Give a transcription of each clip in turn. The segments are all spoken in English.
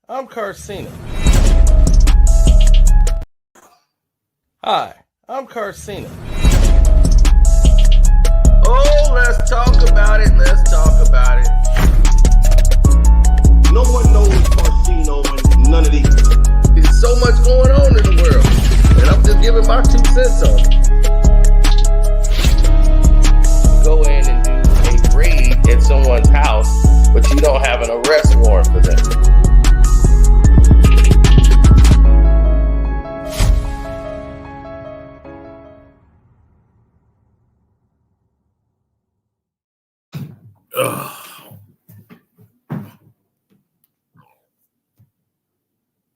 I'm Carcina. Hi, I'm Carcina. Oh, let's talk about it. Let's talk about it. No one knows Carcino and none of these. There's so much going on in the world, and I'm just giving my 2 cents on it. Go in and do a raid at someone's house, but you don't have an arrest warrant for them.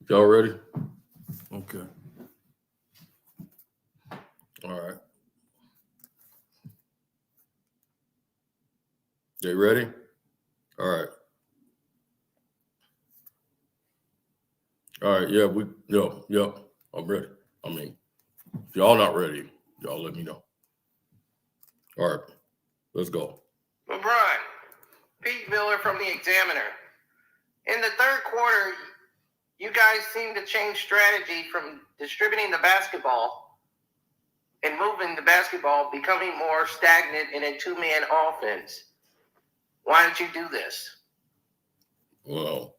Y'all ready? Okay. All right. They ready? All right. All right. Yeah, I'm ready. I mean, if y'all not ready, y'all let me know. All right. Let's go. LeBron, Pete Miller from the Examiner. In the third quarter, you guys seem to change strategy from distributing the basketball and moving the basketball, becoming more stagnant in a 2-man offense. Why did you do this? Well,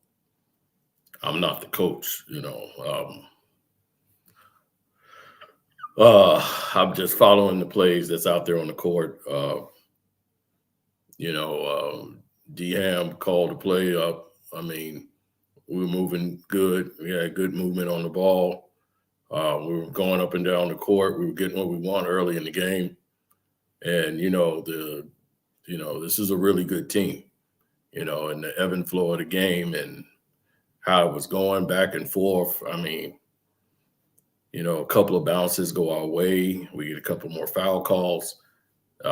I'm not the coach, I'm just following the plays that's out there on the court. D-Ham called the play up. I mean, we were moving good. We had good movement on the ball. We were going up and down the court. We were getting what we want early in the game. And, this is a really good team, and the ebb and flow of the game and how it was going back and forth. I mean, a couple of bounces go our way. We get a couple more foul calls. We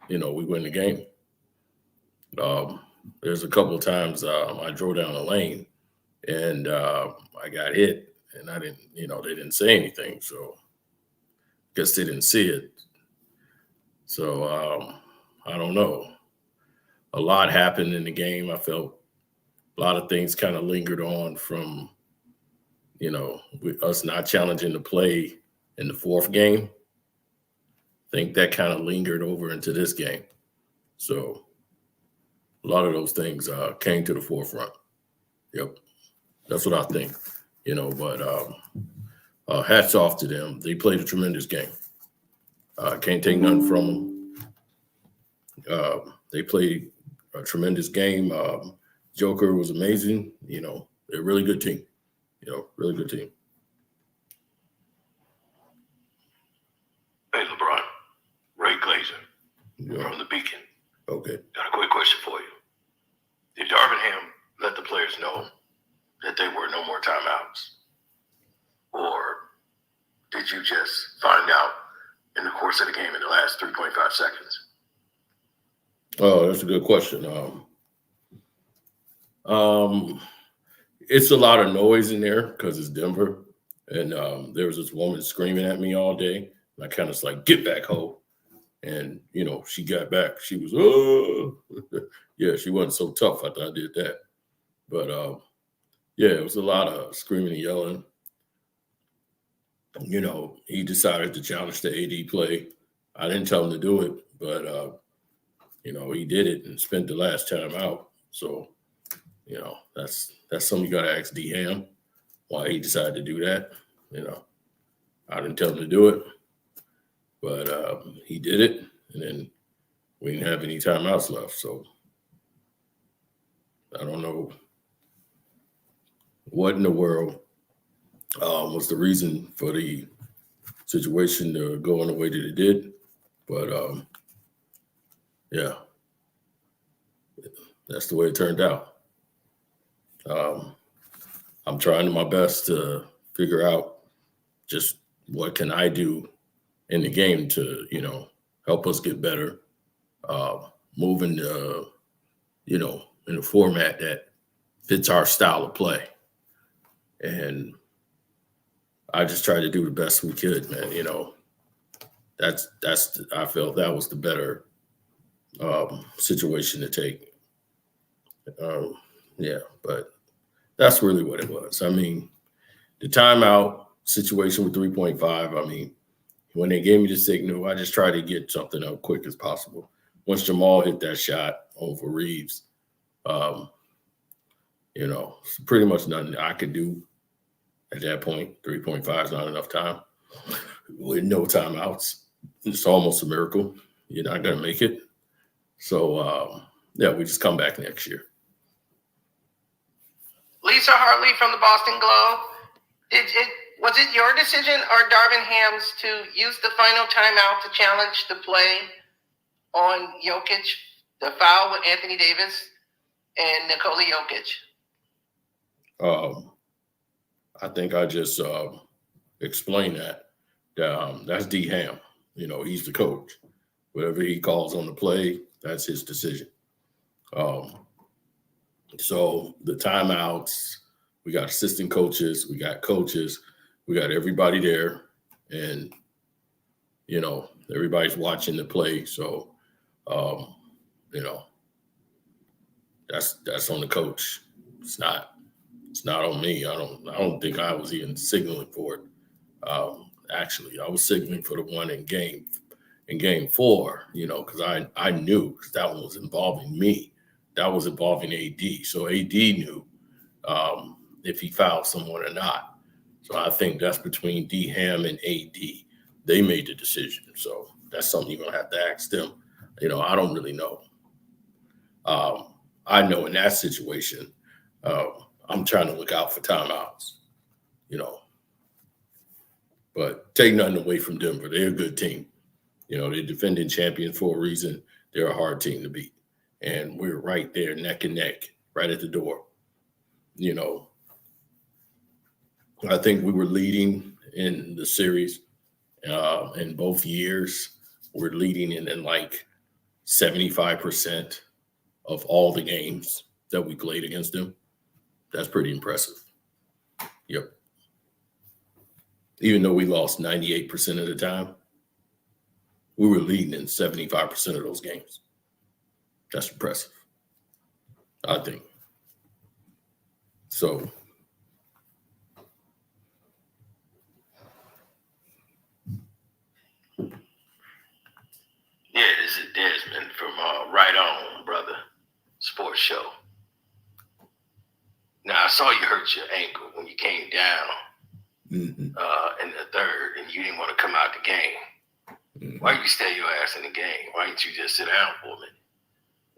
win the game. There's a couple of times I drove down the lane and I got hit, and I didn't, they didn't say anything. So I guess they didn't see it. So I don't know. A lot happened in the game. I felt a lot of things kind of lingered on from, with us not challenging the play in the fourth game. I think that kind of lingered over into this game. So a lot of those things came to the forefront. Yep. That's what I think, but hats off to them. They played a tremendous game. Can't take nothing from them. They played a tremendous game. Joker was amazing. They're a really good team. Really good team. Hey, LeBron. Ray Glazer from the Beacon. Okay. Got a quick question for you. Did Darvingham let the players know that there were no more timeouts? Or did you just find out in the course of the game in the last 3.5 seconds? Oh, that's a good question. It's a lot of noise in there because it's Denver. And there was this woman screaming at me all day. And I kind of was like, get back, ho. And, she got back. She was, oh. Yeah, she wasn't so tough after I did that. But, it was a lot of screaming and yelling. He decided to challenge the AD play. I didn't tell him to do it, but, he did it and spent the last time out. So, that's something you got to ask D-Ham why he decided to do that. I didn't tell him to do it, but he did it, and then we didn't have any timeouts left. So I don't know what in the world was the reason for the situation to go in the way that it did. But, that's the way it turned out. I'm trying my best to figure out just what can I do in the game to, help us get better, move in the, in a format that fits our style of play. And I just tried to do the best we could, man. I felt that was the better situation to take. But That's really what it was. I mean, the timeout situation with 3.5, I mean, when they gave me the signal, I just tried to get something up quick as possible. Once Jamal hit that shot over Reeves, pretty much nothing I could do at that point. 3.5 is not enough time with no timeouts. It's almost a miracle. You're not going to make it. So, we just come back next year. Lisa Hartley from the Boston Globe. Was it your decision or Darvin Ham's to use the final timeout to challenge the play on Jokic, the foul with Anthony Davis and Nikola Jokic? I think I just explained that. That's D Ham. He's the coach. Whatever he calls on the play, that's his decision. So the timeouts, we got assistant coaches, we got coaches, we got everybody there, and everybody's watching the play. So that's on the coach. It's not on me. I don't think I was even signaling for it. Actually, I was signaling for the one in game 4, because I knew, because that one was involving me. That was involving AD. So AD knew if he fouled someone or not. So I think that's between D Ham and AD. They made the decision. So that's something you're going to have to ask them. I don't really know. I know in that situation, I'm trying to look out for timeouts, But take nothing away from Denver. They're a good team. They're defending champions for a reason. They're a hard team to beat. And we're right there, neck and neck, right at the door. I think we were leading in the series in both years. We're leading in like 75% of all the games that we played against them. That's pretty impressive. Yep. Even though we lost 98% of the time, we were leading in 75% of those games. That's impressive, I think. So, Yeah, this is Desmond from Right On, brother, sports show. Now, I saw you hurt your ankle when you came down in the third, and you didn't want to come out the game. Why you stay your ass in the game? Why didn't you just sit down for a minute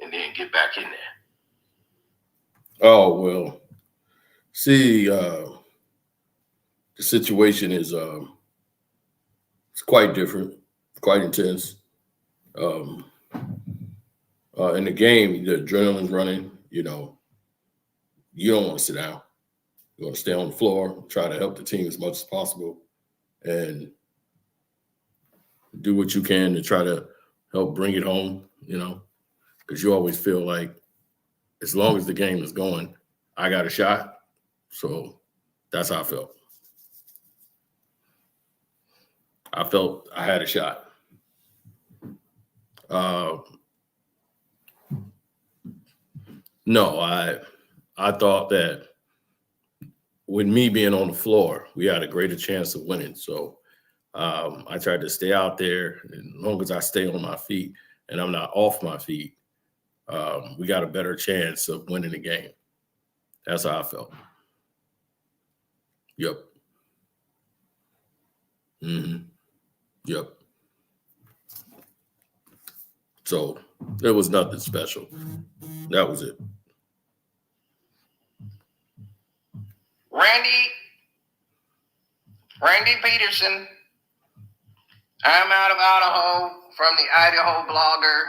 and then get back in there? Oh, well, see, the situation is it's quite different, quite intense. In the game, the adrenaline's running, you don't want to sit down. You want to stay on the floor, try to help the team as much as possible, and do what you can to try to help bring it home, because you always feel like as long as the game is going, I got a shot. So that's how I felt. I felt I had a shot. No, I thought that with me being on the floor, we had a greater chance of winning. So I tried to stay out there. As long as I stay on my feet and I'm not off my feet, we got a better chance of winning the game. That's how I felt. Yep. Yep. So there was nothing special. That was it. Randy Peterson. I'm out of Idaho from the Idaho blogger,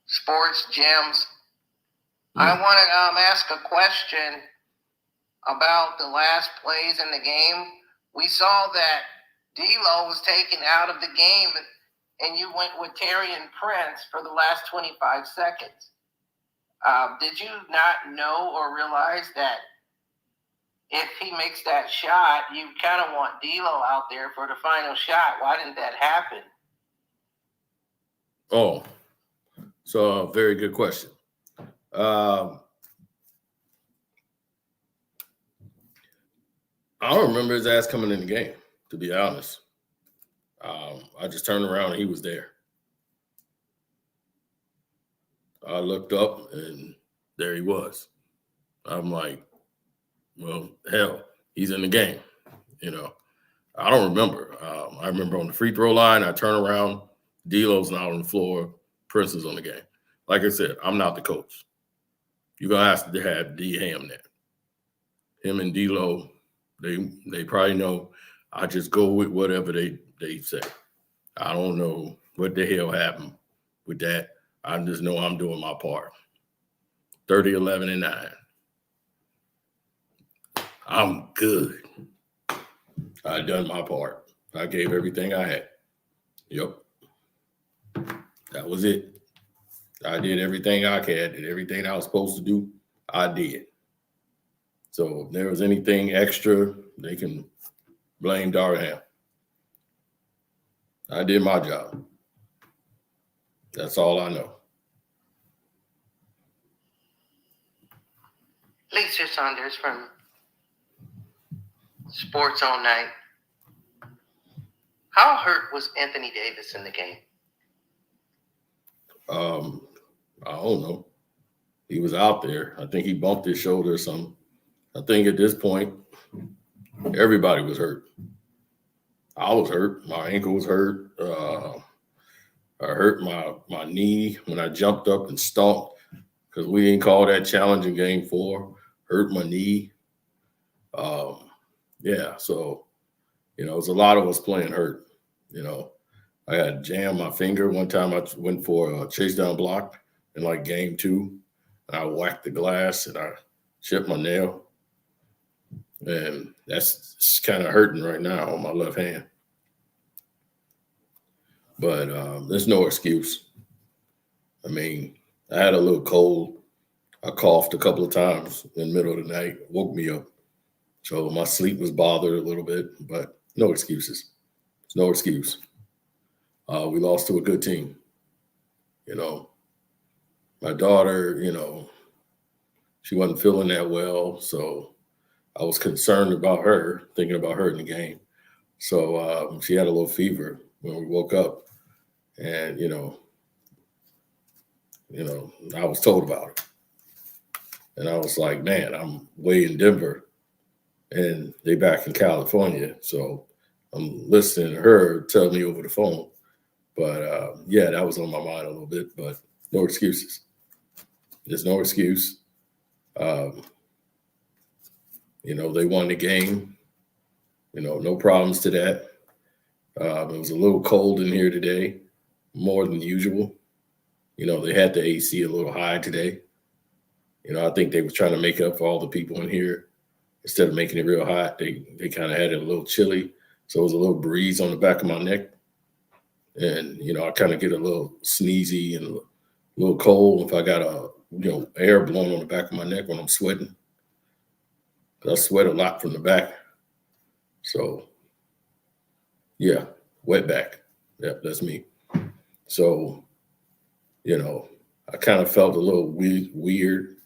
Sports Gems. I want to ask a question about the last plays in the game. We saw that D'Lo was taken out of the game, and you went with Terry and Prince for the last 25 seconds. Did you not know or realize that if he makes that shot, you kind of want D'Lo out there for the final shot? Why didn't that happen? Oh, so very good question. I don't remember his ass coming in the game, to be honest. I just turned around and he was there. I looked up and there he was. I'm like, well, hell, he's in the game. I don't remember. I remember on the free throw line, I turn around, D'Lo's not on the floor, Prince is on the game. Like I said, I'm not the coach. You're going to have to have D Ham there. Him and D'Lo, they probably know I just go with whatever they say. I don't know what the hell happened with that. I just know I'm doing my part. 30, 11, and 9. I'm good. I done my part. I gave everything I had. Yep. That was it. I did everything I could. Did everything I was supposed to do. I did. So if there was anything extra, they can blame Darham. I did my job. That's all I know. Lisa Saunders from Sports All Night. How hurt was Anthony Davis in the game? I don't know. He was out there. I think he bumped his shoulder or something. I think at this point, everybody was hurt. I was hurt. My ankle was hurt. I hurt my knee when I jumped up and stomped because we didn't call that challenge in game 4. Hurt my knee. Yeah, so, it was a lot of us playing hurt. I had jammed my finger. One time I went for a chase down block in like game 2, and I whacked the glass and I chipped my nail. And that's kind of hurting right now on my left hand. But there's no excuse. I mean, I had a little cold. I coughed a couple of times in the middle of the night, woke me up. So my sleep was bothered a little bit, but no excuses. There's no excuse. We lost to a good team. My daughter, she wasn't feeling that well. So I was concerned about her, thinking about her in the game. So she had a little fever when we woke up. And, I was told about it. And I was like, man, I'm way in Denver and they back in California. So I'm listening to her tell me over the phone. But, yeah, that was on my mind a little bit, but no excuses. There's no excuse. They won the game. No problems to that. It was a little cold in here today, more than usual. They had the AC a little high today. I think they were trying to make up for all the people in here. Instead of making it real hot, they kind of had it a little chilly. So it was a little breeze on the back of my neck. And, I kind of get a little sneezy and a little cold if I got air blowing on the back of my neck when I'm sweating. I sweat a lot from the back. So, yeah, wet back. Yep, that's me. So, I kind of felt a little weird.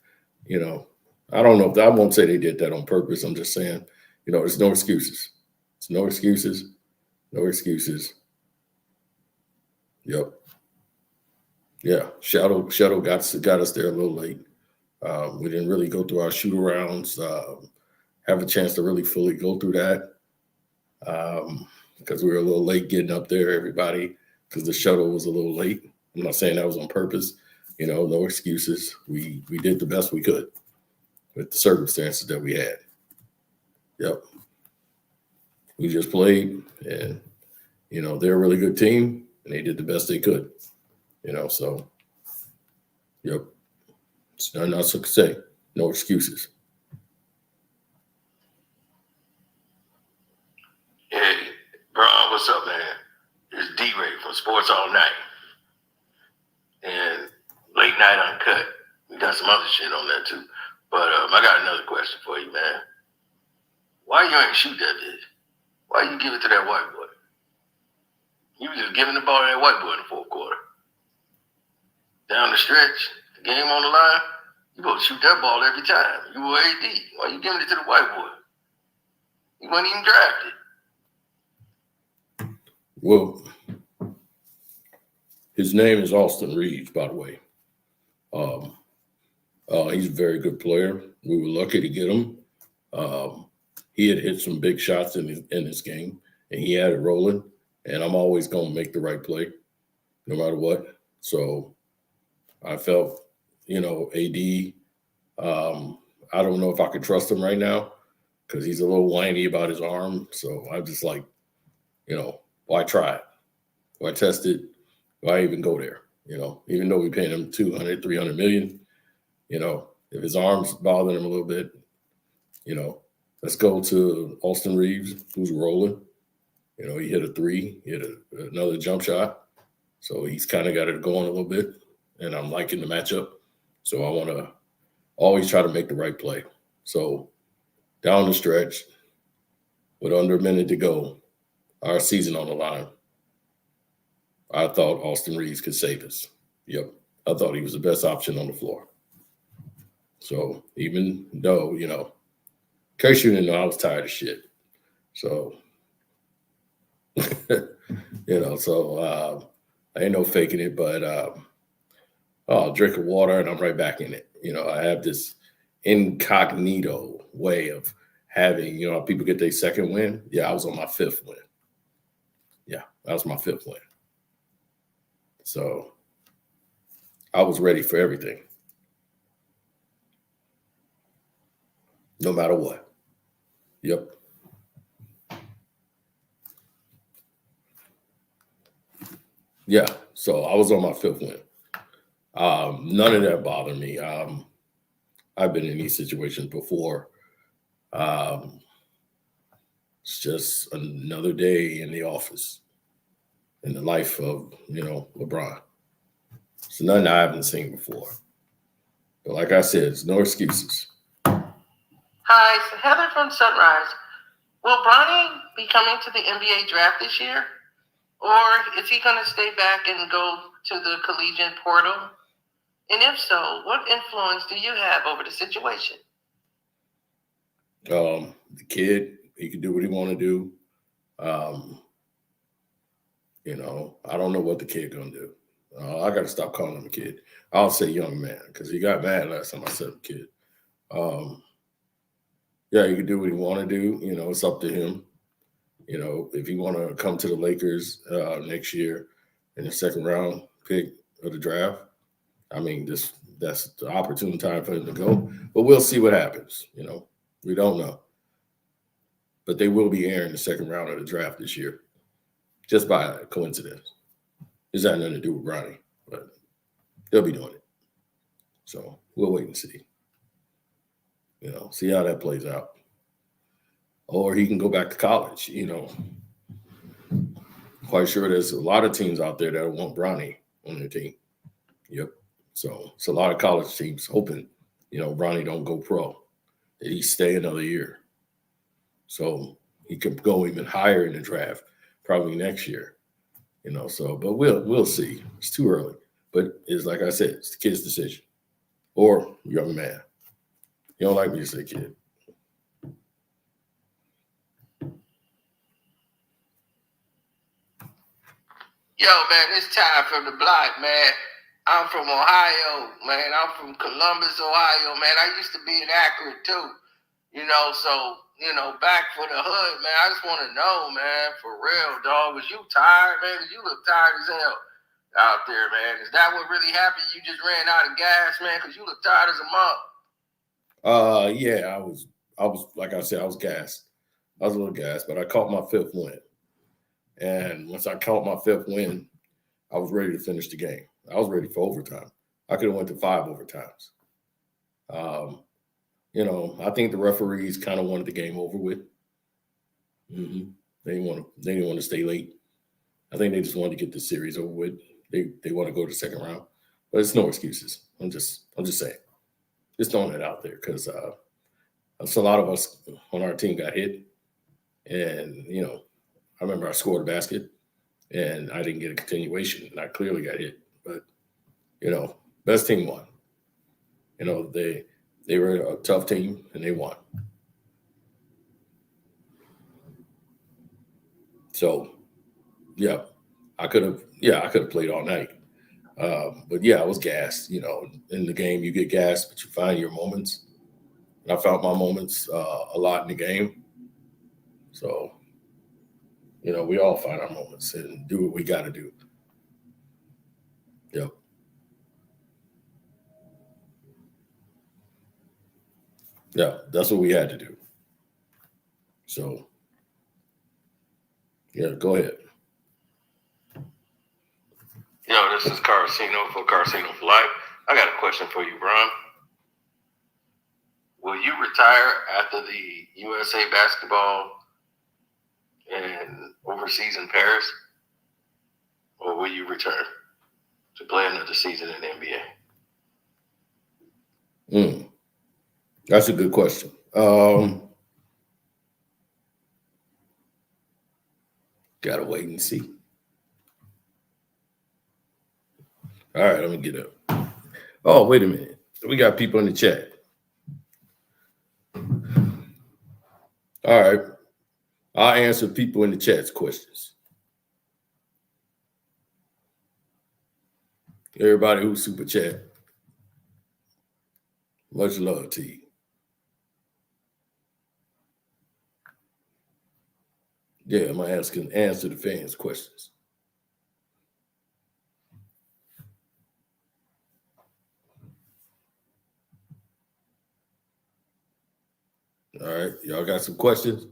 I don't know if I won't say they did that on purpose. I'm just saying, there's no excuses. It's no excuses. No excuses. Yep. Yeah. Shadow got us there a little late. We didn't really go through our shoot arounds, have a chance to really fully go through that. Because we were a little late getting up there, everybody, because the shuttle was a little late. I'm not saying that was on purpose. No excuses. We did the best we could with the circumstances that we had. Yep. We just played, and, they're a really good team, and they did the best they could. So, yep. It's nothing else to say. No excuses. Hey, Bron, what's up, man? It's D-Ray from Sports All Night. And Late Night Uncut. We got some other shit on there, too. But I got another question for you, man. Why you ain't shoot that bitch? Why you give it to that white boy? You was just giving the ball to that white boy in the fourth quarter. Down the stretch, the game on the line, you supposed to shoot that ball every time. You were AD. Why you giving it to the white boy? He wasn't even drafted. Well, his name is Austin Reeves, by the way. He's a very good player. We were lucky to get him. He had hit some big shots in this game, and he had it rolling. And I'm always going to make the right play, no matter what. So I felt, AD. I don't know if I could trust him right now because he's a little whiny about his arm. So I'm just like, why try it? Why test it? Why even go there? Even though we paying him $200, $300 million, if his arm's bothering him a little bit, let's go to Austin Reeves, who's rolling. He hit a three, he hit another jump shot. So he's kind of got it going a little bit, and I'm liking the matchup. So I want to always try to make the right play. So down the stretch, with under a minute to go, our season on the line, I thought Austin Reeves could save us. Yep. I thought he was the best option on the floor. So even though, in case you didn't know, I was tired of shit. So, I ain't no faking it, but I'll drink of water and I'm right back in it. I have this incognito way of having, people get their second win. Yeah, I was on my fifth win. Yeah, that was my fifth win. So I was ready for everything. No matter what. Yep. Yeah, so I was on my fifth win. None of that bothered me. I've been in these situations before. It's just another day in the office, in the life of, LeBron. It's nothing I haven't seen before. But like I said, it's no excuses. Hi, it's Heather from Sunrise. Will Bronny be coming to the NBA draft this year? Or is he going to stay back and go to the collegiate portal? And if so, what influence do you have over the situation? The kid, he can do what he want to do. I don't know what the kid going to do. I got to stop calling him a kid. I'll say young man because he got mad last time I said kid. Yeah, he can do what he want to do. It's up to him. If he want to come to the Lakers next year in the second round pick of the draft, I mean, that's the opportune time for him to go. But we'll see what happens. We don't know. But they will be airing the second round of the draft this year, just by coincidence. It's got nothing to do with Bronny, but they'll be doing it. So we'll wait and see. See how that plays out. Or he can go back to college, Quite sure there's a lot of teams out there that want Bronny on their team. Yep. So it's a lot of college teams hoping, Bronny don't go pro, that he stay another year. So he could go even higher in the draft, probably next year. But we'll see. It's too early. But it's like I said, it's the kid's decision. Or young man. You don't like me to say kid. Yo, man, it's time from the block, man. I'm from Ohio, man. I'm from Columbus, Ohio, man. I used to be in Akron, too. Back for the hood, man. I just want to know, man, for real, dog. Was you tired, man? You look tired as hell out there, man. Is that what really happened? You just ran out of gas, man, because you look tired as a mug. Yeah, I was like I said, I was gassed. I was a little gassed, but I caught my fifth win. And once I caught my fifth win, I was ready to finish the game. I was ready for overtime. I could have went to 5 overtimes. I think the referees kind of wanted the game over with. Mm-hmm. They didn't want to stay late. I think they just wanted to get the series over with. They want to go to the second round, but it's no excuses. I'm just saying, just throwing it out there because a lot of us on our team got hit, and I remember I scored a basket, and I didn't get a continuation, and I clearly got hit. But best team won. They were a tough team, and they won. So, yeah, I could have played all night. But yeah, I was gassed. In the game, you get gassed, but you find your moments. And I found my moments a lot in the game. So, we all find our moments and do what we got to do. Yep. Yeah, that's what we had to do. So, yeah, go ahead. This is Carcino for Carcino for Life. I got a question for you, Bron. Will you retire after the USA basketball and overseas in Paris? Or will you return to play another season in the NBA? That's a good question. Gotta wait and see. All right, let me get up. Oh, wait a minute. We got people in the chat. All right. I'll answer people in the chat's questions. Everybody who's super chat, much love to you. Yeah, I'm going to answer the fans' questions. All right. Y'all got some questions?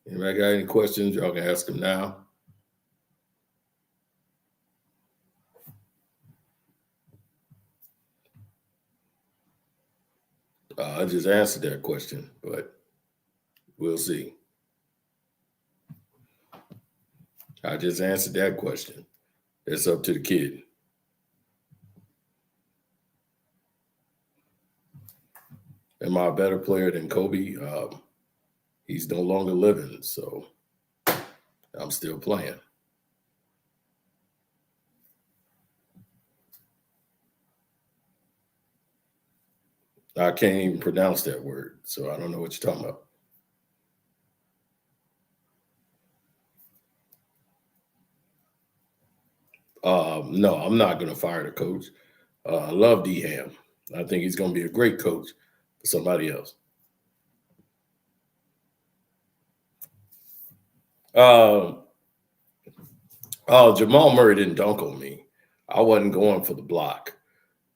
Anybody got any questions? Y'all can ask them now. I just answered that question, but we'll see. I just answered that question. It's up to the kid. Am I a better player than Kobe? He's no longer living, so I'm still playing. I can't even pronounce that word, so I don't know what you're talking about. No, I'm not going to fire the coach. I love D-Ham. I think he's going to be a great coach for somebody else. Jamal Murray didn't dunk on me. I wasn't going for the block.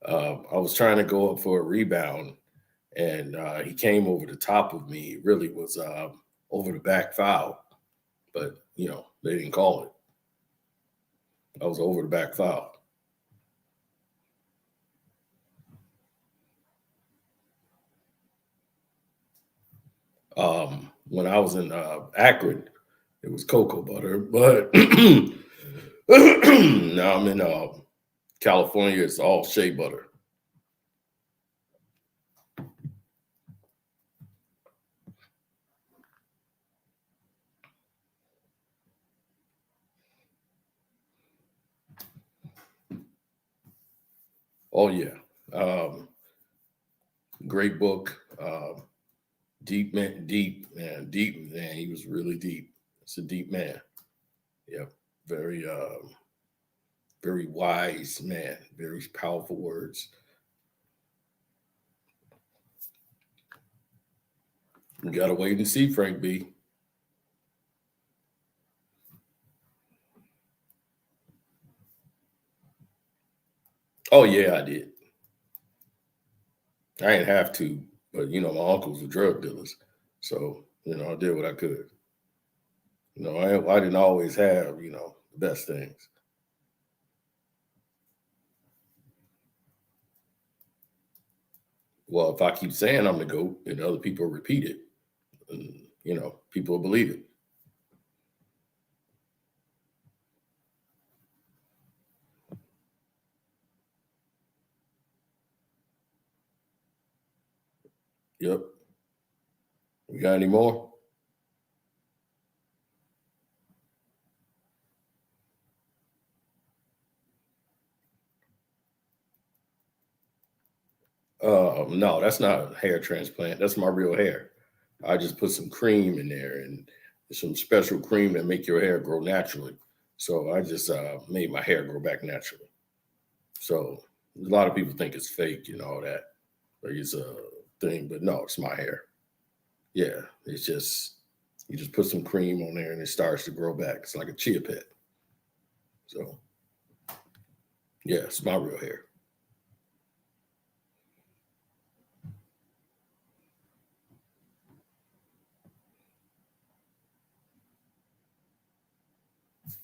I was trying to go up for a rebound, and he came over the top of me. It really was over the back foul, but, they didn't call it. I was over the back foul. When I was in Akron, it was cocoa butter, but now I'm in California, it's all shea butter. Oh, yeah. Great book. Deep man. He was really deep. It's a deep man. Yep. Very, very wise man. Very powerful words. You got to wait and see, Frank B. Oh, yeah, I did. I didn't have to, but, my uncles were drug dealers. So, I did what I could. I didn't always have, the best things. Well, if I keep saying I'm the GOAT and other people repeat it, and, people will believe it. Yep. We got any more? No, that's not a hair transplant. That's my real hair. I just put some cream in there and It's some special cream that make your hair grow naturally. So I just made my hair grow back naturally. So a lot of people think it's fake and all that. Like it's a thing, but no, it's my hair. Yeah, it's just you just put some cream on there and it starts to grow back. It's like a chia pet. So yeah, it's my real hair.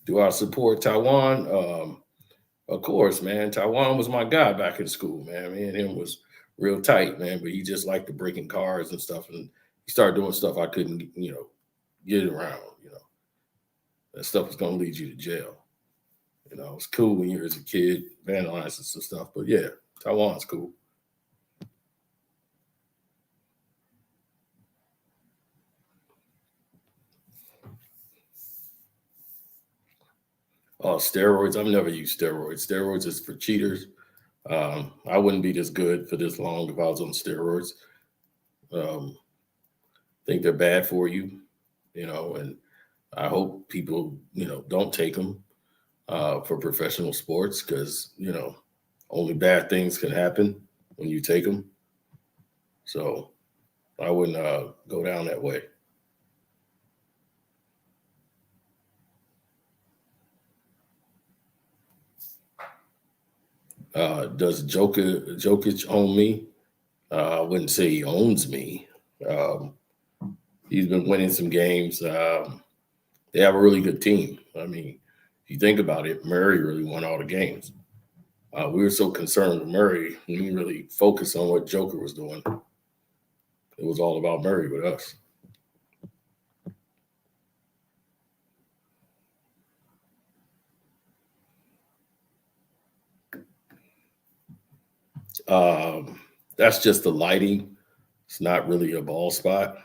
Do I support Taiwan? Of course, man. Taiwan was my guy back in school, man. Me and him was real tight, man. But he just liked to breaking cars and stuff, and he started doing stuff I couldn't, get around. That stuff was gonna lead you to jail. It's cool when you're as a kid, vandalizing some stuff, but yeah, Taiwan's cool. Oh, steroids. I've never used steroids. Steroids is for cheaters. I wouldn't be this good for this long if I was on steroids. Think they're bad for you, and I hope people, don't take them for professional sports because, only bad things can happen when you take them. So I wouldn't go down that way. Does Jokic own me? I wouldn't say he owns me. He's been winning some games. They have a really good team. I mean, if you think about it, Murray really won all the games. We were so concerned with Murray, we didn't really focus on what Joker was doing. It was all about Murray with us. That's just the lighting. It's not really a ball spot.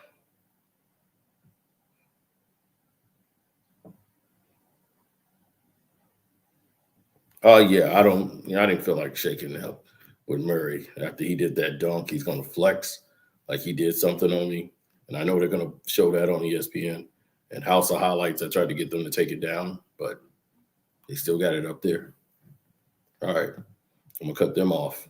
Yeah, I didn't feel like shaking up with Murray after he did that dunk. He's gonna flex like he did something on me, and I know they're gonna show that on ESPN and House of Highlights. I tried to get them to take it down, but they still got it up there. All right, I'm gonna cut them off.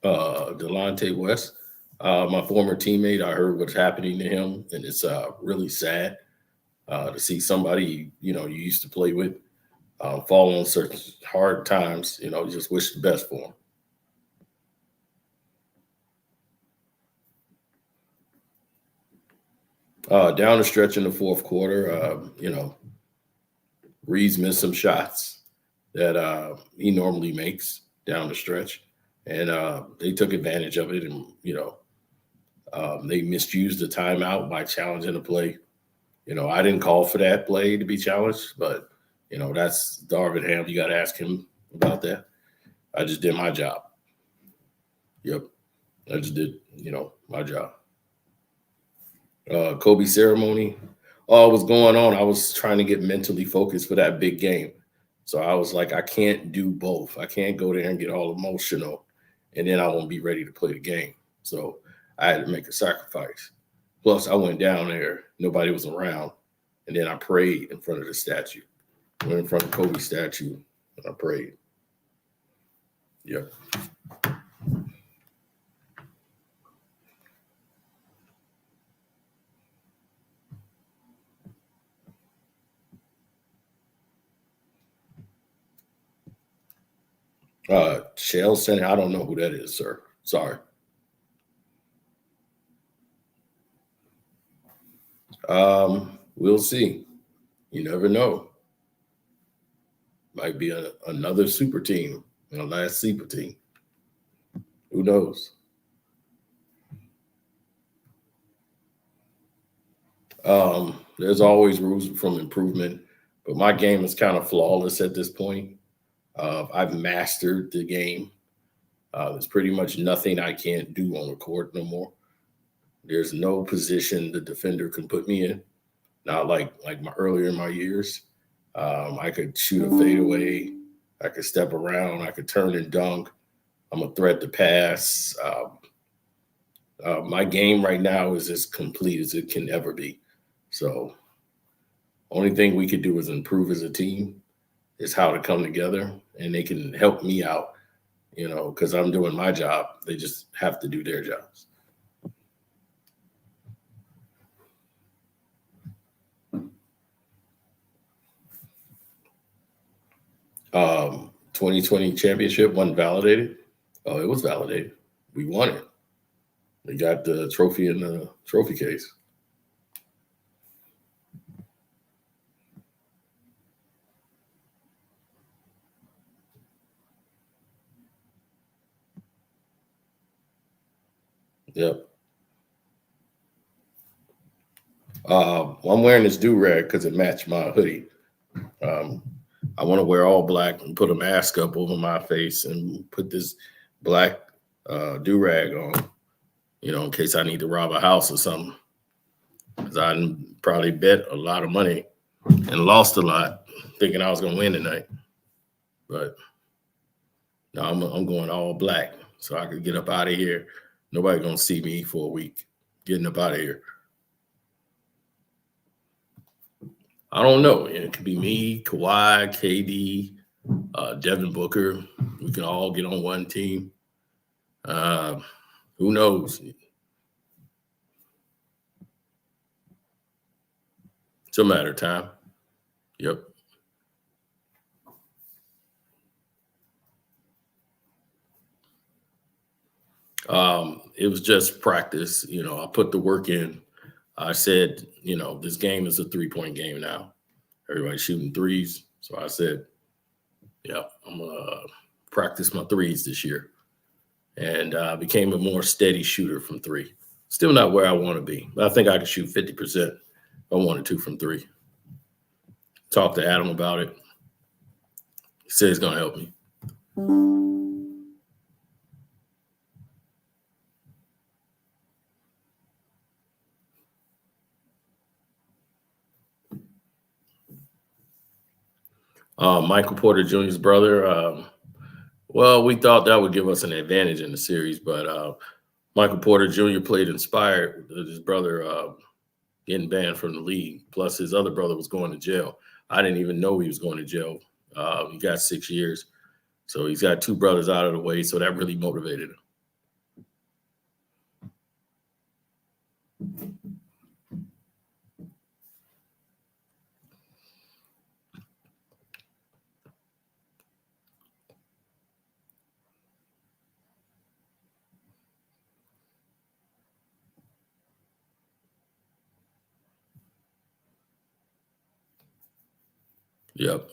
Delonte West, my former teammate. I heard what's happening to him, and it's really sad to see somebody you used to play with fall on certain hard times. Just wish the best for him. Down the stretch in the fourth quarter, Reeves missed some shots that he normally makes down the stretch, and they took advantage of it, and they misused the timeout by challenging the play. I didn't call for that play to be challenged, but that's Darvin Ham. You got to ask him about that. I just did my job. Yep, I just did my job. Kobe ceremony. All was going on. I was trying to get mentally focused for that big game. So I was like, I can't do both. I can't go there and get all emotional, and then I won't be ready to play the game. So I had to make a sacrifice. Plus, I went down there. Nobody was around. And then I prayed in front of the statue. Went in front of Kobe's statue, and I prayed. Yep. Shell Center, I don't know who that is, sir. Sorry. We'll see. You never know. Might be another super team, a last super team. Who knows? There's always room from improvement, but my game is kind of flawless at this point. I've mastered the game. There's pretty much nothing I can't do on the court no more. There's no position the defender can put me in. not like my earlier in my years. I could shoot a fadeaway. I could step around. I could turn and dunk. I'm a threat to pass. My game right now is as complete as it can ever be. So only thing we could do is improve as a team is how to come together, and they can help me out, because I'm doing my job. They just have to do their jobs. 2020 championship wasn't validated. Oh, it was validated. We won it. We got the trophy in the trophy case. Yep. I'm wearing this do-rag because it matched my hoodie. I want to wear all black and put a mask up over my face and put this black do-rag on, in case I need to rob a house or something. Because I probably bet a lot of money and lost a lot thinking I was going to win tonight. But no, I'm going all black so I could get up out of here. Nobody going to see me for a week getting up out of here. I don't know. It could be me, Kawhi, KD, Devin Booker. We can all get on one team. Who knows? It's a matter of time. Yep. It was just practice. I put the work in. I said, this game is a 3-point game now. Everybody's shooting threes. So I said, yeah, I'm going to practice my threes this year. And I became a more steady shooter from three. Still not where I want to be. But I think I can shoot 50% if I wanted to from three. Talked to Adam about it. He said he's going to help me. Michael Porter Jr.'s brother. Well, we thought that would give us an advantage in the series, but Michael Porter Jr. played inspired with his brother getting banned from the league. Plus, his other brother was going to jail. I didn't even know he was going to jail. He got 6 years. So he's got two brothers out of the way, so that really motivated him. Yep.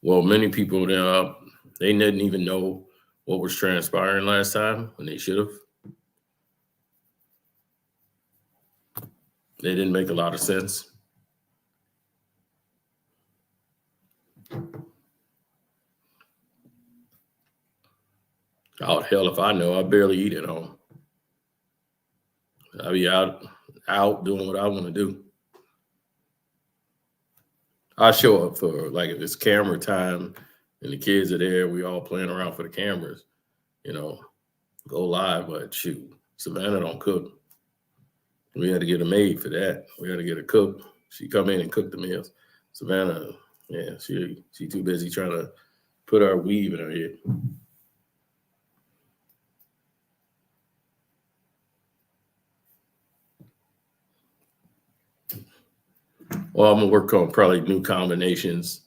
Well, many people, they didn't even know what was transpiring last time when they should have. They didn't make a lot of sense. Oh, hell, if I know, I barely eat at home. I'll be out doing what I want to do. I show up for, if it's camera time and the kids are there, we all playing around for the cameras, go live, but shoot, Savannah don't cook. We had to get a maid for that. We had to get a cook. She come in and cook the meals. Savannah, yeah, she too busy trying to put our weave in her head. Well, I'm gonna work on probably new combinations,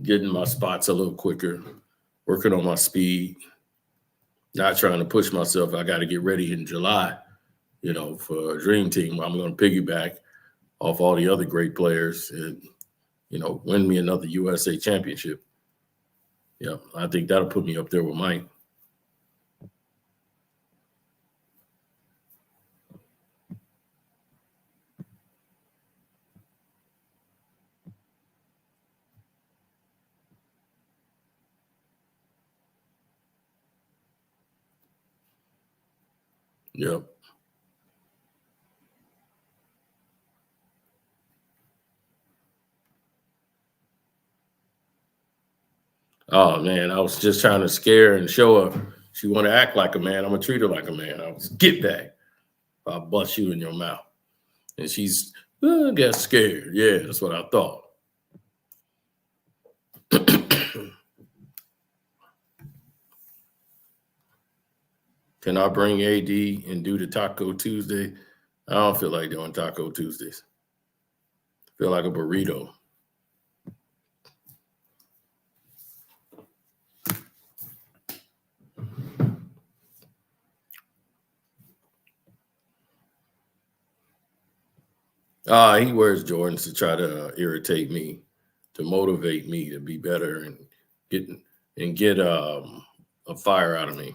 getting my spots a little quicker, working on my speed, not trying to push myself. I got to get ready in July, for a dream team. I'm going to piggyback off all the other great players and, win me another USA championship. Yeah, I think that'll put me up there with Mike. Yep. Oh man, I was just trying to scare and show her she want to act like a man. I'm gonna treat her like a man. I was get back. I'll bust you in your mouth. And she's got scared. Yeah, that's what I thought. Can I bring AD and do the Taco Tuesday? I don't feel like doing Taco Tuesdays. I feel like a burrito. He wears Jordans to try to irritate me, to motivate me to be better and get a fire out of me.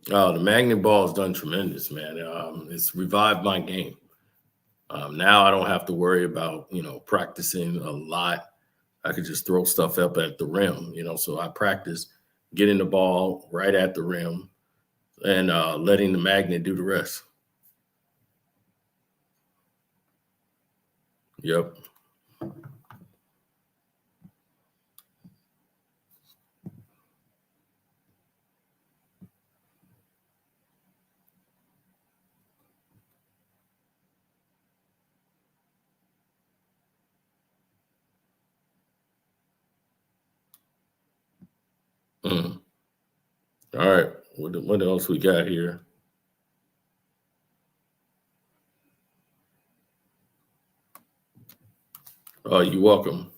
The magnet ball has done tremendous, man. It's revived my game. Now I don't have to worry about practicing a lot. I could just throw stuff up at the rim, So I practice getting the ball right at the rim and letting the magnet do the rest. Yep. Mm. All right. What else we got here? Oh, you're welcome.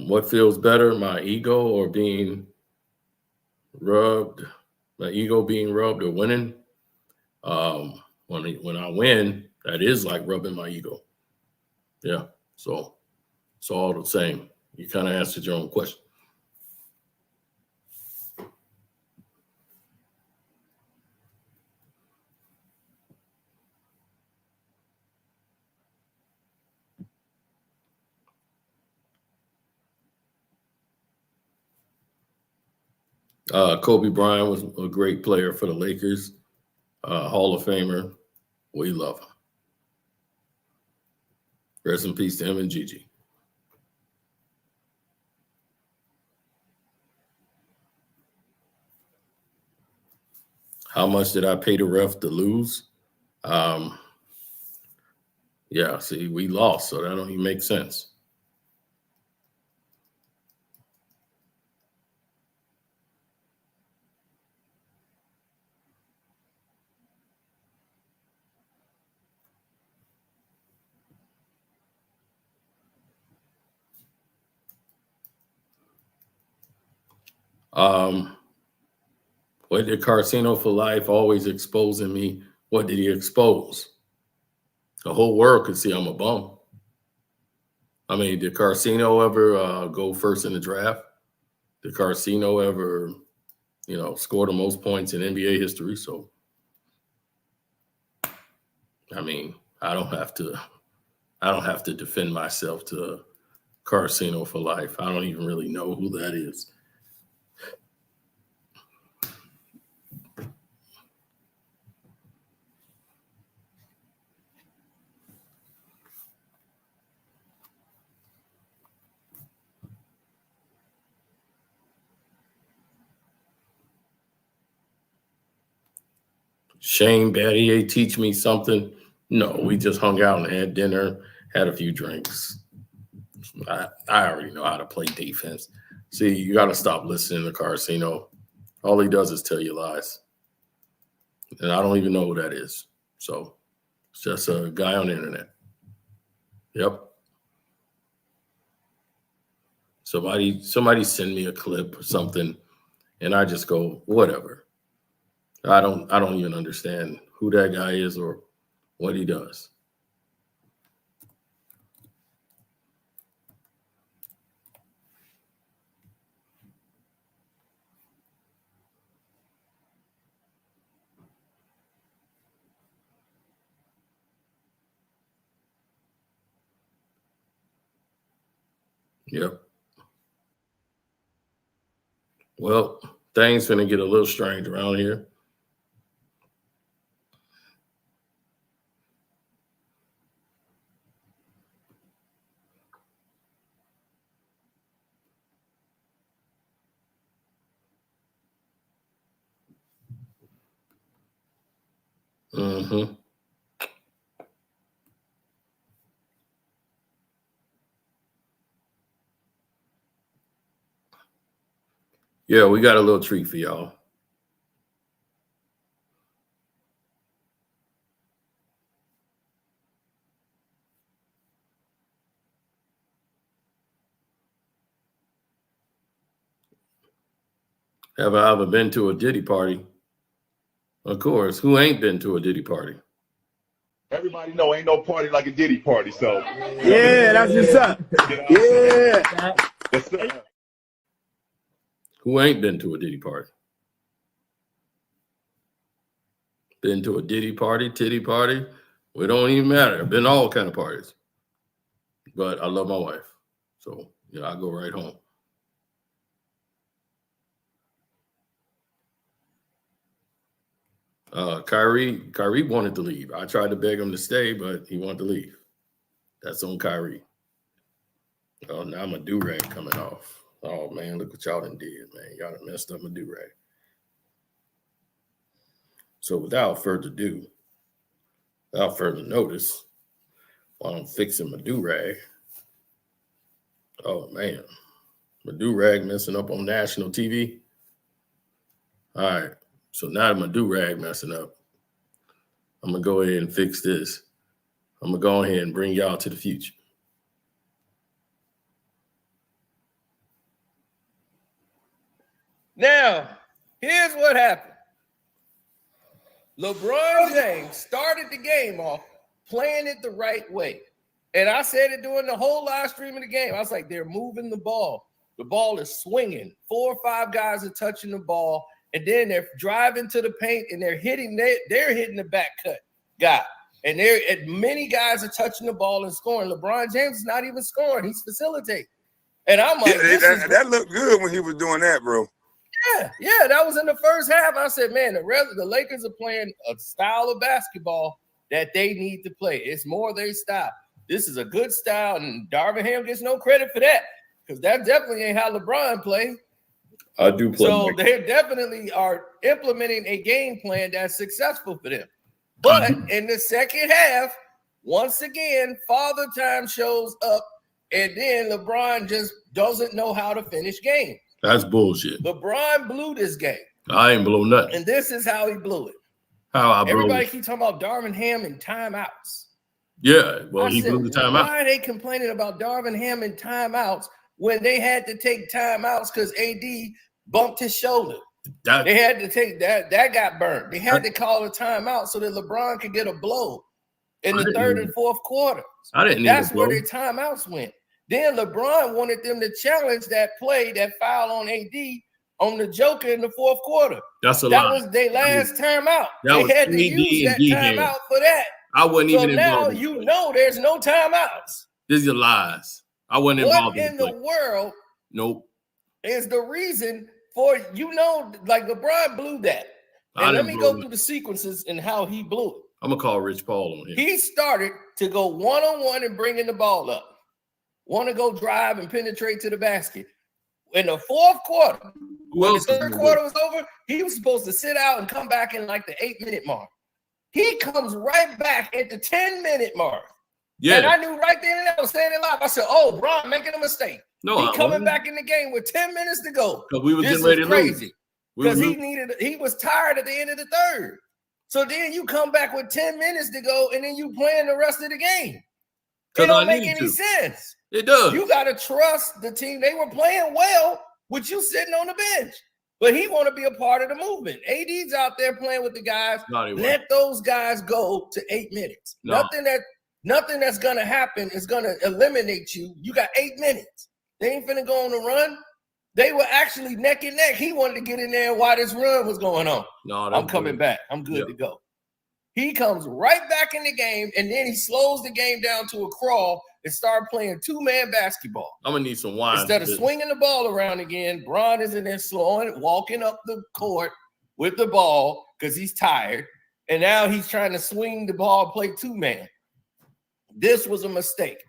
What feels better, my ego or being rubbed? My ego being rubbed or winning? When I win, that is like rubbing my ego. Yeah. So it's all the same. You kind of answered your own question. Kobe Bryant was a great player for the Lakers, Hall of Famer. We love him. Rest in peace to him and Gigi. How much did I pay the ref to lose? Yeah, see, we lost, so that don't even make sense. What did Casino for Life always exposing me? What did he expose? The whole world could see I'm a bum. I mean, did Casino ever go first in the draft? Did Casino ever, score the most points in NBA history? So, I mean, I don't have to defend myself to Casino for Life. I don't even really know who that is. Shane Battier teach me something? No, we just hung out and had dinner, had a few drinks. I already know how to play defense. See, you got to stop listening to Casino. All he does is tell you lies. And I don't even know who that is. So it's just a guy on the internet. Yep. Somebody send me a clip or something, and I just go, whatever. I don't even understand who that guy is or what he does. Yep. Well, things finna get a little strange around here. Mm-hmm. Yeah, we got a little treat for y'all. Have I ever been to a Diddy party? Of course. Who ain't been to a Diddy party? Everybody know ain't no party like a Diddy party, so. Yeah, that's what's up. Yeah. Yes, sir. Who ain't been to a Diddy party? Been to a Diddy party, titty party? It don't even matter. I've been to all kind of parties. But I love my wife. So, I go right home. Kyrie wanted to leave. I tried to beg him to stay, but he wanted to leave. That's on Kyrie. Oh, now my do-rag coming off. Oh, man, look what y'all done did, man. Y'all done messed up my do-rag. So without further notice, while I'm fixing my do-rag, oh, man, my do-rag messing up on national TV. All right. So now that my do-rag messing up, I'm going to go ahead and fix this. I'm going to go ahead and bring y'all to the future. Now, here's what happened. LeBron James started the game off playing it the right way. And I said it during the whole live stream of the game. I was like, they're moving the ball. The ball is swinging. 4 or 5 guys are touching the ball. And then they're driving to the paint and they're hitting the back cut guy. And many guys are touching the ball and scoring. LeBron James is not even scoring. He's facilitating. And I'm like, that looked good when he was doing that, bro. Yeah, that was in the first half. I said, man, the Lakers are playing a style of basketball that they need to play. It's more their style. This is a good style, and Darvin Ham gets no credit for that because that definitely ain't how LeBron play. I do play. So they definitely are implementing a game plan that's successful for them. But in the second half, once again, Father Time shows up, and then LeBron just doesn't know how to finish games. That's bullshit. LeBron blew this game. I ain't blew nothing. And this is how he blew it. How I blew Everybody it. keep talking about Darvin Ham and timeouts. Yeah, well, he blew the timeout. Why are they complaining about Darvin Ham and timeouts when they had to take timeouts because AD bumped his shoulder? They had to take that. That got burned. They had to call a timeout so that LeBron could get a blow in the third and fourth quarter. That's where their timeouts went. Then LeBron wanted them to challenge that play, that foul on AD on the Joker in the fourth quarter. That was their last timeout. They had to use that timeout for that. I wasn't even involved. So now there's no timeouts. These are lies. I wasn't involved. What in the world? Nope. Is the reason for like LeBron blew that. And let me go through the sequences and how he blew it. I'm gonna call Rich Paul on him. He started to go one-on-one and bringing the ball up. Want to go drive and penetrate to the basket. In the fourth quarter, when the third quarter was over, he was supposed to sit out and come back in like the 8-minute mark. He comes right back at the 10-minute mark. Yeah. And I knew right then and there, I was saying it live. I said, oh, Bron making a mistake. No, he coming back in the game with 10 minutes to go. We was getting ready to crazy. Because he was tired at the end of the third. So then you come back with 10 minutes to go, and then you playing the rest of the game. It don't make any sense. It does. You got to trust the team. They were playing well with you sitting on the bench. But he want to be a part of the movement. AD's out there playing with the guys. Let those guys go to 8 minutes. No. Nothing that's going to happen is going to eliminate you. You got 8 minutes. They ain't finna go on a run. They were actually neck and neck. He wanted to get in there while this run was going on. No, I'm coming back. I'm good to go. He comes right back in the game, and then he slows the game down to a crawl and start playing 2-man basketball. I'm going to need some wine. Instead of swinging the ball around again, Bron is in there walking up the court with the ball because he's tired. And now he's trying to swing the ball, play 2-man. This was a mistake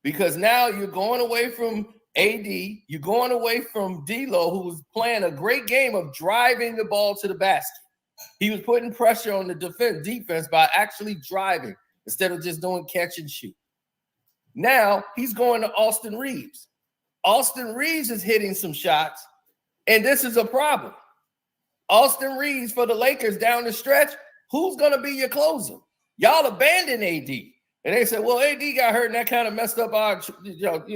because now you're going away from AD. You're going away from D'Lo, who was playing a great game of driving the ball to the basket. He was putting pressure on the defense by actually driving instead of just doing catch and shoot. Now he's going to Austin Reeves. Austin Reeves is hitting some shots, and this is a problem. Austin Reeves for the Lakers down the stretch, who's going to be your closer? Y'all abandoned AD. And they said, well, AD got hurt, and that kind of messed up our,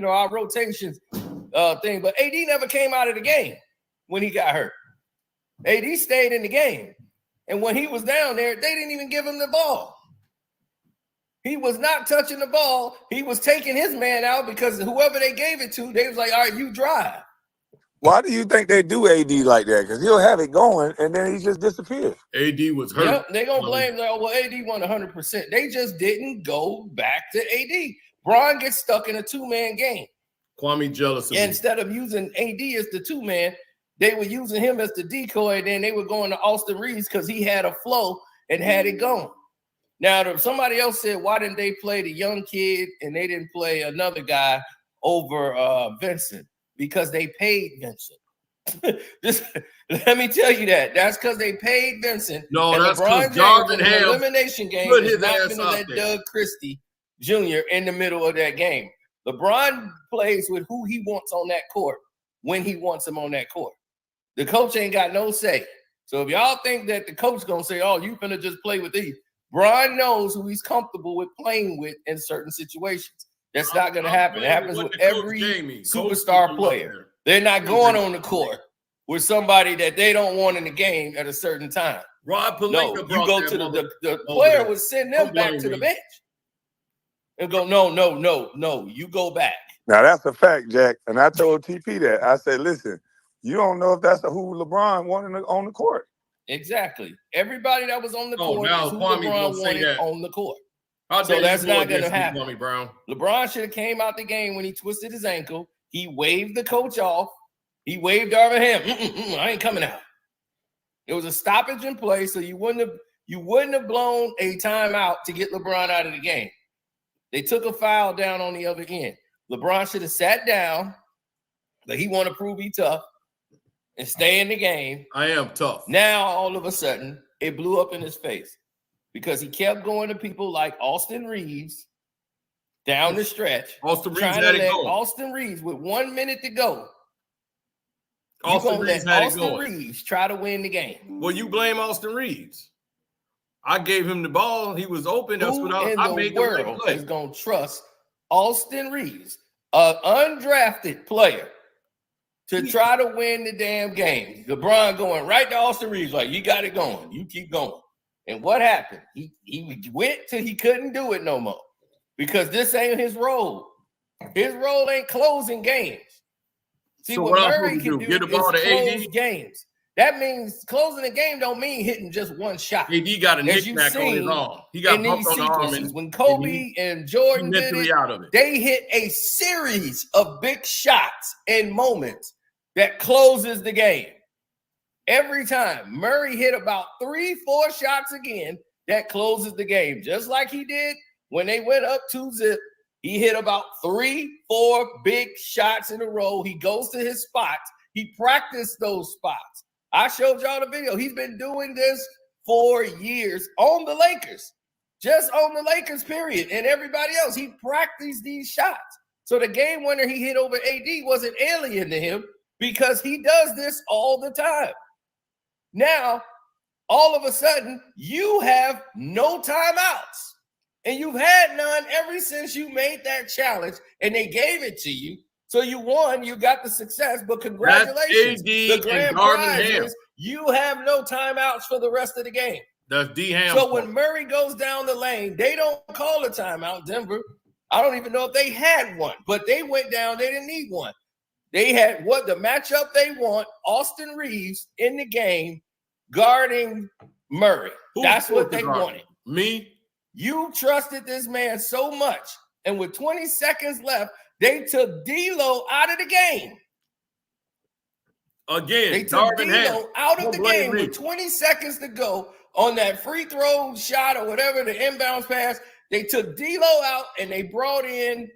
our rotations thing. But AD never came out of the game when he got hurt. AD stayed in the game. And when he was down there, they didn't even give him the ball. He was not touching the ball. He was taking his man out because whoever they gave it to, they was like, all right, you drive. Why do you think they do AD like that? Because he'll have it going, and then he just disappears. AD was hurt. Yep, they're going to blame, well, AD won 100%. They just didn't go back to AD. Bron gets stuck in a two-man game. Kwame jealous of me. Instead of using AD as the two-man, they were using him as the decoy, and then they were going to Austin Reeves because he had a flow and had it going. Now, somebody else said, why didn't they play the young kid and they didn't play another guy over Vincent? Because they paid Vincent. Just let me tell you that. That's because they paid Vincent. No, and that's LeBron because James in the elimination game put is his not ass going to out let there. Doug Christie Jr. in the middle of that game. LeBron plays with who he wants on that court when he wants him on that court. The coach ain't got no say. So if y'all think that the coach going to say, oh, you finna just play with these, Bron knows who he's comfortable with playing with in certain situations. That's not going to happen. It happens with every superstar player. They're not going on the court with somebody that they don't want in the game at a certain time. Rob Pelinka No, you go to the player would send them back to the bench and go, no, you go back. Now, that's a fact, Jack. And I told TP that. I said, listen, you don't know if that's who LeBron wanted on the court. Exactly. Everybody that was on the court is who Kwame LeBron wanted on the court. So that's not going to happen. Kwame Brown. LeBron should have came out the game when he twisted his ankle. He waved the coach off. He waved Darvin Ham. I ain't coming out. It was a stoppage in play, so you wouldn't have blown a timeout to get LeBron out of the game. They took a foul down on the other end. LeBron should have sat down, but he want to prove he tough and stay in the game. I am tough. Now, all of a sudden, it blew up in his face because he kept going to people like Austin Reeves down the stretch. Austin Reeves trying had to it let going. Austin Reeves with 1 minute to go. Austin Reeves had it going. Reeves try to win the game. Well, you blame Austin Reeves. I gave him the ball. He was open. That's what I made the right play. Is going to trust Austin Reeves, an undrafted player, to try to win the damn game. LeBron going right to Austin Reeves like, you got it going. You keep going. And what happened? He went till he couldn't do it no more because this ain't his role. His role ain't closing games. See, so what Murray can do get the ball is to close AD? games. That means closing the game don't mean hitting just one shot. AD got a knick-knack on his arm. He got bumped on the arm. And when Kobe and Jordan did it, out of it, they hit a series of big shots and moments that closes the game. Every time Murray hit about 3-4 shots again, that closes the game. Just like he did when they went up 2-0. He hit about 3-4 big shots in a row. He goes to his spots. He practiced those spots. I showed y'all the video. He's been doing this for years on the Lakers. Just on the Lakers, period. And everybody else. He practiced these shots. So the game winner he hit over AD wasn't alien to him because he does this all the time. Now, all of a sudden, you have no timeouts. And you've had none ever since you made that challenge and they gave it to you. So you won, you got the success, but congratulations. The grand prize is you have no timeouts for the rest of the game. That's D Ham. So when Murray goes down the lane, they don't call a timeout, Denver. I don't even know if they had one, but they went down, they didn't need one. They had what the matchup they want, Austin Reeves in the game guarding Murray. That's what they wanted. Me? You trusted this man so much, and with 20 seconds left, they took D'Lo out of the game. Again, they took D'Lo out of the game with 20 seconds to go on that free throw shot or whatever, the inbounds pass. They took D'Lo out, and they brought in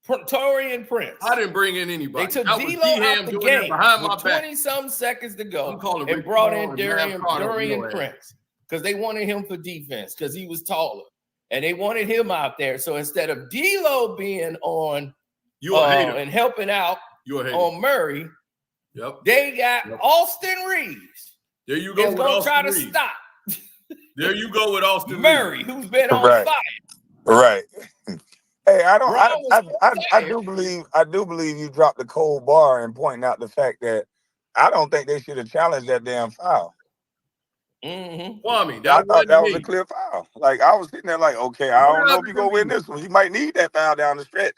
Torian Prince. I didn't bring in anybody. They took That was D'Lo out D-Ham the doing game that behind my with back. 20-some seconds to go I'm calling and Rick brought Paul in and Dorian Carter Prince because they wanted him for defense because he was taller. And they wanted him out there. So instead of D'Lo being on and helping out on Murray, they got Austin Reeves. There you go with gonna Austin try to Reeves. stop There you go with Austin Murray, Reeves. who's been on Right. fire. Right. Hey, I don't. Brown was I do believe you dropped the cold bar in pointing out the fact that I don't think they should have challenged that damn foul. Kwame, I that thought that was me. a clear foul. Like I was sitting there, like, okay, I don't know if you gonna win this one. You might need that foul down the stretch.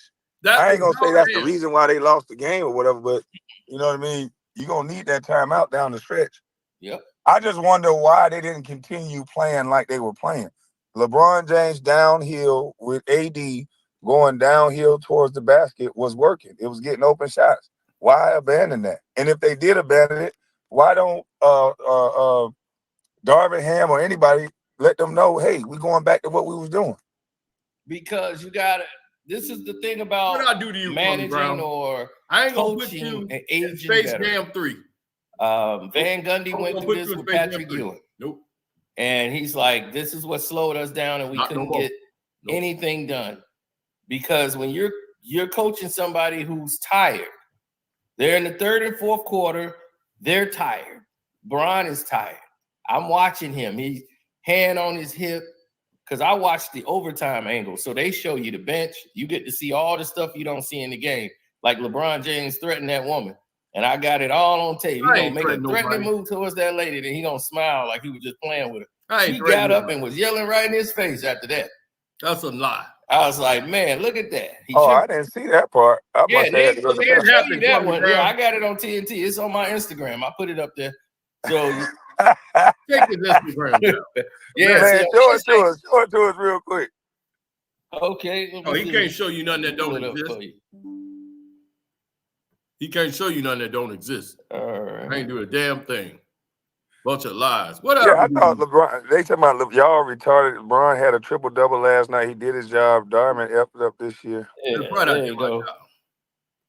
I ain't gonna say that's the reason why they lost the game or whatever, but you know what I mean. You're gonna need that timeout down the stretch. Yep. I just wonder why they didn't continue playing like they were playing. LeBron James downhill with AD going downhill towards the basket was working. It was getting open shots. Why abandon that? And if they did abandon it, why don't Darvin Ham or anybody let them know, hey, we're going back to what we was doing? Because you got to. This is the thing about what I do to you, managing or I ain't gonna put coaching you and in aging Space better. Jam 3. Van Gundy I'm went gonna through put this you in with Space Jam Patrick 3. Ewing. Nope. And he's like, this is what slowed us down and we Not couldn't no more. get anything done. Because when you're coaching somebody who's tired, they're in the third and fourth quarter, they're tired. Bron is tired. I'm watching him. He's hand on his hip because I watched the overtime angle. So they show you the bench. You get to see all the stuff you don't see in the game. Like LeBron James threatened that woman. And I got it all on tape. He gonna make a threatening move towards that lady, then he gonna smile like he was just playing with her. She got up and was yelling right in his face after that. That's a lie. I was like, man, look at that. I didn't see that part. I must have show you that one. Yeah, I got it on TNT. It's on my Instagram. I put it up there. So take his Instagram down. Yeah, man, show it to us real quick. Okay. Oh, he can't show you nothing that don't exist. He can't show you nothing that don't exist. I ain't do a damn thing. Bunch of lies. What else? Yeah, I thought LeBron. They talking about y'all retarded. LeBron had a triple-double last night. He did his job. Darvin effed up this year. Yeah, there you go.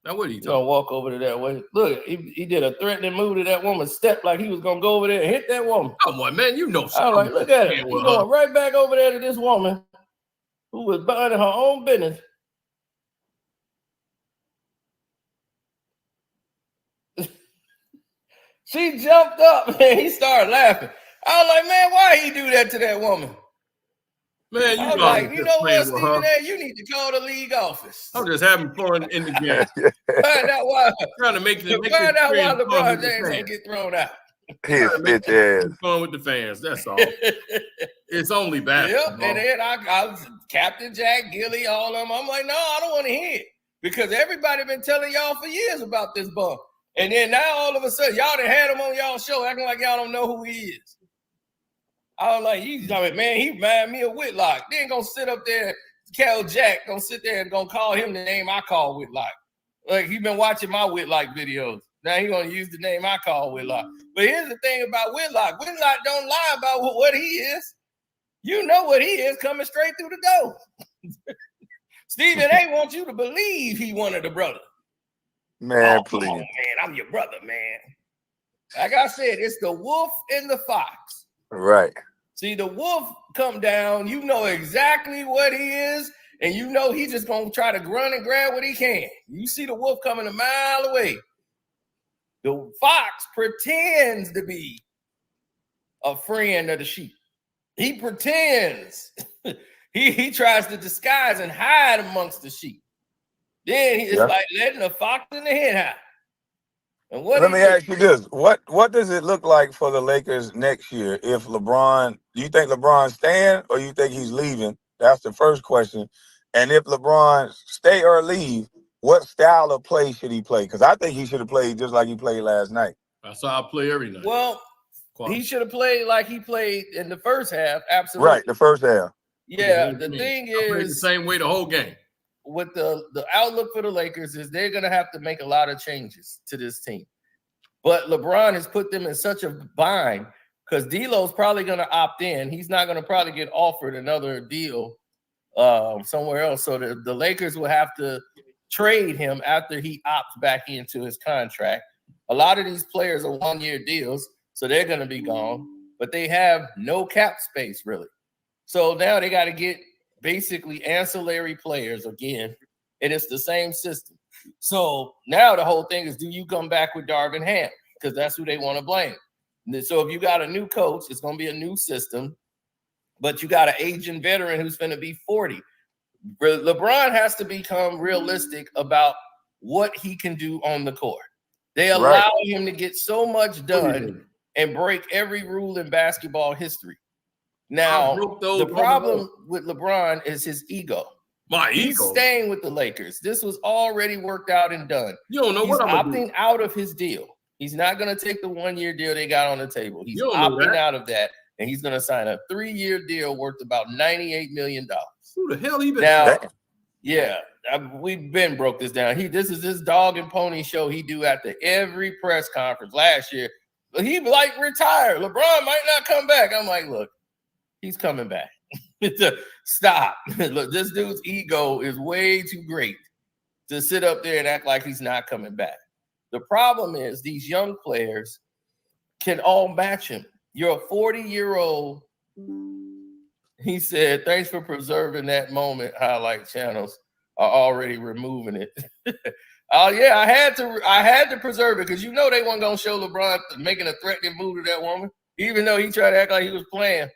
Now what are you gonna walk over to that way? Look, he did a threatening move to that woman. Stepped like he was gonna go over there and hit that woman. Come on, man, you know something. I was like, look at it. He's going right back over there to this woman who was minding her own business. She jumped up and he started laughing. I was like, man, why he do that to that woman? Man, I was like, you know what, Stephen A., you need to call the league office. I'm just having fun in the game. Find out why. Trying to make find out why LeBron James don't get thrown out. His bitch ass. Fun with the fans. That's all. It's only basketball. Yep. And then I was Captain Jack, Gilly, all of them. I'm like, no, I don't want to hear it because everybody been telling y'all for years about this bum. And then now all of a sudden, y'all done had him on y'all show acting like y'all don't know who he is. I was like, man, he remind me of Whitlock. Then gonna sit up there, Cal Jack gonna sit there and gonna call him the name I call Whitlock. Like he been watching my Whitlock videos. Now he gonna use the name I call Whitlock. But here's the thing about Whitlock. Whitlock don't lie about what he is. You know what he is coming straight through the door. Stephen A. wants you to believe he one of the brothers. Man, please. Man, I'm your brother, man. Like I said, it's the wolf and the fox. Right. See, the wolf come down, you know exactly what he is, and you know he's just going to try to grunt and grab what he can. You see the wolf coming a mile away. The fox pretends to be a friend of the sheep. He pretends. he tries to disguise and hide amongst the sheep. Then it's like letting the fox in the hen house. And let me ask you this. What does it look like for the Lakers next year if LeBron, do you think LeBron's staying or you think he's leaving? That's the first question. And if LeBron stay or leave, what style of play should he play? Because I think he should have played just like he played last night. That's how I play every night. Well, he should have played like he played in the first half. Absolutely. Right, the first half. Yeah, the thing is the same way the whole game. With the outlook for the Lakers is they're going to have to make a lot of changes to this team. But LeBron has put them in such a bind because D'Lo's probably going to opt in. He's not going to probably get offered another deal somewhere else. So the Lakers will have to trade him after he opts back into his contract. A lot of these players are one-year deals, so they're going to be gone, but they have no cap space, really. So now they got to get basically ancillary players again, and it's the same system. So now the whole thing is, do you come back with Darvin Ham? Because that's who they want to blame. So if you got a new coach, it's going to be a new system, but you got an aging veteran who's going to be 40. LeBron has to become realistic about what he can do on the court. They allow him to get so much done and break every rule in basketball history. Now, the problem with LeBron is his ego. He's staying with the Lakers. This was already worked out and done. You don't know He's what I'm opting out of his deal. He's not going to take the one-year deal they got on the table. He's opting out of that, and he's going to sign a 3-year deal worth about $98 million. Who the hell he been? Now, we've been broke this down. This is his dog and pony show he do after every press conference. Last year, he like retired. LeBron might not come back. I'm like, look, he's coming back. Stop. Look, this dude's ego is way too great to sit up there and act like he's not coming back. The problem is these young players can all match him. You're a 40-year-old. He said, thanks for preserving that moment. Highlight channels are already removing it. Oh, yeah, I had to preserve it because you know they weren't going to show LeBron making a threatening move to that woman, even though he tried to act like he was playing.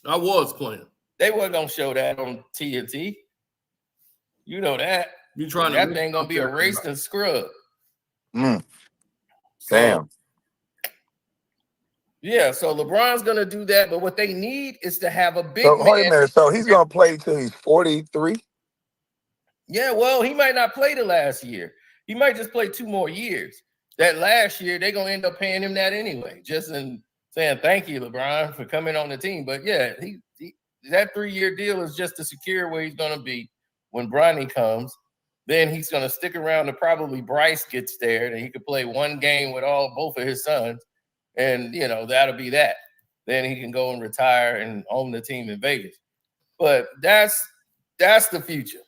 I was playing. They weren't going to show that on TNT. You know that. That thing going to be erased and scrubbed. Damn. Yeah, so LeBron's going to do that, but what they need is to have a big man. Wait a minute. So he's going to play till he's 43? Yeah, well, he might not play the last year. He might just play 2 more years. That last year, they're going to end up paying him that anyway, just in saying thank you, LeBron, for coming on the team. But, yeah, that 3-year deal is just to secure where he's going to be when Bronny comes. Then he's going to stick around to probably Bryce gets there, and he could play 1 game with both of his sons. And, you know, that'll be that. Then he can go and retire and own the team in Vegas. But that's the future.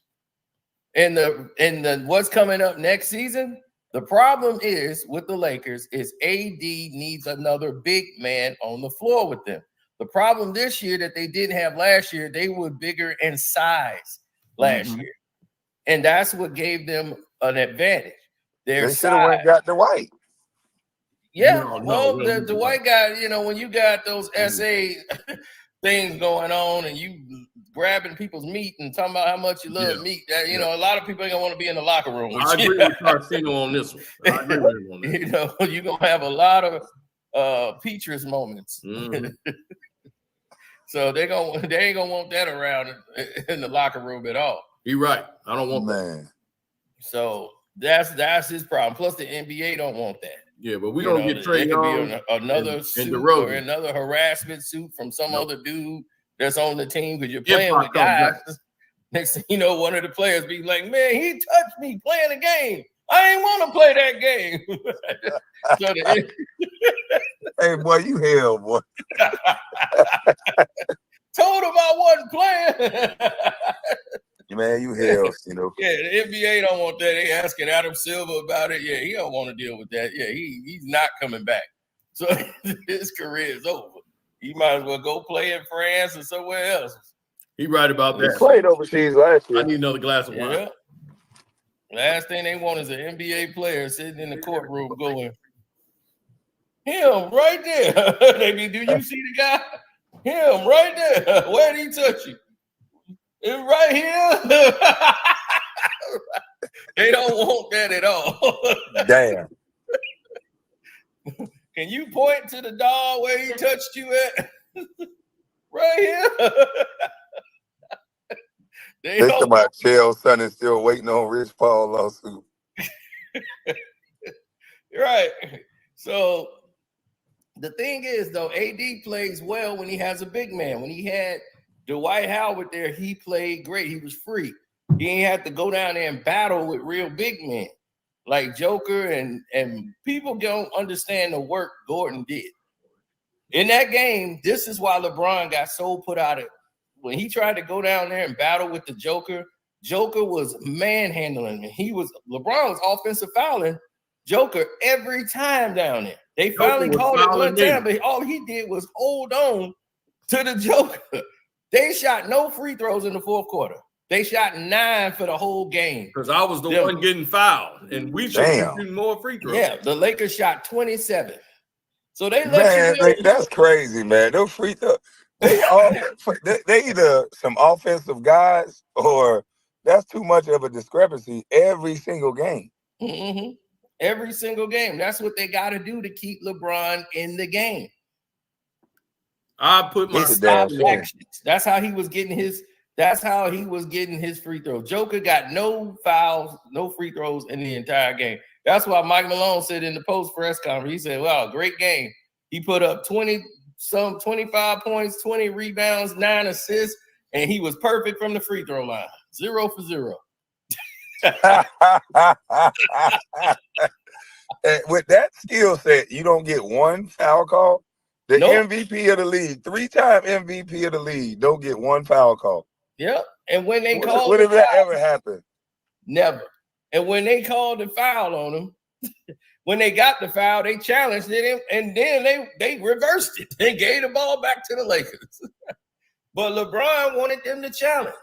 And the what's coming up next season, the problem is with the Lakers is AD needs another big man on the floor with them. The problem this year that they didn't have last year, they were bigger in size last year. And that's what gave them an advantage. Their they should have got the white. Yeah, the white guy, you know, when you got those SA things going on and you grabbing people's meat and talking about how much you love meat, that you know, a lot of people ain't gonna want to be in the locker room. I agree with Carcino on this one. I agree with him on this. You know, you're gonna have a lot of Petrus moments. So they ain't gonna want that around in the locker room at all. You're right. I don't want that. So that's his problem. Plus the NBA don't want that. Yeah, but we don't get Trae Young another suit or another harassment suit from some other dude that's on the team because you're playing with guys. Next thing you know, one of the players be like, man, he touched me playing a game. I ain't want to play that game. Hey, boy, you hell, boy. Told him I wasn't playing. Man, you hell, you know. Yeah, the NBA don't want that. They asking Adam Silver about it. Yeah, he don't want to deal with that. Yeah, he's not coming back. So his career is over. He might as well go play in France or somewhere else. He right about that. He played overseas last year. I need another glass of wine. Yeah. Last thing they want is an NBA player sitting in the courtroom going, him right there. They be, do you see the guy? Him right there. Where did he touch you? Right here. They don't want that at all. Damn. Can you point to the dog where he touched you at? Right here. They talking about Chael son is still waiting on Rich Paul lawsuit. Right. So the thing is, though, AD plays well when he has a big man. When he had Dwight Howard there, he played great. He was free. He ain't had to go down there and battle with real big men like Joker, and people don't understand the work Gordon did. In that game, this is why LeBron got so put out of when he tried to go down there and battle with the Joker. Joker was manhandling him. LeBron was offensive fouling Joker every time down there. They finally called it one time, but all he did was hold on to the Joker. They shot no free throws in the fourth quarter. They shot 9 for the whole game. Because I was the one getting fouled, and we should be shooting more free throws. Yeah, the Lakers shot 27. So they let you know. That's crazy, man. Those free throws, they either some offensive guys or that's too much of a discrepancy every single game. Mm-hmm. Every single game. That's what they got to do to keep LeBron in the game. I put my actions. That's how he was getting his. That's how he was getting his free throws. Joker got no fouls, no free throws in the entire game. That's why Mike Malone said in the post press conference, he said, "Wow, great game. He put up 25 points, 20 rebounds, 9 assists, and he was perfect from the free throw line. 0 for 0." With that skill set, you don't get one foul call. The MVP of the league, 3-time MVP of the league, don't get one foul call. Yep. And when they called, when did that ever happen? Never. And when they called the foul on him, when they got the foul, they challenged it, and then they reversed it. They gave the ball back to the Lakers. But LeBron wanted them to challenge.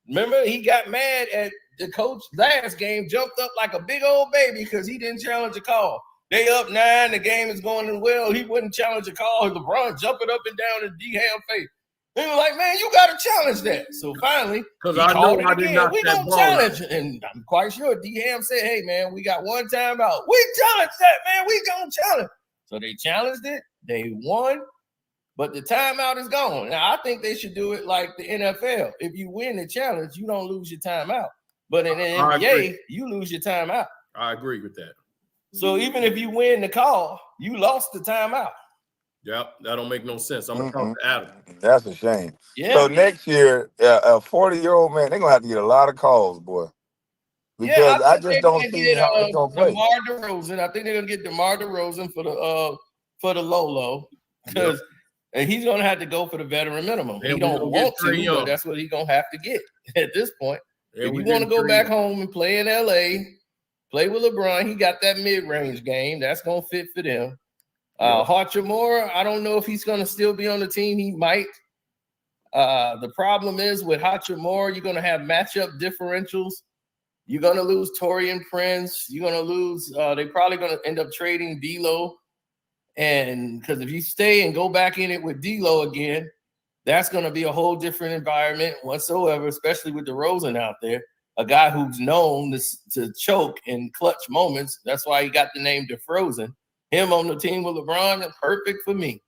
Remember, he got mad at the coach last game, jumped up like a big old baby because he didn't challenge a call. They up 9, the game is going well. He wouldn't challenge a call. LeBron jumping up and down in D-Ham face. They were like, man, you got to challenge that. So finally, because I know I did not. We gonna challenge, and I'm quite sure D-Ham said, "Hey, man, we got one timeout. We challenge that, man. We gonna challenge." So they challenged it. They won, but the timeout is gone. Now I think they should do it like the NFL. If you win the challenge, you don't lose your timeout. But in the NBA, you lose your timeout. I agree with that. So even if you win the call, you lost the timeout. Yep, that don't make no sense. I'm gonna talk to Adam. That's a shame. Yeah. So next year, a 40-year-old man, they're gonna have to get a lot of calls, boy. Because I just don't see how they're gonna play. DeMar DeRozan. I think they're gonna get DeMar DeRozan for the low because and he's gonna have to go for the veteran minimum. He don't want to, but that's what he's gonna have to get at this point. If you want to go back home and play in LA, play with LeBron, he got that mid-range game. That's gonna fit for them. Hachimura, I don't know if he's going to still be on the team. He might. The problem is with Hachimura, you're going to have matchup differentials. You're going to lose Taurean Prince. You're going to lose. They're probably going to end up trading D'Lo, and because if you stay and go back in it with D'Lo again, that's going to be a whole different environment whatsoever. Especially with DeRozan out there, a guy who's known to choke in clutch moments. That's why he got the name DeFrozen. Him on the team with LeBron is perfect for me.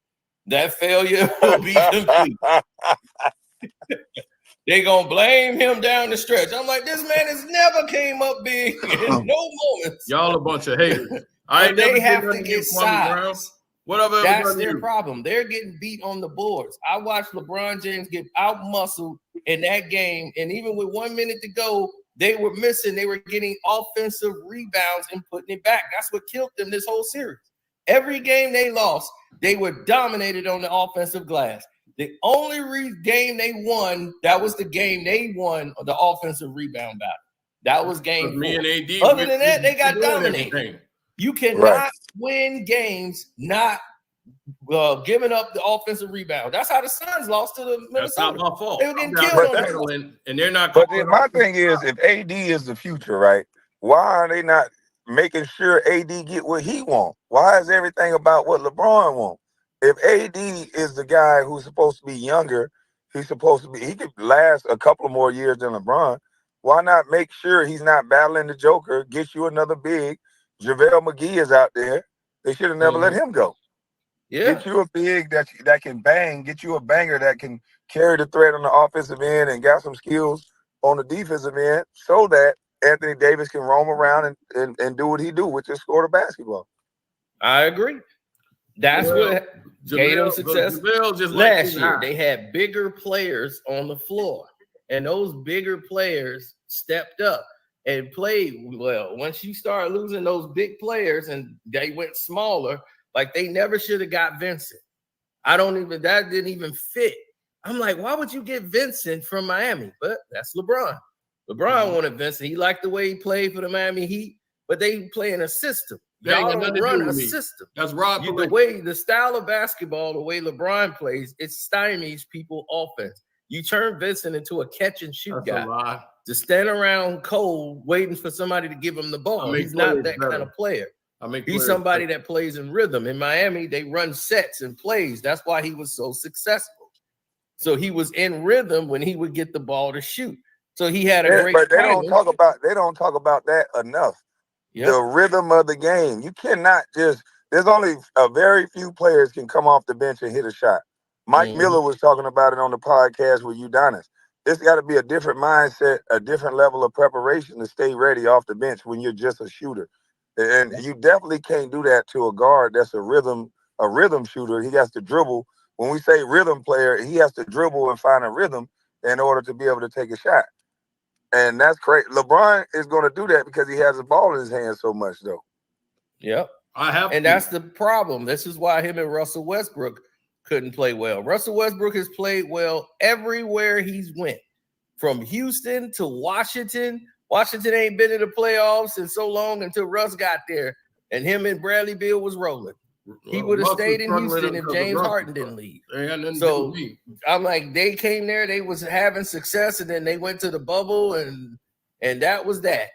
That failure will be complete. They gonna blame him down the stretch. I'm like, this man has never came up big in no moments. Y'all a bunch of haters. They have to get size. Whatever. That's their problem. They're getting beat on the boards. I watched LeBron James get out-muscled in that game, and even with 1 minute to go, they were missing. They were getting offensive rebounds and putting it back. That's what killed them this whole series. Every game they lost, they were dominated on the offensive glass. The only game they won, that was the game they won the offensive rebound battle. That was game 4. And AD, other than that, they got dominated. You cannot win games not giving up the offensive rebound. That's how the Suns lost to the Minnesota. That's not my fault. They were getting killed on that. And they're not. But then my thing is, if AD is the future, right? Why are they not making sure AD get what he wants? Why is everything about what LeBron wants? If AD is the guy who's supposed to be younger, he could last a couple of more years than LeBron. Why not make sure he's not battling the Joker, get you another big? JaVale McGee is out there. They should have never let him go. Yeah. Get you a big that can bang, get you a banger that can carry the threat on the offensive end and got some skills on the defensive end so that Anthony Davis can roam around and do what he do, which is score the basketball. I agree. That's what gave them success last year. They had bigger players on the floor, and those bigger players stepped up and played well. Once you start losing those big players and they went smaller, like they never should have got Vincent. That didn't even fit. I'm like, why would you get Vincent from Miami? But that's LeBron. LeBron wanted Vincent. He liked the way he played for the Miami Heat, but they play in a system. They ain't Y'all got nothing don't to do run a with me. system. That's Rob. The style of basketball, the way LeBron plays, it stymies people offense. You turn Vincent into a catch and shoot That's guy a lie. to stand around cold waiting for somebody to give him the ball. He's not that kind of player. He's somebody that plays in rhythm. In Miami, they run sets and plays. That's why he was so successful. So he was in rhythm when he would get the ball to shoot. So he had a great. But they don't talk about that enough. Yep. The rhythm of the game. You cannot just. There's only a very few players can come off the bench and hit a shot. Mike Miller was talking about it on the podcast with Udonis. It's got to be a different mindset, a different level of preparation to stay ready off the bench when you're just a shooter. And you definitely can't do that to a guard that's a rhythm shooter. He has to dribble. When we say rhythm player, he has to dribble and find a rhythm in order to be able to take a shot. And that's great. LeBron is going to do that because he has the ball in his hand so much, though. Yep. And that's the problem. This is why him and Russell Westbrook couldn't play well. Russell Westbrook has played well everywhere he's went. From Houston to Washington. Washington ain't been in the playoffs in so long until Russ got there. And him and Bradley Beal was rolling. He would have stayed in Houston if James Harden didn't leave. So I'm like, they came there, they was having success, and then they went to the bubble, and that was that.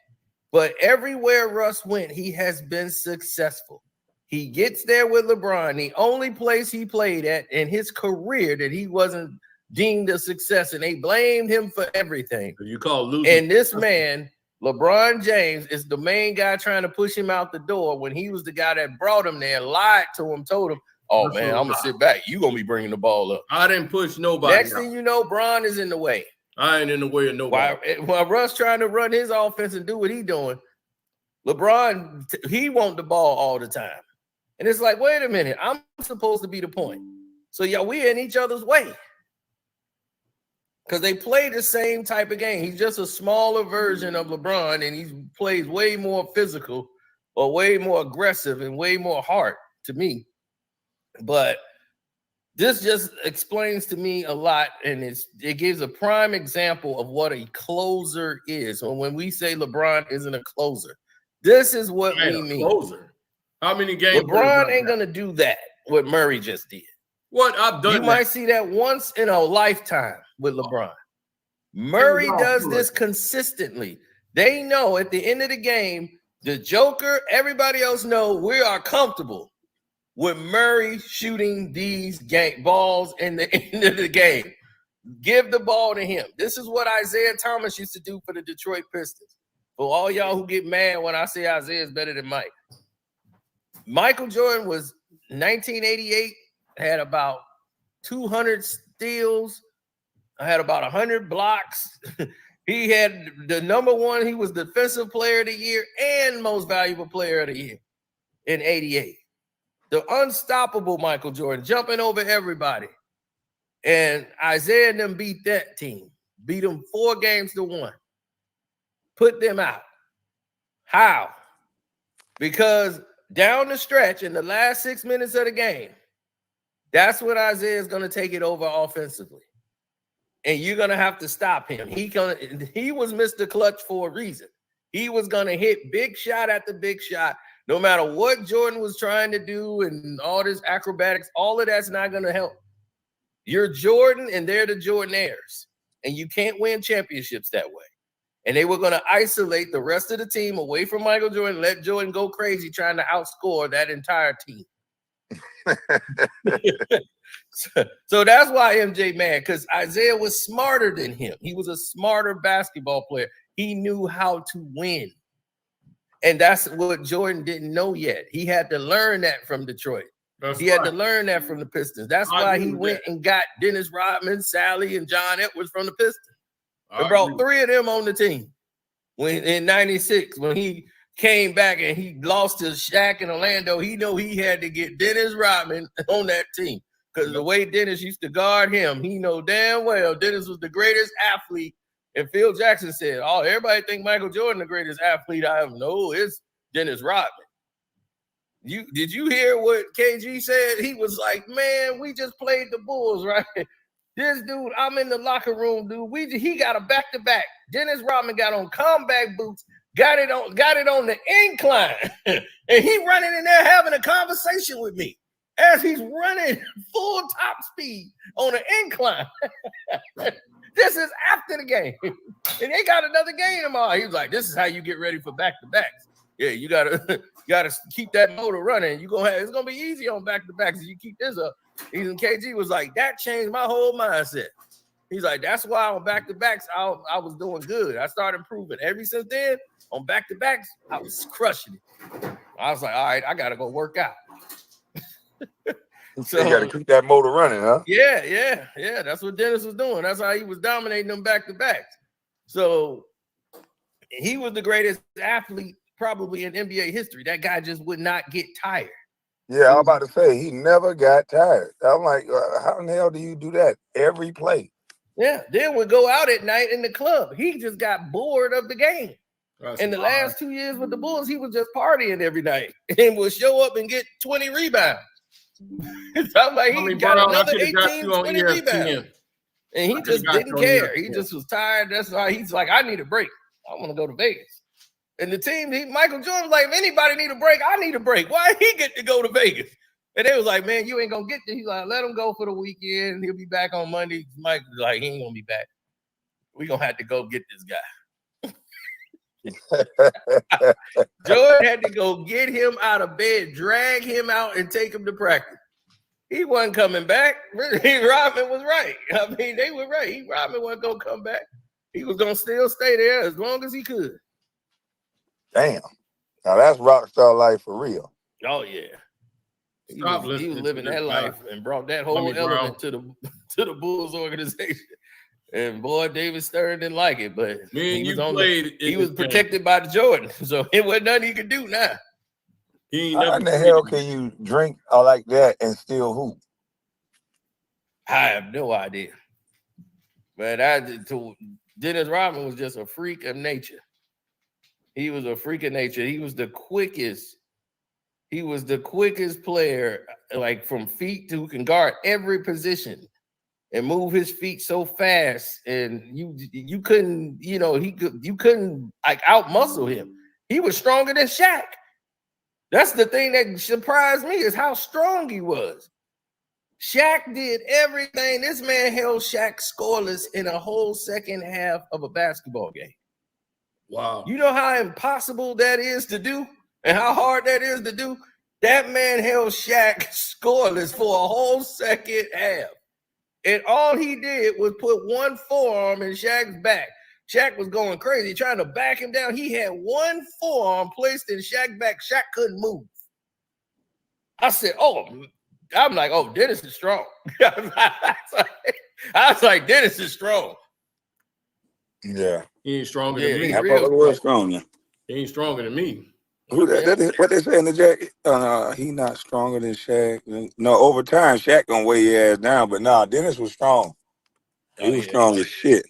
But everywhere Russ went, he has been successful. He gets there with LeBron. The only place he played at in his career that he wasn't deemed a success, and they blamed him for everything. You call losing. And this man, LeBron James, is the main guy trying to push him out the door when he was the guy that brought him there, lied to him, told him, oh, man, I'm going to sit back. You're going to be bringing the ball up. I didn't push nobody. Next thing you know, Bron is in the way. I ain't in the way of nobody. While Russ trying to run his offense and do what he doing, LeBron, he want the ball all the time. And it's like, wait a minute, I'm supposed to be the point. So, we in each other's way. Because they play the same type of game. He's just a smaller version of LeBron, and he plays way more physical or way more aggressive and way more heart to me. But this just explains to me a lot, and it gives a prime example of what a closer is. So when we say LeBron isn't a closer, this is what we mean. Closer. How many games? LeBron ain't going to do that, what Murray just did. What I've done. You might see that once in a lifetime with LeBron. Murray does this consistently. They know at the end of the game, the Joker, everybody else know we are comfortable with Murray shooting these balls in the end of the game. Give the ball to him. This is what Isaiah Thomas used to do for the Detroit Pistons. For all y'all who get mad when I say Isaiah is better than Mike. Michael Jordan was 1988, had about 200 steals. I had about 100 blocks. He had the number one. He was defensive player of the year and most valuable player of the year in 88. The unstoppable Michael Jordan, jumping over everybody. And Isaiah and them beat that team. Beat them 4-1. Put them out. How? Because down the stretch in the last 6 minutes of the game, that's when Isaiah is going to take it over offensively. And you're going to have to stop him. He was Mr. Clutch for a reason. He was going to hit big shot after big shot. No matter what Jordan was trying to do and all this acrobatics, all of that's not going to help. You're Jordan and they're the Jordanaires. And you can't win championships that way. And they were going to isolate the rest of the team away from Michael Jordan, let Jordan go crazy trying to outscore that entire team. So that's why MJ mad, because Isaiah was smarter than him. He was a smarter basketball player. He knew how to win. And that's what Jordan didn't know yet. He had to learn that from Detroit. He had to learn that from the Pistons. That's why he went and got Dennis Rodman, Sally, and John Edwards from the Pistons. They brought 3 of them on the team when in 96, when he came back and he lost to Shaq in Orlando. He knew he had to get Dennis Rodman on that team. Because the way Dennis used to guard him, he know damn well Dennis was the greatest athlete. And Phil Jackson said, oh, everybody think Michael Jordan the greatest athlete I ever know. It's Dennis Rodman. Did you hear what KG said? He was like, man, we just played the Bulls, right? This dude, I'm in the locker room, dude. He got a back-to-back. Dennis Rodman got on combat boots, got it on the incline, and he running in there having a conversation with me as he's running full top speed on an incline. This is after the game, and they got another game tomorrow. He was like, "This is how you get ready for back-to-backs. Yeah, you gotta keep that motor running. It's gonna be easy on back-to-backs if you keep this up." Even KG was like, "That changed my whole mindset." He's like, "That's why on back-to-backs I was doing good. I started improving. Ever since then, on back-to-backs, I was crushing it." I was like, "All right, I gotta go work out." So you got to keep that motor running, huh? Yeah. That's what Dennis was doing. That's how he was dominating them back-to-backs. So he was the greatest athlete probably in NBA history. That guy just would not get tired. Yeah, I was about to say he never got tired. I'm like, how in the hell do you do that every play? Yeah, then we'd go out at night in the club. He just got bored of the game. In the last 2 years with the Bulls, he was just partying every night and would show up and get 20 rebounds. I'm like, he got another 18, 20 rebounds. And he just didn't care. He just was tired. That's why he's like, I need a break. I want to go to Vegas. And the team, Michael Jordan was like, if anybody need a break, I need a break. Why he get to go to Vegas? And they was like, man, you ain't going to get there. He's like, let him go for the weekend. He'll be back on Monday. Mike was like, he ain't going to be back. We're going to have to go get this guy. Jordan had to go get him out of bed, drag him out, and take him to practice. He wasn't coming back. Rodman was right. I mean, they were right. Rodman wasn't going to come back. He was going to still stay there as long as he could. Damn. Now that's rock star life for real. Oh, yeah. He was living that life and brought that whole element to the Bulls organization. And boy, David Stern didn't like it, but he was protected by the Jordan, so it wasn't nothing he could do now. How in the hell can you drink like that and still hoop? I have no idea. But Dennis Rodman was just a freak of nature. He was a freak of nature. He was the quickest. He was the quickest player, like from feet who can guard every position and move his feet so fast. And you couldn't, you couldn't like outmuscle him. He was stronger than Shaq. That's the thing that surprised me is how strong he was. Shaq did everything. This man held Shaq scoreless in a whole second half of a basketball game. Wow. You know how impossible that is to do and how hard that is to do? That man held Shaq scoreless for a whole second half. And all he did was put one forearm in Shaq's back. Shaq was going crazy, trying to back him down. He had one forearm placed in Shaq's back. Shaq couldn't move. I said, I'm like, Dennis is strong. I was like, Dennis is strong. Yeah. He ain't stronger than me. I thought it was strong. He ain't stronger than me. What they say in the jacket? He not stronger than Shaq. No, over time, Shaq gonna weigh your ass down. But nah, Dennis was strong. He was strong as shit.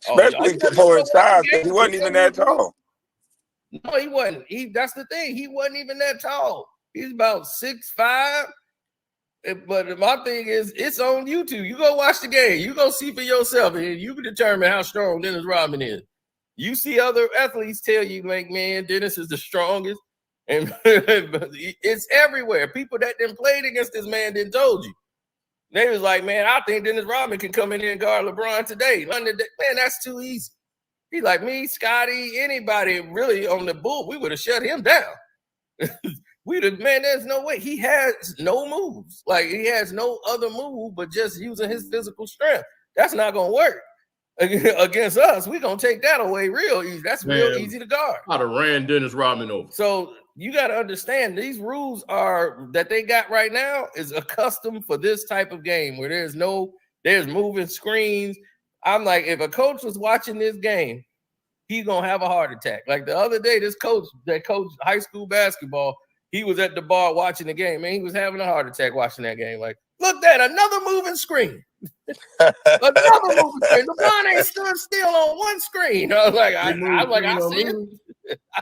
Especially for his size, because he wasn't even that tall. No, he wasn't. That's the thing. He wasn't even that tall. He's about 6'5". But my thing is, it's on YouTube. You go watch the game. You go see for yourself, and you can determine how strong Dennis Rodman is. You see other athletes tell you, like, man, Dennis is the strongest. And it's everywhere. People that didn't play against this man didn't told you. They was like, man, I think Dennis Rodman can come in here and guard LeBron today. Man, that's too easy. He's like me, Scotty, anybody really on the Bull, we would have shut him down. There's no way. He has no moves. Like, he has no other move but just using his physical strength. That's not going to work. Against us, we're going to take that away real easy. That's real easy to guard. I'd have ran Dennis Rodman over. So you got to understand, these rules that they got right now is accustomed for this type of game where there's moving screens. I'm like, if a coach was watching this game, he's going to have a heart attack. Like the other day, this coach that coached high school basketball, he was at the bar watching the game, man. He was having a heart attack watching that game. Like, look, another moving screen. Another moving screen. LeBron ain't stood still on one screen. I was like, I see it.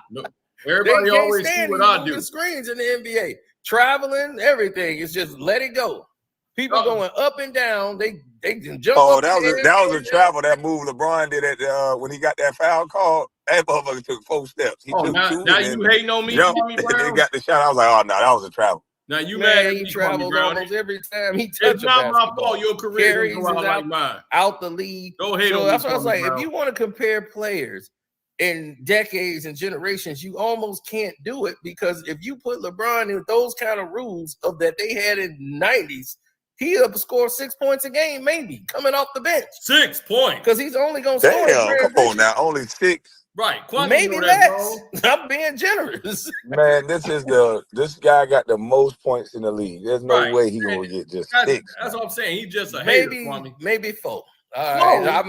No, everybody always see what I do. Screens in the NBA, traveling, everything. It's just let it go. People going up and down. They can jump Oh, up that was a there. travel. That move LeBron did at when he got that foul call. That motherfucker took 4 steps. He took 2 now and you hating on me, jumped, Tommy and Brown? then got the shot. I was like, oh no, that was a travel. Now you Man, mad at he me, travels Brown? almost every time he touches It's not my basketball. fault. Your career Carries didn't go out like mine. out the league. Go ahead. So that's what I was like. Brown. If you want to compare players in decades and generations, you almost can't do it, because if you put LeBron in those kind of rules of that they had in the 90s, he'll score 6 points a game, maybe coming off the bench. 6 points, because he's only gonna score. Damn, come on now, only 6. Right, maybe less. I'm being generous. Man, this guy got the most points in the league. There's no way he gonna get just 6. That's what I'm saying. He's just a hater, Kwame. Maybe 4. All right, I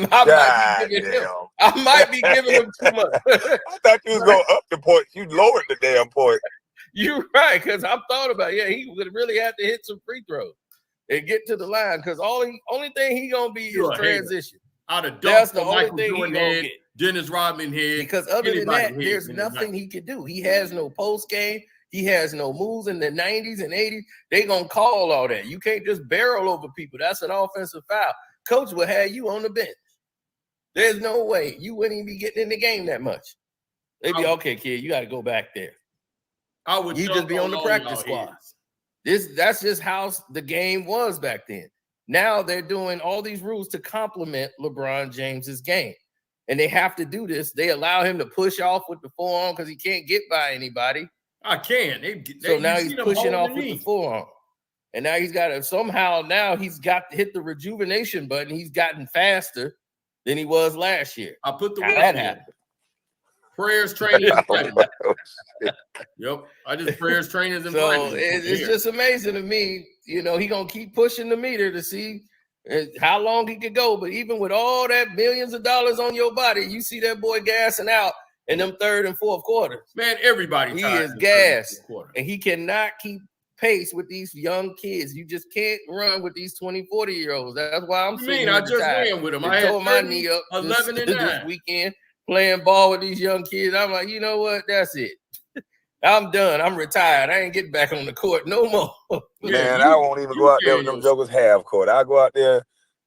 might be giving him too much. I thought you was going up the points. You lowered the damn point. You're right, because I've thought about he would really have to hit some free throws and get to the line, because only thing he gonna be is transition. That's the only thing he gonna get. Dennis Rodman head. Because other than that, there's nothing he can do. He has no post game. He has no moves in the 90s and 80s. They gonna call all that. You can't just barrel over people. That's an offensive foul. Coach will have you on the bench. There's no way you wouldn't even be getting in the game that much. They'd be okay, kid. You got to go back there. You just be on the practice squad. That's just how the game was back then. Now they're doing all these rules to complement LeBron James's game. And they have to do this. They allow him to push off with the forearm because he can't get by anybody. I can. So now he's pushing off with the forearm. And now he's got to he's got to hit the rejuvenation button. He's gotten faster than he was last year. I put the that happened. Prayers, training. Yep. I just prayers, trainers, and so it's just amazing to me. You know, he gonna keep pushing the meter to see how long he could go. But even with all that millions of dollars on your body, you see that boy gassing out in them third and fourth quarters. Man, everybody he is gassed, and he cannot keep pace with these young kids. You just can't run with these 20, 40-year-olds. That's why I'm saying I just ran with him. I tore my knee up 11 and 9 this weekend playing ball with these young kids. I'm like, you know what? That's it. I'm done. I'm retired. I ain't getting back on the court no more. Man, I won't even go out there with them jokers half court. I go out there.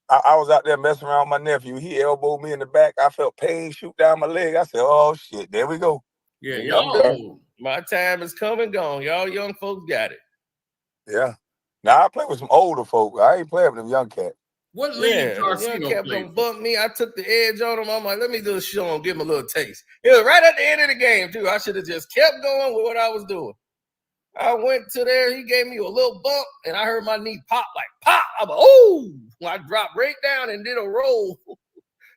I was out there messing around with my nephew. He elbowed me in the back. I felt pain shoot down my leg. I said, oh, shit, there we go. Yeah, y'all, my time is come and gone. Y'all young folks got it. Yeah. Now, I play with some older folk. I ain't playing with them young cats. What league Young kept gonna bump me. I took the edge on him. I'm like, let me do a show and give him a little taste. It was right at the end of the game, too. I should have just kept going with what I was doing. I went to there. He gave me a little bump, and I heard my knee pop like pop. I'm like, oh! I dropped right down and did a roll.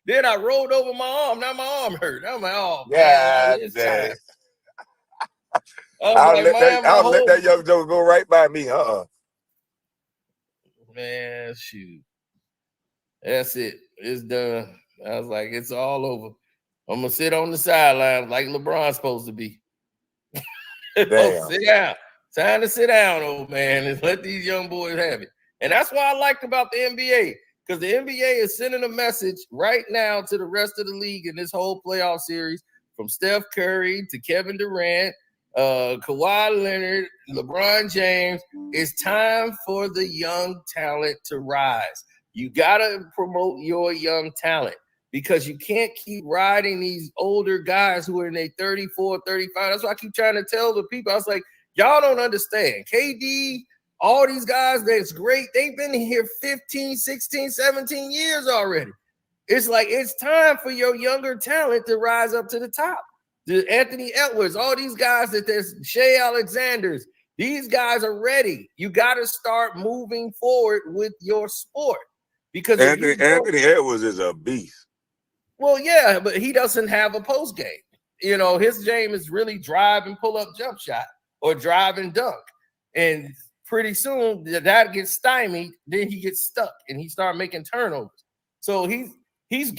Then I rolled over my arm. Now my arm hurt. I'm like, oh, yeah, man. I'll let that young joker go right by me. Man, shoot. That's it. It's done. I was like, it's all over. I'm going to sit on the sideline like LeBron's supposed to be. Damn. Sit down. Time to sit down, old man, and let these young boys have it. And that's what I liked about the NBA, because the NBA is sending a message right now to the rest of the league in this whole playoff series, from Steph Curry to Kevin Durant, Kawhi Leonard, LeBron James. It's time for the young talent to rise. You got to promote your young talent, because you can't keep riding these older guys who are in their 34, 35. That's why I keep trying to tell the people. I was like, y'all don't understand. KD, all these guys, that's great. They've been here 15, 16, 17 years already. It's like, it's time for your younger talent to rise up to the top. The Anthony Edwards, all these guys that there's Shea Alexanders, these guys are ready. You got to start moving forward with your sport. Because Anthony Edwards is a beast. Well, yeah, but he doesn't have a post game. You know, his game is really drive and pull up jump shot or drive and dunk. And pretty soon that gets stymied. Then he gets stuck and he starts making turnovers. So he's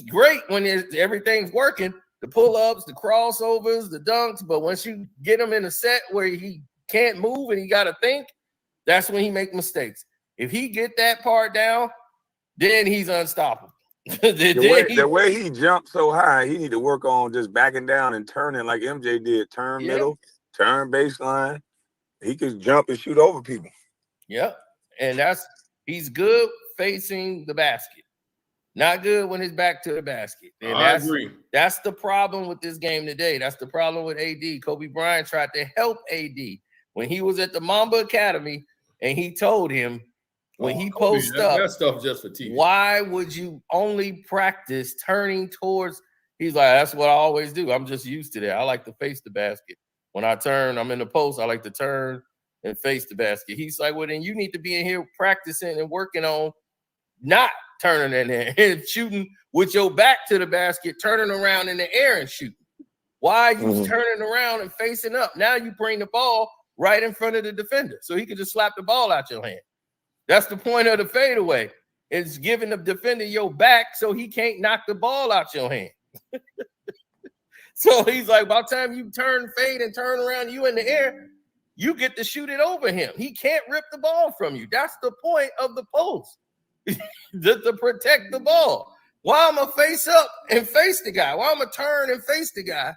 great when everything's working. The pull ups, the crossovers, the dunks. But once you get him in a set where he can't move and he got to think, that's when he makes mistakes. If he get that part down, then he's unstoppable. the way he jumped so high, he need to work on just backing down and turning like MJ did. Turn middle, turn baseline. He can jump and shoot over people. Yep. And he's good facing the basket. Not good when his back to the basket. And I agree. That's the problem with this game today. That's the problem with AD. Kobe Bryant tried to help AD when he was at the Mamba Academy, and he told him when he posts up, that stuff just for TV. Why would you only practice turning towards? He's like, that's what I always do. I'm just used to that. I like to face the basket. When I turn, I'm in the post. I like to turn and face the basket. He's like, well, then you need to be in here practicing and working on not turning in there and shooting with your back to the basket, turning around in the air and shooting. Why are you turning around and facing up? Now you bring the ball right in front of the defender so he can just slap the ball out your hand. That's the point of the fadeaway. It's giving the defender your back so he can't knock the ball out your hand. So he's like, by the time you fade and turn around, you in the air, you get to shoot it over him. He can't rip the ball from you. That's the point of the post. Just to protect the ball. Why am I face up and face the guy? Why am I turn and face the guy?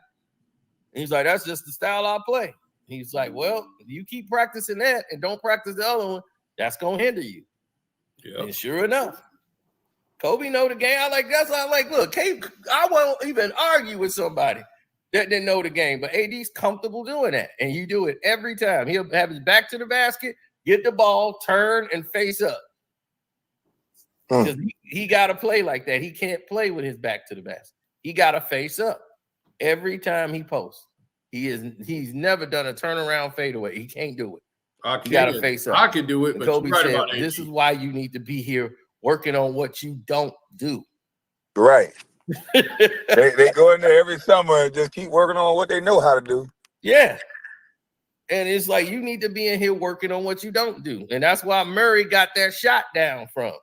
And he's like, that's just the style I play. He's like, well, if you keep practicing that and don't practice the other one, that's gonna hinder you. Yeah. And sure enough, Kobe know the game. That's why I'm like, look, I won't even argue with somebody that didn't know the game, but AD's comfortable doing that. And you do it every time. He'll have his back to the basket, get the ball, turn, and face up. Because he got to play like that. He can't play with his back to the basket. He got to face up every time he posts. He's never done a turnaround fadeaway. He can't do it. You got to face up. I can do it, and but Kobe you're right said, about AD. this is why you need to be here working on what you don't do. Right. they go in there every summer and just keep working on what they know how to do. Yeah. And it's like you need to be in here working on what you don't do. And that's why Murray got that shot down from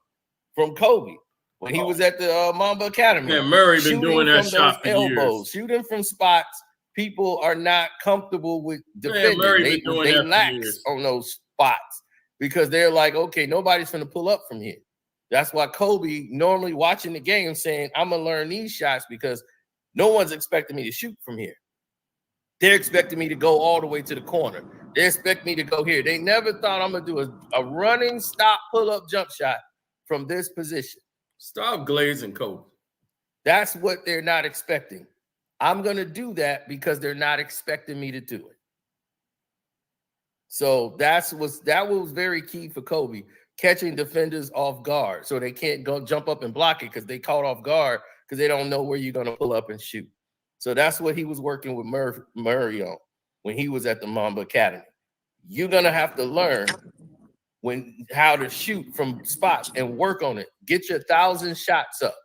Kobe when he was at the Mamba Academy. Yeah, Murray been doing that shot for elbows, years. Shooting from spots people are not comfortable with defending. Murray been doing they that for lax years. on those spots because they're like, okay, nobody's going to pull up from here. That's why Kobe normally watching the game saying, I'm going to learn these shots because no one's expecting me to shoot from here. They're expecting me to go all the way to the corner. They expect me to go here. They never thought I'm going to do a running stop pull-up jump shot from this position. Stop glazing Kobe. That's what they're not expecting. I'm going to do that because they're not expecting me to do it. So that was very key for Kobe, catching defenders off guard so they can't go jump up and block it because they caught off guard because they don't know where you're going to pull up and shoot. So that's what he was working with Murray on when he was at the Mamba Academy. You're going to have to learn how to shoot from spots and work on it. Get your 1,000 shots up.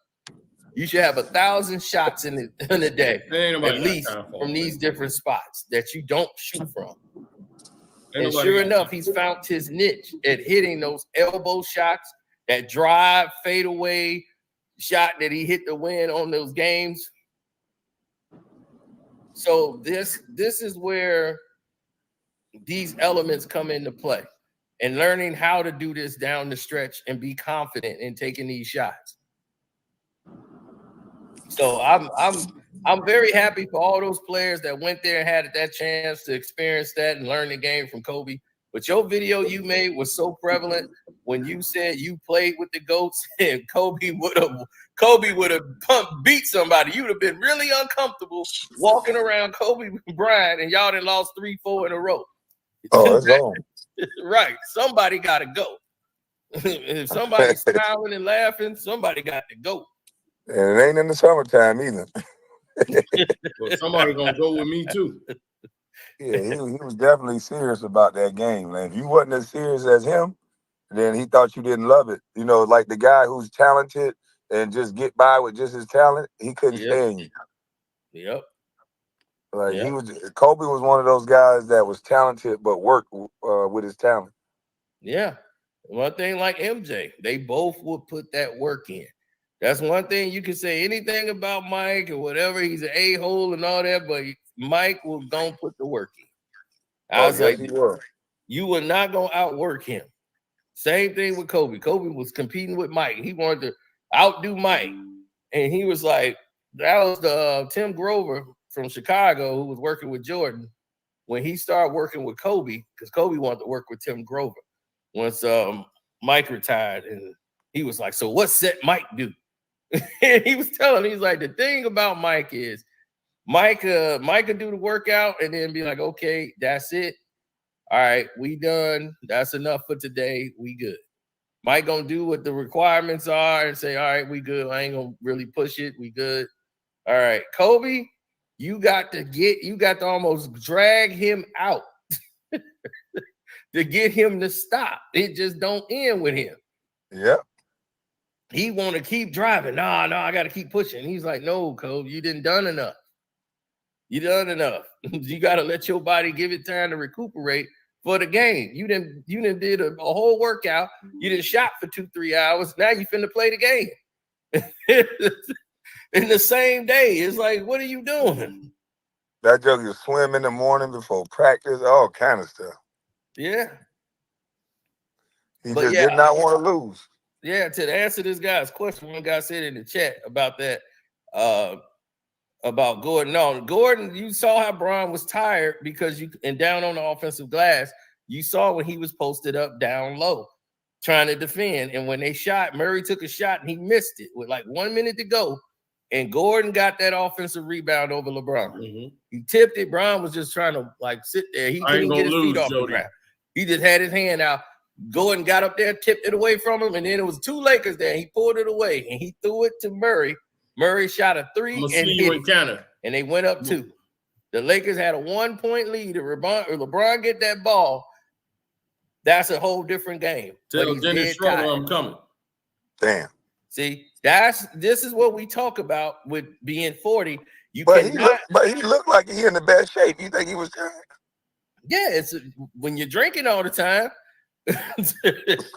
You should have 1,000 shots in a day, at least from these different spots that you don't shoot from. And sure enough, he's found his niche at hitting those elbow shots, that drive, fadeaway shot that he hit to win on those games. So this is where these elements come into play. And learning how to do this down the stretch and be confident in taking these shots. So I'm very happy for all those players that went there and had that chance to experience that and learn the game from Kobe. But your video you made was so prevalent when you said you played with the GOATs and Kobe would have beat somebody. You would have been really uncomfortable walking around Kobe Bryant and y'all done lost 3-4 in a row. Oh, that's long. Right. Somebody got to go. If somebody's smiling and laughing, somebody got to go. And it ain't in the summertime either. Well, somebody gonna go with me too. Yeah, he was definitely serious about that game, man. If you wasn't as serious as him, then he thought you didn't love it. You know, like the guy who's talented and just get by with just his talent, he couldn't stand you. Yep. Like Kobe was one of those guys that was talented but worked with his talent. Yeah. One thing like MJ, they both would put that work in. That's one thing you can say anything about Mike or whatever. He's an a-hole and all that, but Mike was going to put the work in. I was like, you were not going to outwork him. Same thing with Kobe. Kobe was competing with Mike. He wanted to outdo Mike. And he was like, that was the Tim Grover from Chicago who was working with Jordan. When he started working with Kobe, because Kobe wanted to work with Tim Grover. Once Mike retired, and he was like, so what set Mike do? And he was telling me, he's like, the thing about Mike is Mike could do the workout and then be like, okay, that's it. All right, we done. That's enough for today. We good. Mike gonna do what the requirements are and say, all right, we good. I ain't gonna really push it. We good. All right, Kobe, you got to almost drag him out to get him to stop. It just don't end with him. Yep. He want to keep driving. No, I got to keep pushing. He's like, no, Kobe, you didn't done enough. You done enough. You got to let your body give it time to recuperate for the game. You didn't did a whole workout. You didn't shot for 2-3 hours. Now you finna play the game. In the same day. It's like, what are you doing? That jug you swim in the morning before practice, all kind of stuff. Yeah. He just did not want to lose. Yeah, to answer this guy's question, one guy said in the chat about that, about Gordon. No, Gordon, you saw how Bron was tired because and down on the offensive glass, you saw when he was posted up down low trying to defend. And when they shot, Murray took a shot and he missed it with like 1 minute to go. And Gordon got that offensive rebound over LeBron. Mm-hmm. He tipped it. Bron was just trying to like sit there. He couldn't get his feet off the ground. He just had his hand out. Gordon got up there, tipped it away from him, and then it was 2 Lakers there. He pulled it away and he threw it to Murray. Murray shot a 3 and hit it, and they went up 2. The Lakers had a 1-point lead. If LeBron get that ball, that's a whole different game. Tell Dennis Schroeder I'm coming. Damn. See, this is what we talk about with being 40. But he looked like he in the best shape. You think he was tired? Yeah, it's when you're drinking all the time.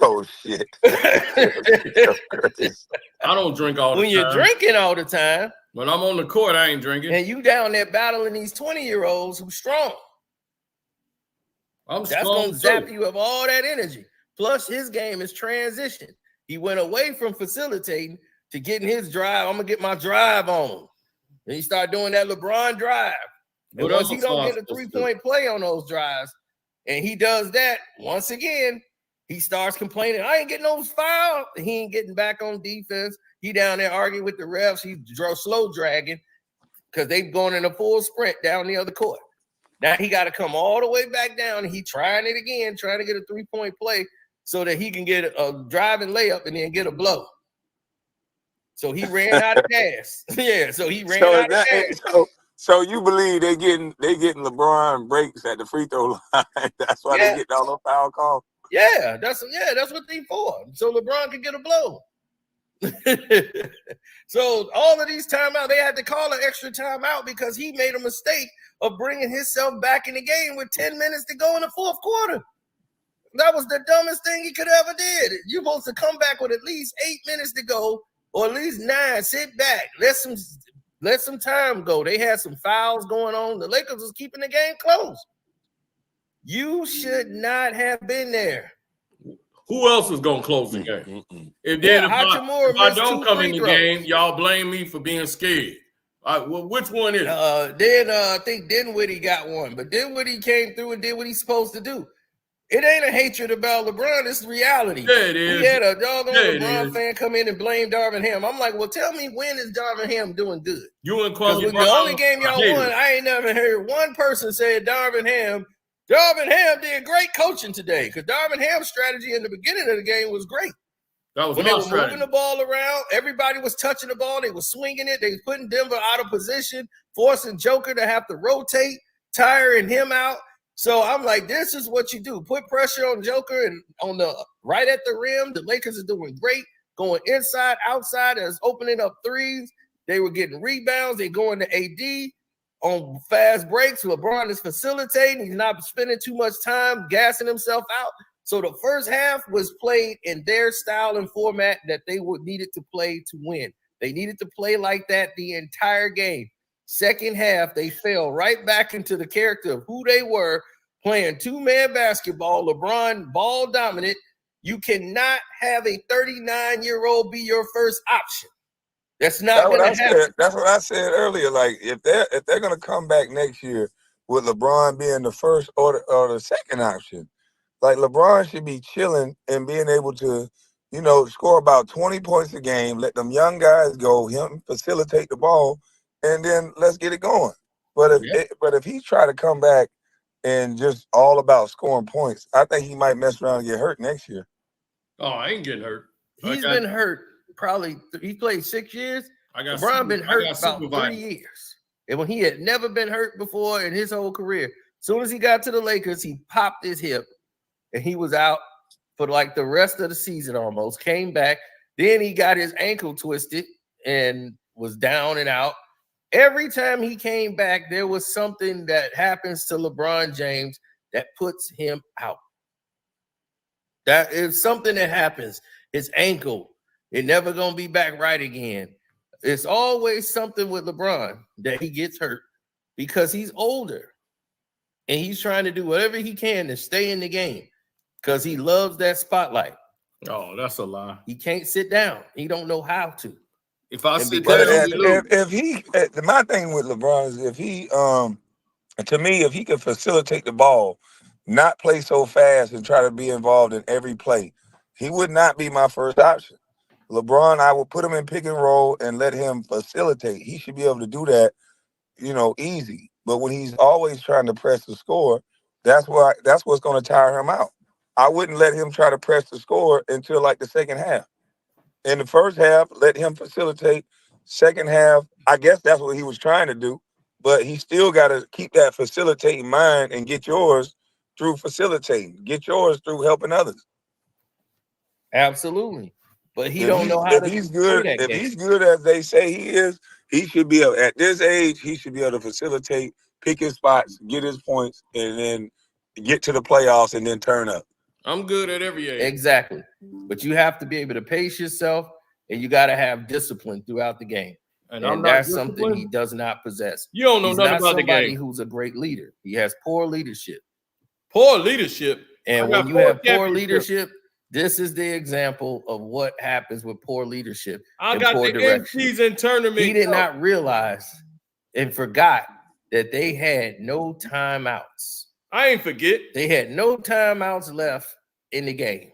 Oh shit! I don't drink all the time. When you're drinking all the time. When I'm on the court, I ain't drinking. And you down there battling these 20-year-olds who's strong. That's gonna zap you of all that energy. Plus, his game is transition. He went away from facilitating to getting his drive. I'm gonna get my drive on. And he started doing that LeBron drive. And once he don't get a 3-point play on those drives, and he does that, once again, he starts complaining, I ain't getting no foul. He ain't getting back on defense. He down there arguing with the refs. He slow dragging because they've gone in a full sprint down the other court. Now he got to come all the way back down. And he trying it again, trying to get a 3-point play so that he can get a driving layup and then get a blow. So he ran out of gas. Yeah, so he ran out of gas. So you believe they getting LeBron breaks at the free throw line? That's why they getting all those foul calls. Yeah, that's what they for. So LeBron can get a blow. So all of these timeouts, they had to call an extra timeout because he made a mistake of bringing himself back in the game with 10 minutes to go in the fourth quarter. That was the dumbest thing he could ever did. You're supposed to come back with at least 8 minutes to go, or at least 9. Sit back, let some time go. They had some fouls going on. The Lakers was keeping the game close. You should not have been there. Who else was going to close the game? If I don't come in the game, y'all blame me for being scared. Which one is it? Then I think Dinwiddie got one. But Dinwiddie came through and did what he's supposed to do. It ain't a hatred about LeBron. It's reality. Yeah, it is. We had a doggone LeBron fan come in and blame Darvin Ham. I'm like, well, tell me when is Darvin Ham doing good? You and Kwame the only game y'all won, I ain't never heard one person say Darvin Ham did great coaching today. Because Darvin Ham's strategy in the beginning of the game was great. That was when they were moving the ball around, everybody was touching the ball. They were swinging it. They were putting Denver out of position, forcing Joker to have to rotate, tiring him out. So I'm like, this is what you do. Put pressure on Joker and on the right at the rim. The Lakers are doing great, going inside, outside, as opening up threes. They were getting rebounds. They going to AD on fast breaks. LeBron is facilitating. He's not spending too much time gassing himself out. So the first half was played in their style and format that they needed to play to win. They needed to play like that the entire game. Second half, they fell right back into the character of who they were, playing 2-man basketball. LeBron ball dominant. You cannot have a 39-year-old be your first option. That's not going to happen. That's what I said earlier. Like if they're going to come back next year with LeBron being the first or the second option, Like LeBron should be chilling and being able to, score about 20 points a game, let them young guys go, him facilitate the ball, and then let's get it going. But if he try to come back and just all about scoring points, I think he might mess around and get hurt next year. Oh, I ain't getting hurt. He's been hurt probably. He played 6 years. LeBron been hurt about 3 years. And when he had never been hurt before in his whole career, as soon as he got to the Lakers, he popped his hip and he was out for like the rest of the season almost. Came back. Then he got his ankle twisted and was down and out. Every time he came back, there was something that happens to LeBron James that puts him out. That is something that happens. His ankle, it never going to be back right again. It's always something with LeBron that he gets hurt because he's older and he's trying to do whatever he can to stay in the game because he loves that spotlight. Oh, that's a lie. He can't sit down. He don't know how to. If I sit But down, if he, my thing with LeBron is if he, to me, if he can facilitate the ball, not play so fast and try to be involved in every play, he would not be my first option. LeBron, I will put him in pick and roll and let him facilitate. He should be able to do that, easy. But when he's always trying to press the score, that's what's going to tire him out. I wouldn't let him try to press the score until like the second half. In the first half, let him facilitate. Second half, I guess that's what he was trying to do. But he still got to keep that facilitating mind and get yours through facilitating. Get yours through helping others. Absolutely. But he don't know how to. He's good. If he's good as they say he is, he should be able, at this age, he should be able to facilitate, pick his spots, get his points, and then get to the playoffs and then turn up. I'm good at every age. Exactly. But you have to be able to pace yourself and you got to have discipline throughout the game. And that's something he does not possess. You don't know nothing about the game. He's somebody who's a great leader. He has poor leadership. Poor leadership. And when you have poor leadership, this is the example of what happens with poor leadership. I got the in-season tournament. He did not realize and forgot that they had no timeouts. I ain't forget. They had no timeouts left in the game.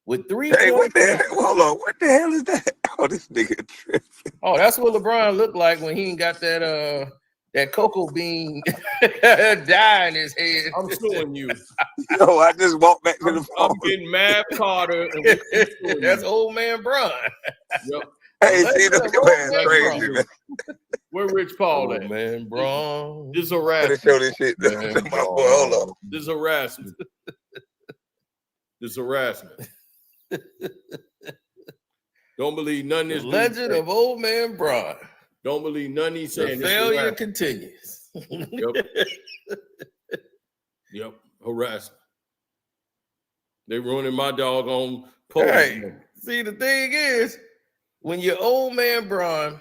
With 3 Hey, hold on. What the hell is that? Oh, this nigga tripping. Oh, that's what LeBron looked like when he ain't got that cocoa bean dye in his head. I'm suing you. Yo, I just walked back to the phone. I'm getting Mav Carter. And that's old man Bron. Yep. Hey, see, your man's crazy, man. Where Rich Paul at? Man, Bron. This is harassment. Show this shit. Hold on. This is harassment. This is harassment. Don't believe none of this. The legend of old man Bron. Don't believe none he's saying. The failure continues. Yep. Harassment. They ruining my doggone post. Hey, see, the thing is, when you're old man Bron,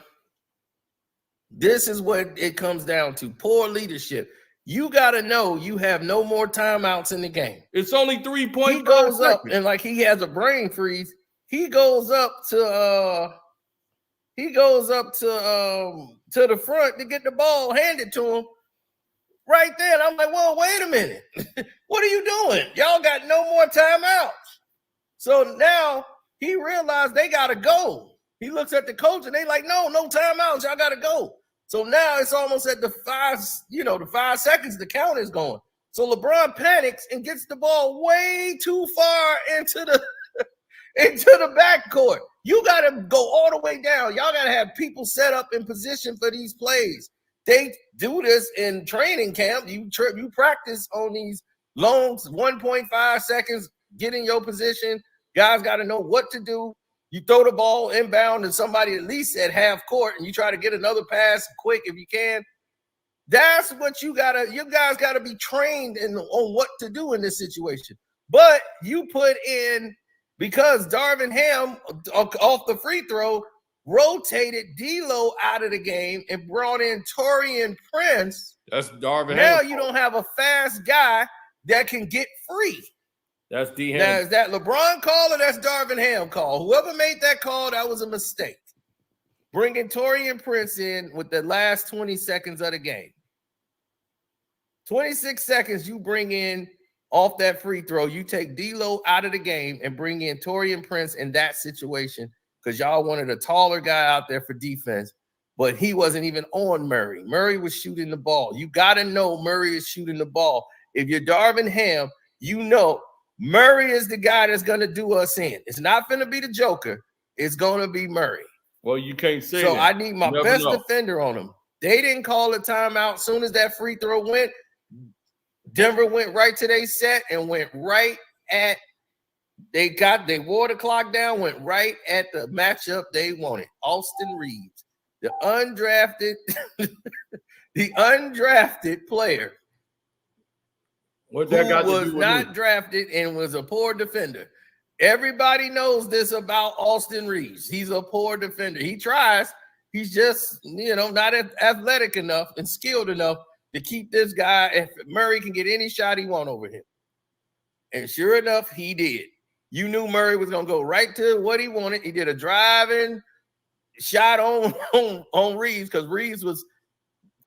this is what it comes down to. Poor leadership. You got to know you have no more timeouts in the game. It's only 3 points. He goes up and like he has a brain freeze. He goes up to the front to get the ball handed to him right there. And I'm like, whoa, wait a minute. What are you doing? Y'all got no more timeouts. So now he realized they got to go. He looks at the coach and they like, no timeouts. Y'all got to go. So now it's almost at the 5 seconds the count is going. So LeBron panics and gets the ball way too far into the backcourt. You got to go all the way down. Y'all got to have people set up in position for these plays. They do this in training camp. You practice on these long 1.5 seconds, get in your position. Guys got to know what to do. You throw the ball inbound to somebody at least at half court, and you try to get another pass quick if you can. That's what you guys gotta be trained on what to do in this situation. But you put in, because Darvin Ham off the free throw rotated D'Lo out of the game and brought in Taurean Prince. That's Darvin Ham. Now you don't have a fast guy that can get free. That's D. Ham. Now, is that LeBron call or that's Darvin Ham call? Whoever made that call, that was a mistake. Bringing Taurean Prince in with the last 20 seconds of the game. 26 seconds, you bring in off that free throw, you take D'Lo out of the game and bring in Taurean Prince in that situation because y'all wanted a taller guy out there for defense, but he wasn't even on Murray. Murray was shooting the ball. You got to know Murray is shooting the ball. If you're Darvin Ham, you know Murray is the guy that's going to do us in. It's not going to be the Joker. It's going to be Murray. Well, you can't say so that. I need my best defender on him. They didn't call a timeout. As soon as that free throw went, Denver went right to their set and went right at they wore the clock down, went right at the matchup they wanted. Austin Reeves, the undrafted player what that got who to was do with not me? drafted and was a poor defender. Everybody knows this about Austin Reeves. He's a poor defender. He tries. He's just, not athletic enough and skilled enough to keep this guy. If Murray can get any shot he want over him. And sure enough, he did. You knew Murray was going to go right to what he wanted. He did a driving shot on Reeves because Reeves was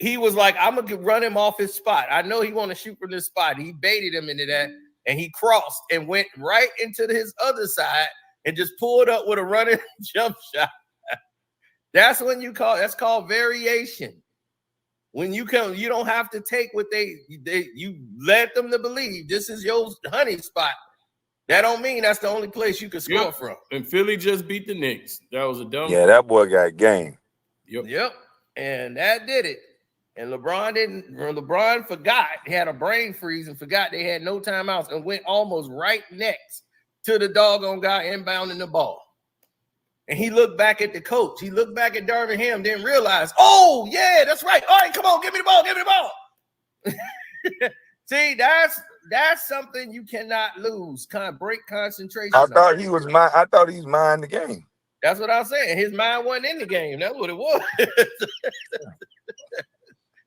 like, I'm going to run him off his spot. I know he want to shoot from this spot. He baited him into that, and he crossed and went right into his other side and just pulled up with a running jump shot. That's that's called variation. When you come, you don't have to take what you led them to believe this is your honey spot. That don't mean that's the only place you can score from. And Philly just beat the Knicks. That was a dumb. Yeah, that boy got game. Yep. And that did it. And LeBron forgot. He had a brain freeze and forgot they had no timeouts and went almost right next to the doggone guy inbounding the ball. And he looked back at the coach. He looked back at Darvin Ham, didn't realize, oh, yeah, that's right. All right, come on, give me the ball. See, that's something you cannot lose. Kind of break concentration. I thought he was mind the game. That's what I was saying. His mind wasn't in the game. That's what it was.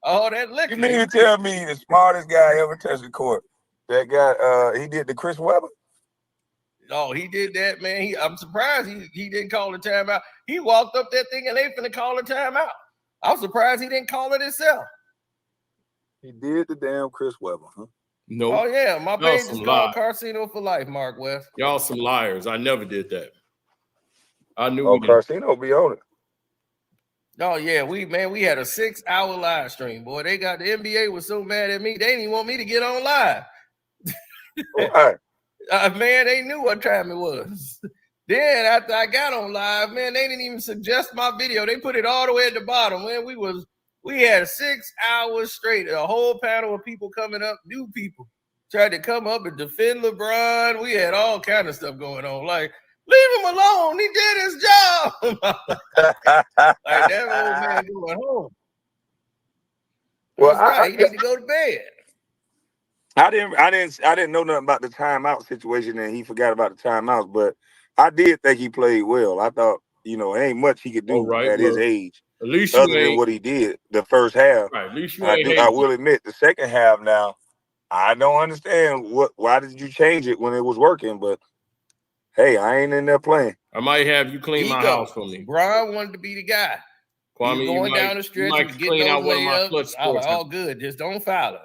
All that liquor. You mean to tell me the smartest guy ever touched the court? That guy, he did the Chris Webber? Oh, he did that, man. I'm surprised he didn't call the timeout. He walked up that thing and they finna call a timeout. I'm surprised he didn't call it himself. He did the damn Chris Webber, huh? No. Oh, yeah. My page is called Carcino for Life, Mark West. Y'all some liars. I never did that. I knew. Oh, Carcino be on it. Oh, yeah. We had a 6-hour live stream, boy. The NBA was so mad at me. They didn't even want me to get on live. Right. Man, they knew what time it was. Then after I got on live, man, they didn't even suggest my video. They put it all the way at the bottom. Man, we had 6 hours straight, a whole panel of people coming up, new people tried to come up and defend LeBron. We had all kind of stuff going on. Like, leave him alone. He did his job. Like that old man going home. Well, right. He need to go to bed. I didn't know nothing about the timeout situation, and he forgot about the timeouts. But I did think he played well. I thought, ain't much he could do at his age, at least other than what he did the first half. Right, at least I will admit, the second half now, I don't understand why did you change it when it was working. But hey, I ain't in there playing. I might have you clean my house for me. Brian wanted to be the guy. Kwame, going down the stretch and get those layups. All good. Just don't foul him.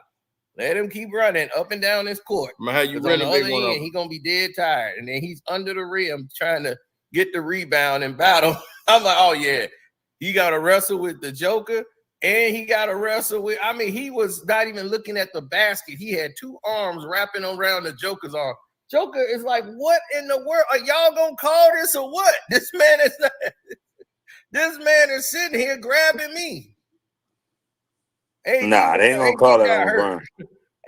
Let him keep running up and down this court. I'm gonna have you on the other end, he's gonna be dead tired, and then he's under the rim trying to get the rebound and battle. I'm like, oh yeah, he got to wrestle with the Joker, and he got to wrestle with. I mean, he was not even looking at the basket. He had two arms wrapping around the Joker's arm. Joker is like, what in the world are y'all gonna call this or what? This man is sitting here grabbing me. AD, nah, they ain't gonna call it on LeBron.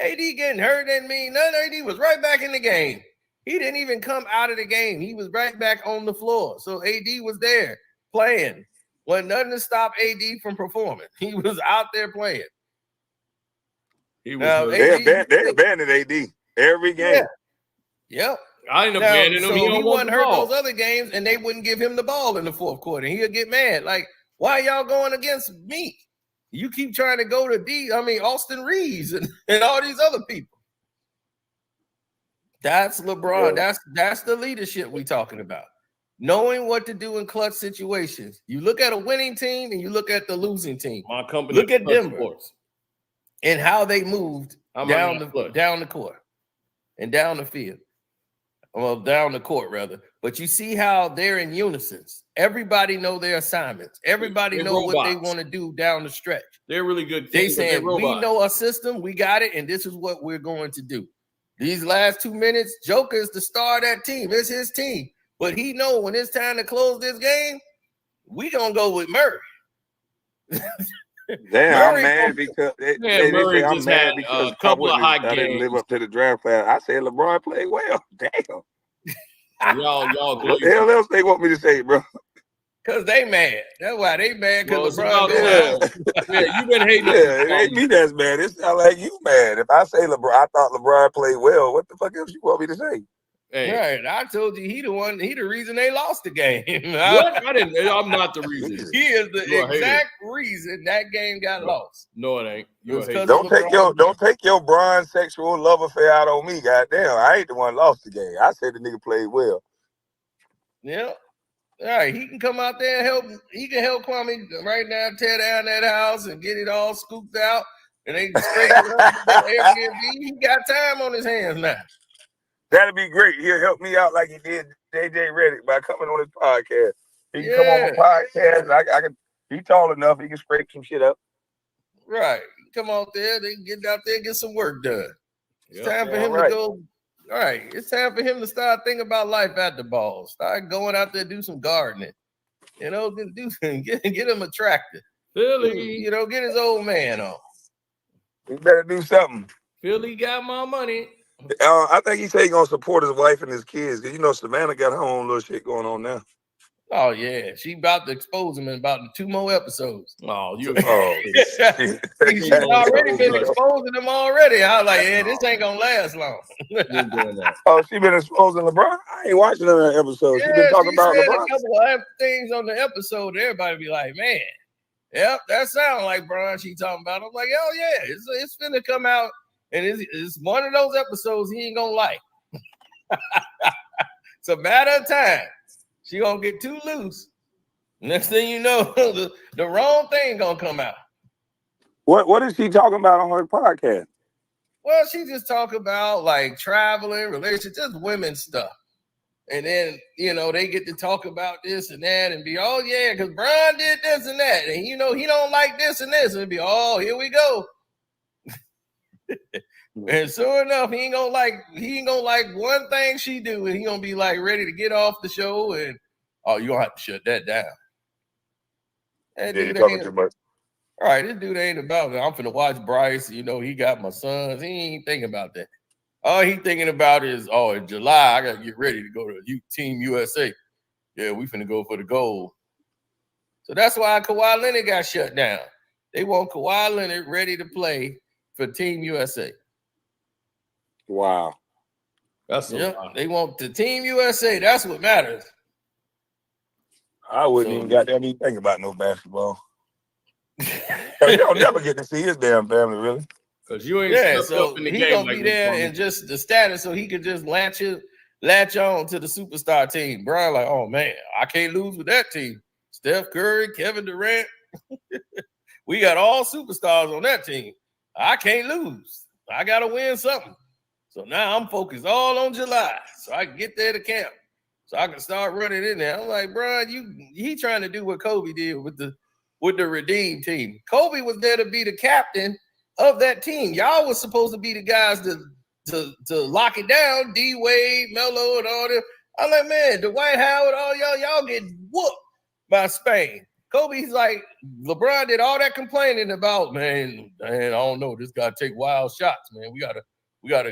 AD getting hurt didn't mean nothing. AD was right back in the game. He didn't even come out of the game. He was right back on the floor. So AD was there playing. Wasn't nothing to stop AD from performing. He was out there playing. They abandoned AD every game. Yeah. Yep. I ain't abandoning him. So he wasn't hurt those other games, and they wouldn't give him the ball in the fourth quarter. He'll get mad. Like, why y'all going against me? You keep trying to go to Austin Reeves and all these other people. That's LeBron. Yeah. That's the leadership we talking about. Knowing what to do in clutch situations. You look at a winning team and you look at the losing team. My company. Look at Denver and how they moved down the court. and down the field. Well, down the court, rather. But you see how they're in unison. Everybody know their assignments. Everybody know what they want to do down the stretch. They're really good. They saying, we know a system, we got it, and this is what we're going to do. These last 2 minutes, Joker is the star of that team. It's his team. But he know when it's time to close this game, we going to go with Murray. Damn, I'm mad because Murray I'm just mad had because a couple of hot I didn't live up to the draft class. I said LeBron played well. Damn. Y'all what the hell else they want me to say, bro? Because they mad. That's why they mad. Because LeBron. Yeah, you been hating. It ain't me that's mad. It sound like you mad. If I say LeBron, I thought LeBron played well. What the fuck else you want me to say? Hey. Right, I told you he the reason they lost the game. What? I'm not the reason. He is the exact reason that game got lost. No, it ain't. Don't take your Bron sexual love affair out on me, goddamn. I ain't the one lost the game. I said the nigga played well. Yeah. All right, he can come out there and help. He can help Kwame right now tear down that house and get it all scooped out, and they straighten it up. Airbnb. He got time on his hands now. That'd be great. He'll help me out like he did JJ Redick by coming on his podcast. He can come on my podcast. I can. He's tall enough. He can scrape some shit up. Right. Come out there. They can get out there and get some work done. It's time for him to go. All right. It's time for him to start thinking about life at the ball. Start going out there, do some gardening. You know, get him a tractor. Philly. You know, get his old man on. He better do something. Philly got my money. I think he said he's gonna support his wife and his kids because you know Savannah got her own little shit going on now. Oh yeah, she about to expose him in about 2 more episodes. Oh, she's already been exposing him already. I was like, yeah, this ain't gonna last long. Oh, she been exposing LeBron. I ain't watching that episode. She been talking about LeBron. A couple of things on the episode. Everybody be like, man, yep, that sounds like Bron. She talking about. I'm like, oh yeah, it's finna come out. And it's one of those episodes he ain't gonna like. It's a matter of time. She gonna get too loose. Next thing you know, the wrong thing gonna come out. What is she talking about on her podcast? Well, she just talk about like traveling, relationships, just women stuff. And then, you know, they get to talk about this and that and be, oh yeah, because Bron did this and that. And you know, he don't like this and this. And be, oh, here we go. And sure enough, he ain't gonna like one thing she do, and he gonna be like ready to get off the show, and you gonna have to shut that down. You're talking too much. All right, this dude ain't about it. I'm finna watch Bryce. You know, he got my sons. He ain't thinking about that. All he thinking about is, in July, I gotta get ready to go to Team USA. Yeah, we finna go for the gold. So that's why Kawhi Leonard got shut down. They want Kawhi Leonard ready to play for Team USA. Wow. They want the Team USA. That's what matters. I wouldn't even goddamn even think about no basketball. You don't never get to see his damn family, really. Because you ain't so up in the he game gonna like be there and just the status, so he could just latch on to the superstar team. Bron, like, oh man, I can't lose with that team. Steph Curry, Kevin Durant. We got all superstars on that team. I can't lose. I gotta win something. So now I'm focused all on July, so I can get there to camp, so I can start running in there. I'm like, bro, he trying to do what Kobe did with the Redeem team. Kobe was there to be the captain of that team. Y'all was supposed to be the guys to lock it down. D Wade, Melo, and all that. I'm like, man, Dwight Howard, all y'all get whooped by Spain. Kobe's like, LeBron did all that complaining about, man, I don't know, this gotta take wild shots, man. We gotta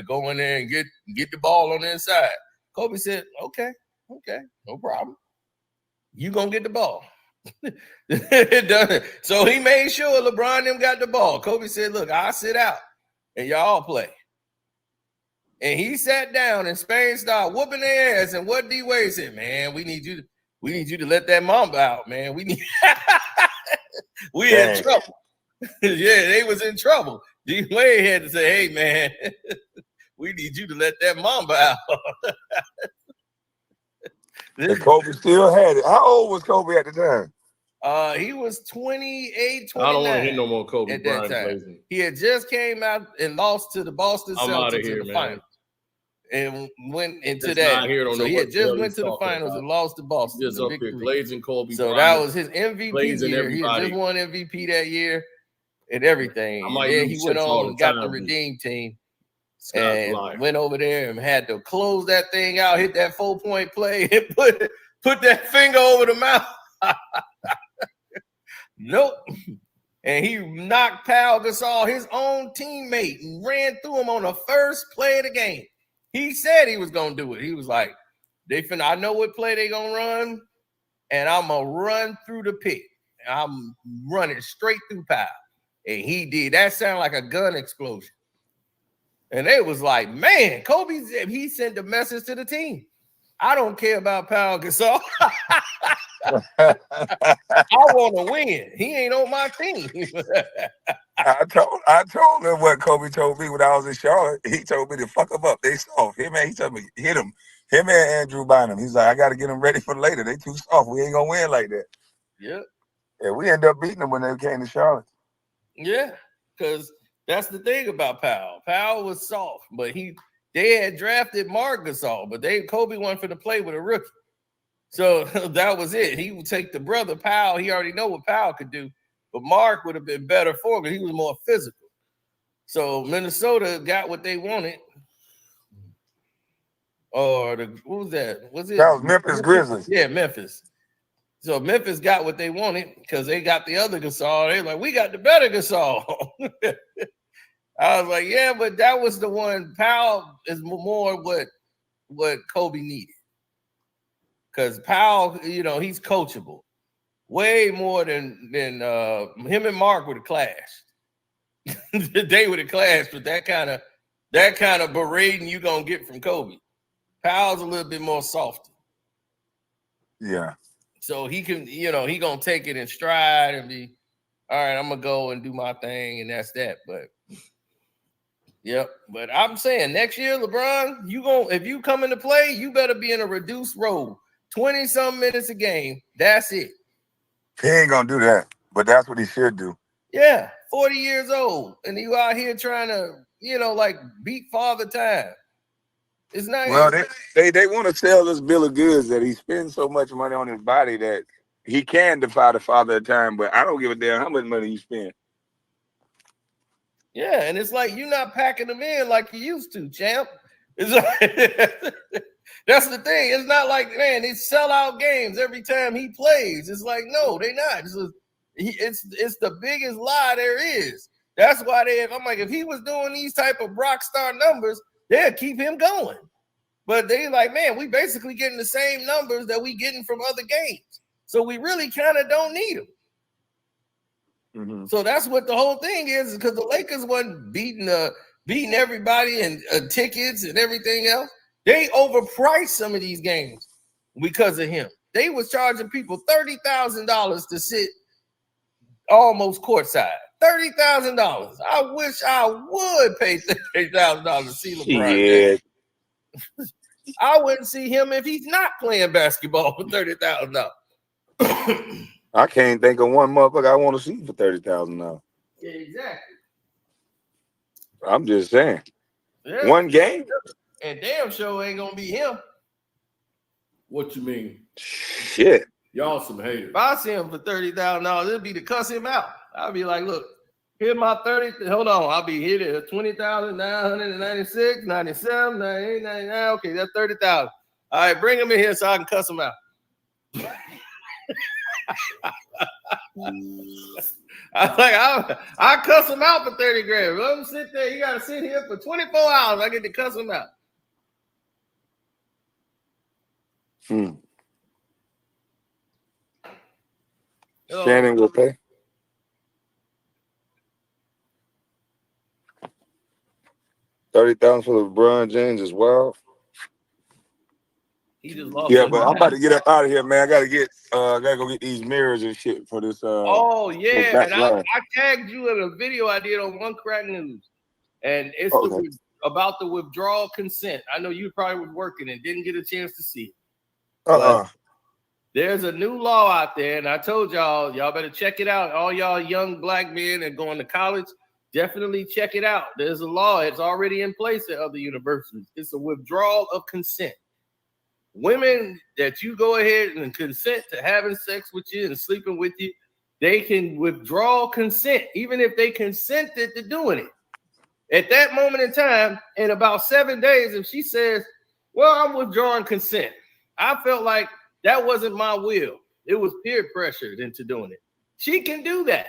go in there and get the ball on the inside. Kobe said, okay, no problem. You gonna get the ball. So he made sure LeBron and them got the ball. Kobe said, look, I'll sit out and y'all play. And he sat down and Spain started whooping their ass. And what D Wade said, man, we need you to let that mamba out, man. We in trouble. Yeah, they was in trouble. D Wade had to say, hey, man, we need you to let that mamba out. And Kobe still had it. How old was Kobe at the time? He was 28, 29. I don't want to hear no more Kobe at that Bryant time. plays. He had just came out and lost to the Boston Celtics in the finals. and went into Just that. not here, don't So know he what had the hell just went he's to the talking finals about. and lost to Boston. Just the up big here, three. Glazing Kobe So Bryant, that was his MVP glazing year. He had everybody. just won MVP that year and everything. I And might then lose he went checks all on the and got the time, but redeem team Scott's a and liar. went over there and had to close that thing out, hit that 4-point play, and put that finger over the mouth. Nope. And he knocked Pau Gasol, his own teammate, and ran through him on the first play of the game. He said he was gonna do it. He was like, I know what play they gonna run, and I'm gonna run through the pit. I'm running straight through Pau. And he did. That sounded like a gun explosion. And they was like, man, he sent a message to the team. I don't care about Pau Gasol. I want to win. He ain't on my team. I told him what Kobe told me when I was in Charlotte. He told me to fuck him up. They soft. He told me hit him. Him and Andrew Bynum. He's like, I got to get them ready for later. They too soft. We ain't gonna win like that. Yep. Yeah, we ended up beating them when they came to Charlotte. Yeah, because that's the thing about Pau. Pau was soft, but they had drafted Marc Gasol, but Kobe wanted to play with a rookie. So that was it. He would take the brother Pau. He already know what Pau could do, but Marc would have been better for him. He was more physical. So Minnesota got what they wanted. Or what was that? Was it? That was Memphis Grizzlies. Yeah, Memphis. So Memphis got what they wanted because they got the other Gasol. They're like, we got the better Gasol. I was like, yeah, but that was the one. Pau is more what Kobe needed. Because Pau, he's coachable. Way more than him and Marc would have clashed. They would have clashed with that kind of berating you gonna get from Kobe. Pau's a little bit more soft. Yeah. So he can, he gonna take it in stride and be, all right, I'm gonna go and do my thing, and that's that. But yep. But I'm saying next year, LeBron, if you come into play, you better be in a reduced role. 20-some minutes a game. That's it. He ain't gonna do that, but that's what he should do. Yeah, 40 years old, and you out here trying to, beat Father Time. It's not. Well, they want to sell this bill of goods that he spends so much money on his body that he can defy the Father of Time. But I don't give a damn how much money you spend. Yeah, and it's like you're not packing them in like you used to, champ. It's like, that's the thing. It's not like, man, they sell out games every time he plays. It's like, no, they're not. It's the biggest lie there is. That's why I'm like, if he was doing these type of rock star numbers, they'll keep him going. But they like, man, we basically getting the same numbers that we getting from other games. So we really kind of don't need them. Mm-hmm. So that's what the whole thing is, because the Lakers wasn't beating everybody and tickets and everything else. They overpriced some of these games because of him. They was charging people $30,000 to sit almost courtside. $30,000. I wish I would pay $30,000 to see LeBron James. I wouldn't see him if he's not playing basketball for $30,000. I can't think of one motherfucker I want to see for $30,000. Yeah, exactly. I'm just saying. Yeah. One game? And damn sure ain't gonna be him. What you mean? Shit. Y'all some haters. If I see him for $30,000, it'd be to cuss him out. I'll be like, look, here's my 30. Hold on, I'll be hit at 20,996, 97, 98, 99. Okay, that's 30,000. All right, bring him in here so I can cuss him out. I cuss him out for 30 grand. Let him sit there. You gotta sit here for 24 hours. I get to cuss him out. Shannon will pay. $30,000 for LeBron James is wild. He just lost. Yeah, but I'm about to get up out of here, man. I gotta go get these mirrors and shit for this. Oh yeah, and I tagged you in a video I did on One Crack News, and it's about the withdrawal consent. I know you probably was working and didn't get a chance to see it. There's a new law out there, and I told y'all better check it out. All y'all young black men and going to college, definitely check it out. There's a law. It's already in place at other universities. It's a withdrawal of consent. Women that you go ahead and consent to having sex with you and sleeping with you, they can withdraw consent, even if they consented to doing it. At that moment in time, in about 7 days, if she says, well, I'm withdrawing consent, I felt like that wasn't my will. It was peer pressured into doing it. She can do that.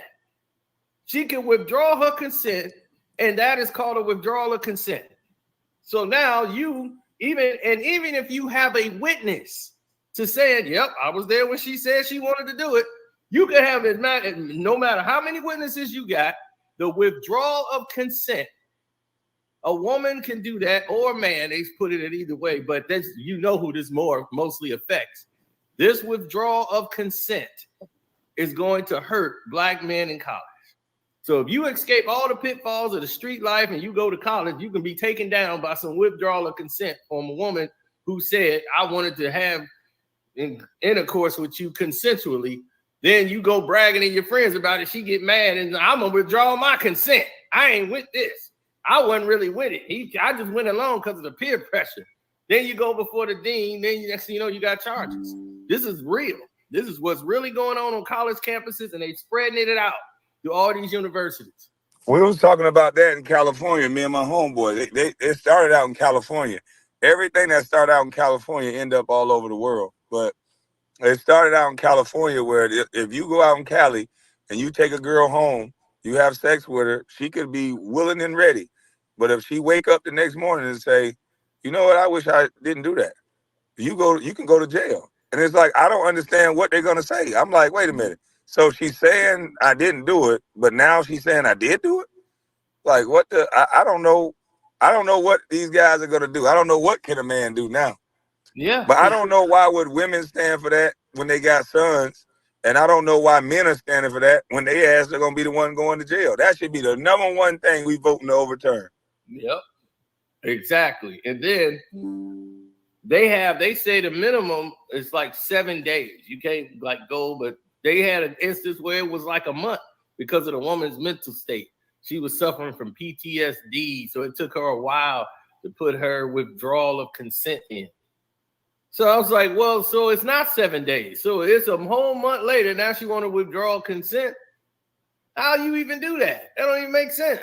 She can withdraw her consent, and that is called a withdrawal of consent. So now even if you have a witness to saying, yep, I was there when she said she wanted to do it, you can have it, no matter how many witnesses you got, the withdrawal of consent. A woman can do that, or a man. They put it in either way, but that's, you know who this mostly affects. This withdrawal of consent is going to hurt Black men in college. So if you escape all the pitfalls of the street life and you go to college, you can be taken down by some withdrawal of consent from a woman who said, I wanted to have intercourse with you consensually. Then you go bragging to your friends about it. She get mad and I'm going to withdraw my consent. I ain't with this. I wasn't really with it. I just went along because of the peer pressure. Then you go before the dean. Then next thing you know, you got charges. This is real. This is what's really going on college campuses, and they spreading it out to all these universities. We was talking about that in California, me and my homeboy. They started out in California. Everything that started out in California end up all over the world. But it started out in California where if you go out in Cali and you take a girl home, you have sex with her, she could be willing and ready. But if she wake up the next morning and say, you know what, I wish I didn't do that, you can go to jail. And it's like, I don't understand what they're going to say. I'm like, wait a minute. So she's saying I didn't do it, but now she's saying I did do it? Like, what the? I don't know. I don't know what these guys are going to do. I don't know what can a man do now. Yeah. But I don't know why would women stand for that when they got sons. And I don't know why men are standing for that when they ass are going to be the one going to jail. That should be the number one thing we voting to overturn. Yep, exactly. And then they say the minimum is like 7 days. You can't go, but they had an instance where it was like a month because of the woman's mental state. She was suffering from PTSD, so it took her a while to put her withdrawal of consent in. So I was like, well, so it's not 7 days. So it's a whole month later. Now she want to withdraw consent. How you even do that? That don't even make sense.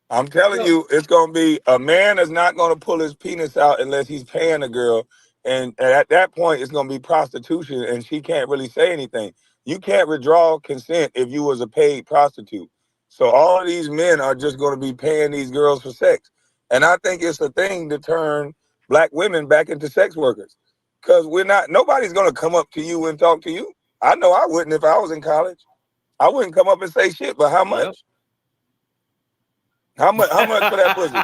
I'm telling you, it's going to be, a man is not going to pull his penis out unless he's paying a girl. And at that point, it's going to be prostitution, and she can't really say anything. You can't withdraw consent if you was a paid prostitute. So all of these men are just going to be paying these girls for sex. And I think it's a thing to turn Black women back into sex workers. Because nobody's going to come up to you and talk to you. I know I wouldn't if I was in college. I wouldn't come up and say shit, but how much? Yep. How much for that pussy?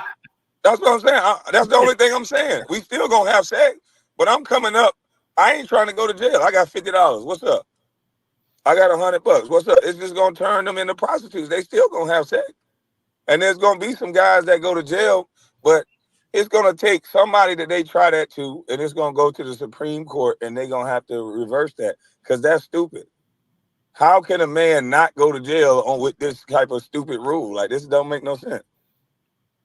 That's what I'm saying. That's the only thing I'm saying. We still gonna have sex, but I'm coming up. I ain't trying to go to jail. I got $50. What's up? I got $100. What's up? It's just gonna turn them into prostitutes. They still gonna have sex, and there's gonna be some guys that go to jail, but it's gonna take somebody that they try that to, and it's gonna go to the Supreme Court, and they're gonna have to reverse that because that's stupid. How can a man not go to jail with this type of stupid rule? Like, this don't make no sense.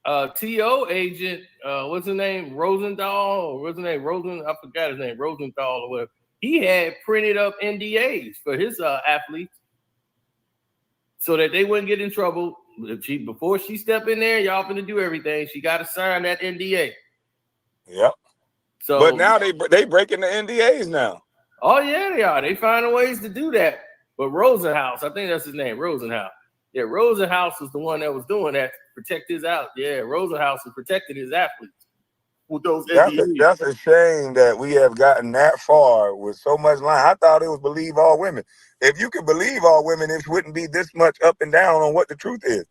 TO agent, what's his name? Rosenthal, or what's his name? I forgot his name, Rosenthal or whatever. He had printed up NDAs for his athletes so that they wouldn't get in trouble. Before she step in there, y'all finna do everything. She got to sign that NDA. Yep. So, but now they breaking the NDAs now. Oh yeah, they are. They finding ways to do that. But Rosenhaus, I think that's his name, Rosenhaus. Yeah, Rosenhaus was the one that was doing that to protect his out. Yeah, Rosenhaus was protecting his athletes with those NDAs. That's a shame that we have gotten that far with so much line. I thought it was believe all women. If you could believe all women, it wouldn't be this much up and down on what the truth is.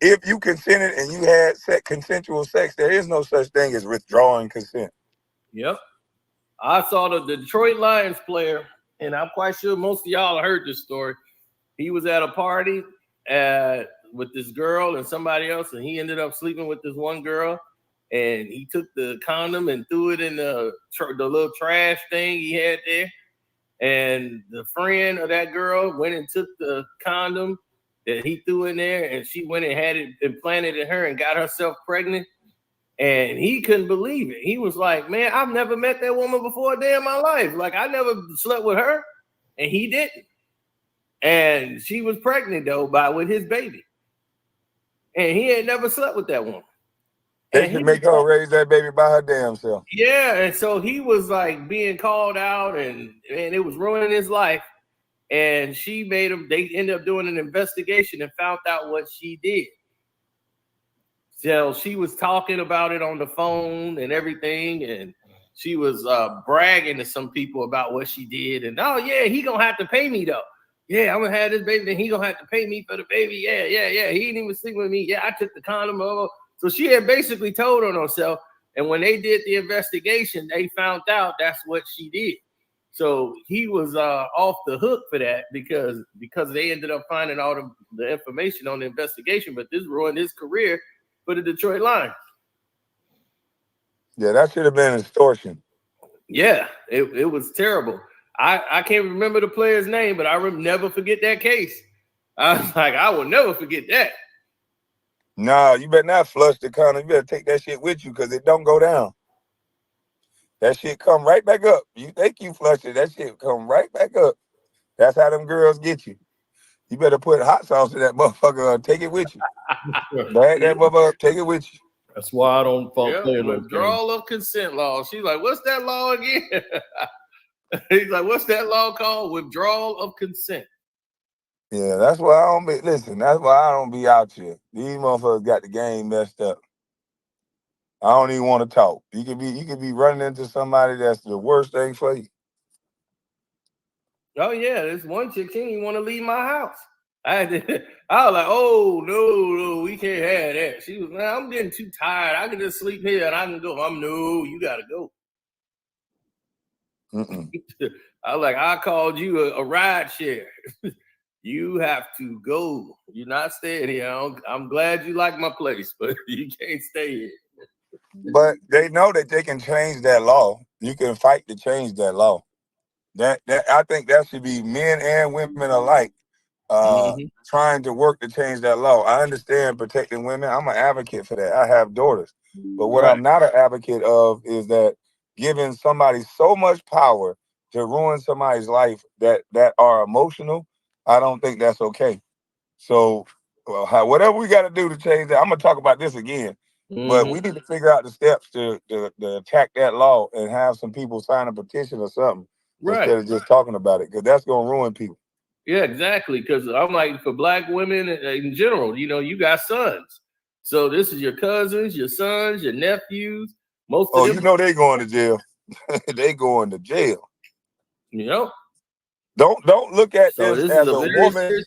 If you consented and you had consensual sex, there is no such thing as withdrawing consent. Yep. I saw the Detroit Lions player, and I'm quite sure most of y'all heard this story. He was at a party with this girl and somebody else, and he ended up sleeping with this one girl, and he took the condom and threw it in the little trash thing he had there. And the friend of that girl went and took the condom that he threw in there, and she went and had it implanted in her and got herself pregnant. And he couldn't believe it. He was like, man, I've never met that woman before a day in my life. Like, I never slept with her, and he didn't. And she was pregnant, though, with his baby. And he had never slept with that woman. They should make her raise that baby by her damn self. Yeah, and so he was like being called out, and it was ruining his life. And she made him, they ended up doing an investigation and found out what she did. So she was talking about it on the phone and everything, and she was bragging to some people about what she did. And, oh, yeah, he going to have to pay me, though. Yeah, I'm going to have this baby, then he going to have to pay me for the baby. Yeah. He didn't even sleep with me. Yeah, I took the condom over. So she had basically told on herself. And when they did the investigation, they found out that's what she did. So he was off the hook for that because they ended up finding all the information on the investigation. But this ruined his career for the Detroit Lions. Yeah, that should have been extortion. Yeah, it was terrible. I can't remember the player's name, but I never forget that case. I was like, I will never forget that. No, you better not flush the condom. You better take that shit with you because it don't go down. That shit come right back up. You think you flush it, that shit come right back up. That's how them girls get you. You better put hot sauce in that motherfucker. Take it with you. Bag that motherfucker. Take it with you. That's why I don't play no withdrawal of consent law. She's like, what's that law again? He's like, what's that law called? Withdrawal of consent. Yeah, that's why I don't be. Listen, that's why I don't be out here. These motherfuckers got the game messed up. I don't even want to talk. You could be running into somebody that's the worst thing for you. Oh yeah, this one chick, she didn't want to leave my house. I was like, oh no, we can't have that. She was, man, I'm getting too tired. I can just sleep here and I can go. No, you gotta go. I was like, I called you a ride share. You have to go. You're not staying here. I'm glad you like my place, but you can't stay here. But they know that they can change that law. You can fight to change that law. That I think that should be men and women alike trying to work to change that law. I understand protecting women. I'm an advocate for that. I have daughters. But what I'm not an advocate of is that giving somebody so much power to ruin somebody's life that are emotional. I don't think that's okay. So whatever we got to do to change that, I'm going to talk about this again. But we need to figure out the steps to attack that law and have some people sign a petition or something instead of just talking about it, because that's going to ruin people. Yeah, exactly. Because I'm like, for black women in general, you got sons. So this is your cousins, your sons, your nephews. Most of them, they going to jail. They going to jail. Don't look at this as a woman.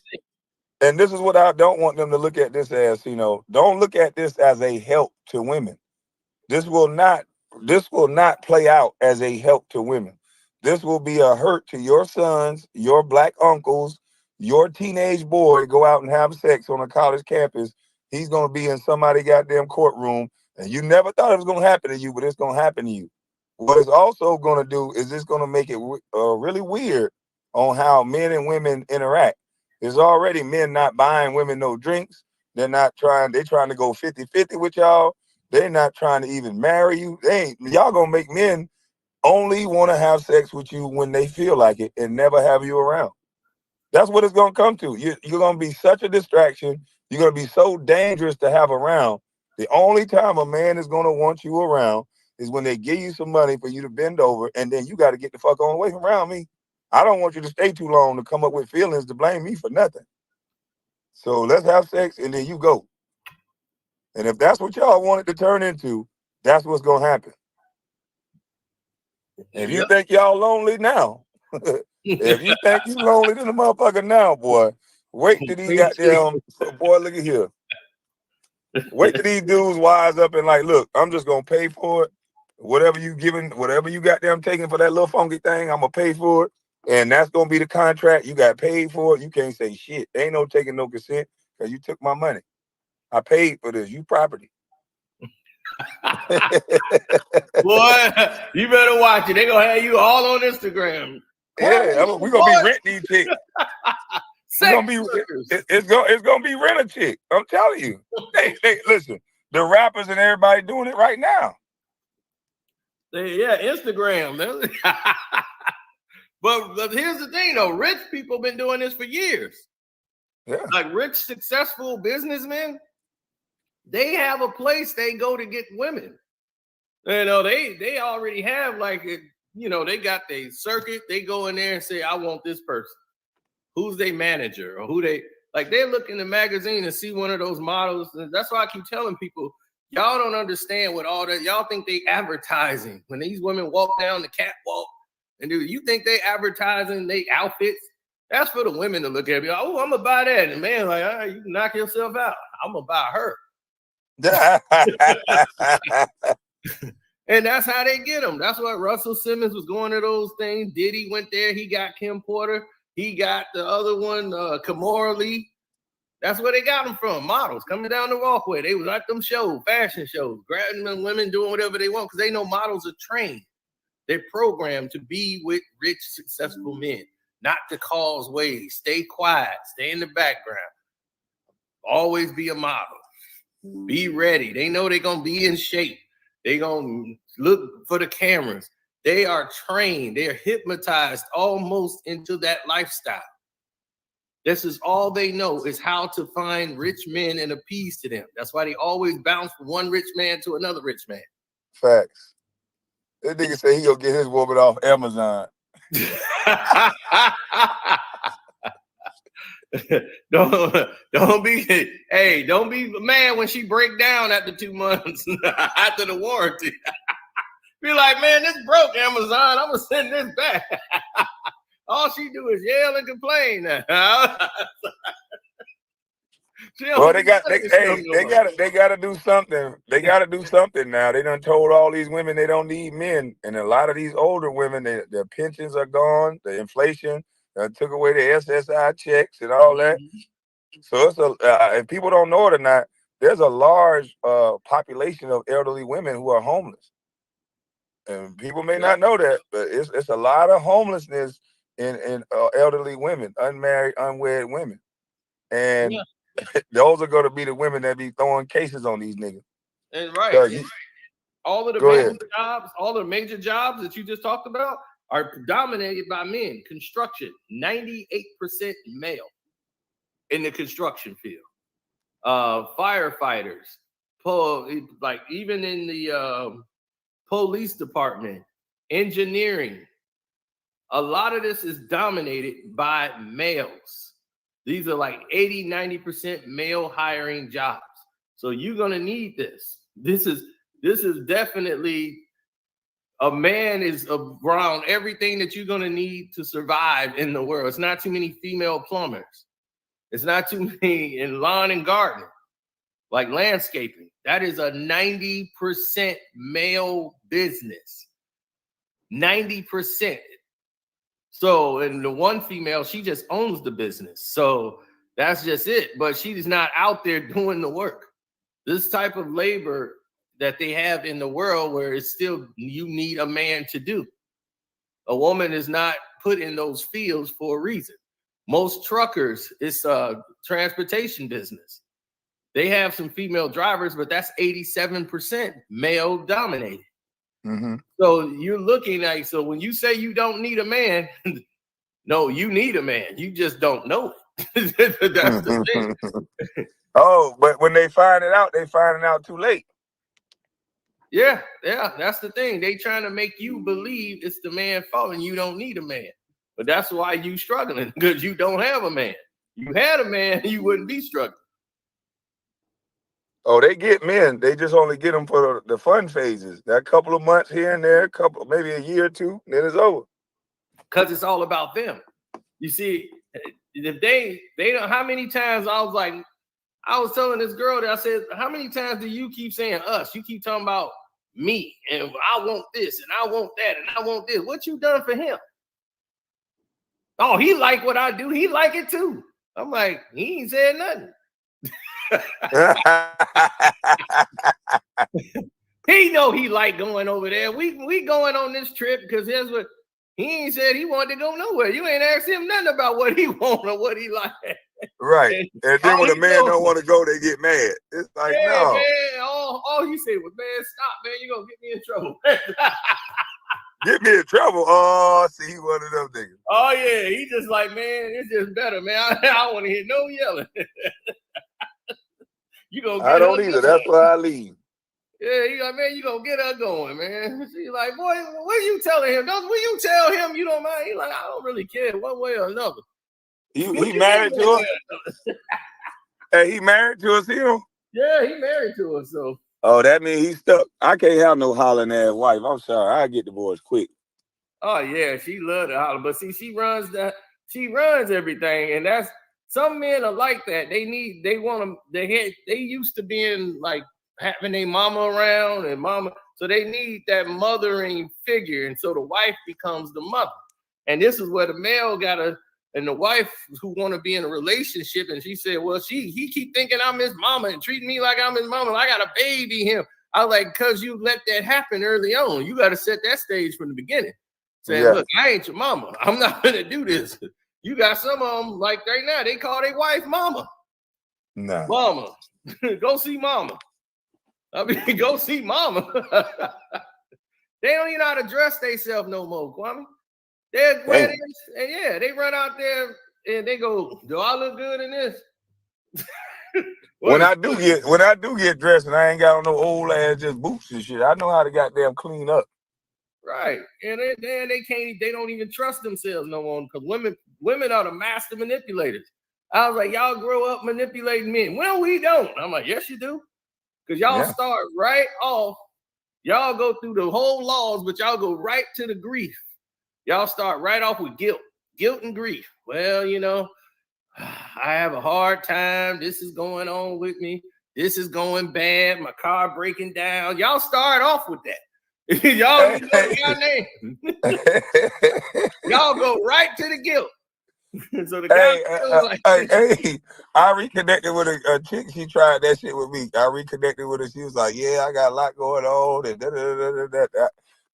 And this is what I don't want them to look at this as, don't look at this as a help to women. This will not play out as a help to women. This will be a hurt to your sons, your black uncles, your teenage boy go out and have sex on a college campus. He's going to be in somebody's goddamn courtroom, and you never thought it was going to happen to you, but it's going to happen to you. What it's also going to do is it's going to make it really weird on how men and women interact. There's already men not buying women no drinks. They're trying to go 50-50 with y'all. They're not trying to even marry you. Y'all gonna make men only want to have sex with you when they feel like it and never have you around. That's what it's gonna come to. You're gonna be such a distraction. You're gonna be so dangerous to have around. The only time a man is gonna want you around is when they give you some money for you to bend over, and then you got to get the fuck on away from around me. I don't want you to stay too long to come up with feelings to blame me for nothing. So let's have sex and then you go. And if that's what y'all want it to turn into, that's what's going to happen. If you think y'all lonely now, if you think you lonely than a motherfucker now, boy, wait till these goddamn, boy, look at here. Wait till these dudes wise up and like, look, I'm just going to pay for it. Whatever you got them taking for that little funky thing, I'm going to pay for it. And that's going to be the contract. You got paid for it. You can't say shit. There ain't no taking no consent because you took my money. I paid for this. You property. Boy, you better watch it. They're going to have you all on Instagram. Yeah, we're going to be renting these chicks. It's gonna be rent a chick. I'm telling you. They listen. The rappers and everybody doing it right now. Instagram. But here's the thing, though. Rich people been doing this for years. Yeah. Like rich, successful businessmen, they have a place they go to get women. You know, they already have they got their circuit. They go in there and say, I want this person. Who's their manager or who they they look in the magazine and see one of those models. And that's why I keep telling people, y'all don't understand what all that. Y'all think they advertising when these women walk down the catwalk and you think they advertising they outfits. That's for the women to look at. Like, oh, I'm gonna buy that, and man, like, all right, you can knock yourself out. I'm gonna buy her. And that's how they get them. That's why Russell Simmons was going to those things. Diddy went there. He got Kim Porter. He got the other one, Kimora Lee. That's where they got them from. Models coming down the walkway. They was at them shows, fashion shows, grabbing them women, doing whatever they want because they know models are trained. They're programmed to be with rich, successful men, not to cause waves. Stay quiet. Stay in the background. Always be a model. Be ready. They know they're going to be in shape. They're going to look for the cameras. They are trained. They're hypnotized almost into that lifestyle. This is all they know is how to find rich men and appease to them. That's why they always bounce from one rich man to another rich man. Facts. This nigga say he gonna get his woman off Amazon. Don't be mad when she break down after 2 months after the warranty. Be like, man, this broke Amazon. I'm gonna send this back. All she do is yell and complain. Well, they gotta do something. They gotta do something now. They done told all these women they don't need men, and a lot of these older women, their pensions are gone. The inflation took away the SSI checks and all that. So it's if people don't know it or not, there's a large population of elderly women who are homeless, and people may not know that, but it's a lot of homelessness in elderly women, unmarried, unwed women, and those are going to be the women that be throwing cases on these niggas. And all of the major jobs that you just talked about are dominated by men. Construction, 98% male in the construction field. Firefighters, even in the police department, engineering. A lot of this is dominated by males. These are 80, 90% male hiring jobs. So you're going to need this. This is definitely a man is around everything that you're going to need to survive in the world. It's not too many female plumbers. It's not too many in lawn and garden, like landscaping. That is a 90% male business. 90%. So, and the one female, she just owns the business. So that's just it. But she's not out there doing the work. This type of labor that they have in the world where it's still, you need a man to do. A woman is not put in those fields for a reason. Most truckers, it's a transportation business. They have some female drivers, but that's 87% male dominated. Mm-hmm. So you're looking at, so when you say you don't need a man, no, you need a man. You just don't know it. That's the thing. Oh, but when they find it out, they find it out too late. Yeah, that's the thing. They trying to make you believe it's the man's fault and you don't need a man. But that's why you struggling, because you don't have a man. You had a man, you wouldn't be struggling. Oh, they get men. They just only get them for the fun phases. That couple of months here and there, maybe a year or two, then it's over. Because it's all about them. You see, if they don't, how many times I was telling this girl that I said, how many times do you keep saying us? You keep talking about me and I want this and I want that and I want this. What you done for him? Oh, he like what I do. He like it too. I'm like, he ain't said nothing. He know he like going over there. We going on this trip because here's what He ain't said he wanted to go nowhere. You ain't asked him nothing about what he want or what he like. Right. And then when a man don't want to go, they get mad. It's like, no. Man, all he said was, man, stop, man. You're going to get me in trouble. Get me in trouble? Oh, see, he one of them niggas. Oh, yeah. He just like, man, it's just better, man. I don't want to hear no yelling. You gonna get I don't either. That's why I leave. Yeah, he like, man, you gonna get her going, man. She's like, boy, what are you telling him? Will you tell him you don't mind? He's like, I don't really care one way or another. He married to us? Hey, he married to us here? Yeah, he married to us, so. Oh, that means he's stuck. I can't have no hollering ass wife. I'm sorry. I get divorced quick. Oh, yeah, she loved to holler. But see, she runs everything, and that's some men are like that. They used to being like having their mama around and mama, so they need that mothering figure, and so the wife becomes the mother. And this is where the male and the wife who want to be in a relationship, and she said, well, he keep thinking I'm his mama and treating me like I'm his mama. I got to baby him. I was like, because you let that happen early on. You got to set that stage from the beginning. Saying, look, I ain't your mama. I'm not going to do this. You got some of them, like right now, they call their wife mama. No. Mama. Go see mama. I mean, go see mama. They don't even know how to dress themselves no more, Kwame. They're weddings, and yeah, they run out there and they go, do I look good in this? When I do get dressed and I ain't got on no old ass just boots and shit, I know how to goddamn clean up. Right. And then they don't even trust themselves no more, because women are the master manipulators. I was like, y'all grow up manipulating men. Well, we don't. I'm like, yes, you do. Because y'all start right off. Y'all go through the whole laws, but y'all go right to the grief. Y'all start right off with guilt and grief. Well, I have a hard time. This is going on with me. This is going bad. My car breaking down. Y'all start off with that. Y'all name. Y'all go right to the guilt. So the guy I reconnected with a chick. She tried that shit with me. I reconnected with her. She was like, yeah, I got a lot going on. And that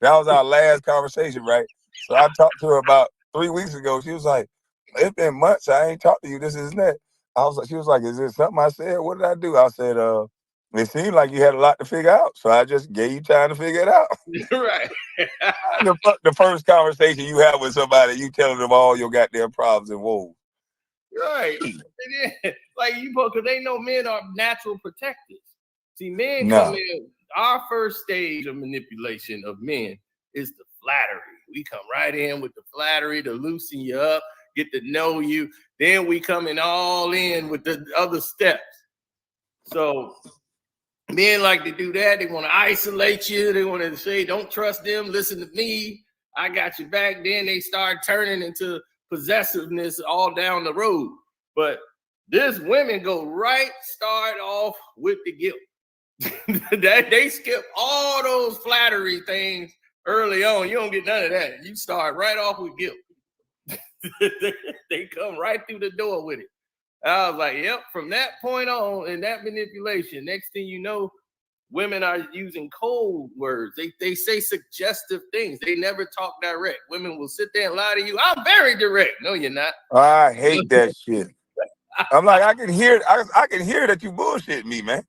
was our last conversation, right? So I talked to her about 3 weeks ago. She was like, it's been months. I ain't talked to you. This is that. She was like, is there something I said? What did I do? I said, it seemed like you had a lot to figure out. So I just gave you time to figure it out. Right. The first conversation you have with somebody, you telling them all your goddamn problems and woes. Right. Like because they know men are natural protectors. See, men come in. Our first stage of manipulation of men is the flattery. We come right in with the flattery to loosen you up, get to know you. Then we come in all in with the other steps. So men like to do that. They want to isolate you. They want to say, don't trust them. Listen to me. I got your back. Then they start turning into possessiveness all down the road. But this women start off with the guilt. They skip all those flattery things early on. You don't get none of that. You start right off with guilt. They come right through the door with it. I was like, yep, from that point on, and that manipulation, next thing you know, women are using cold words. They say suggestive things. They never talk direct. Women will sit there and lie to you. I'm very direct. No, you're not. I hate that shit. I'm like, I can hear that you bullshit me, man.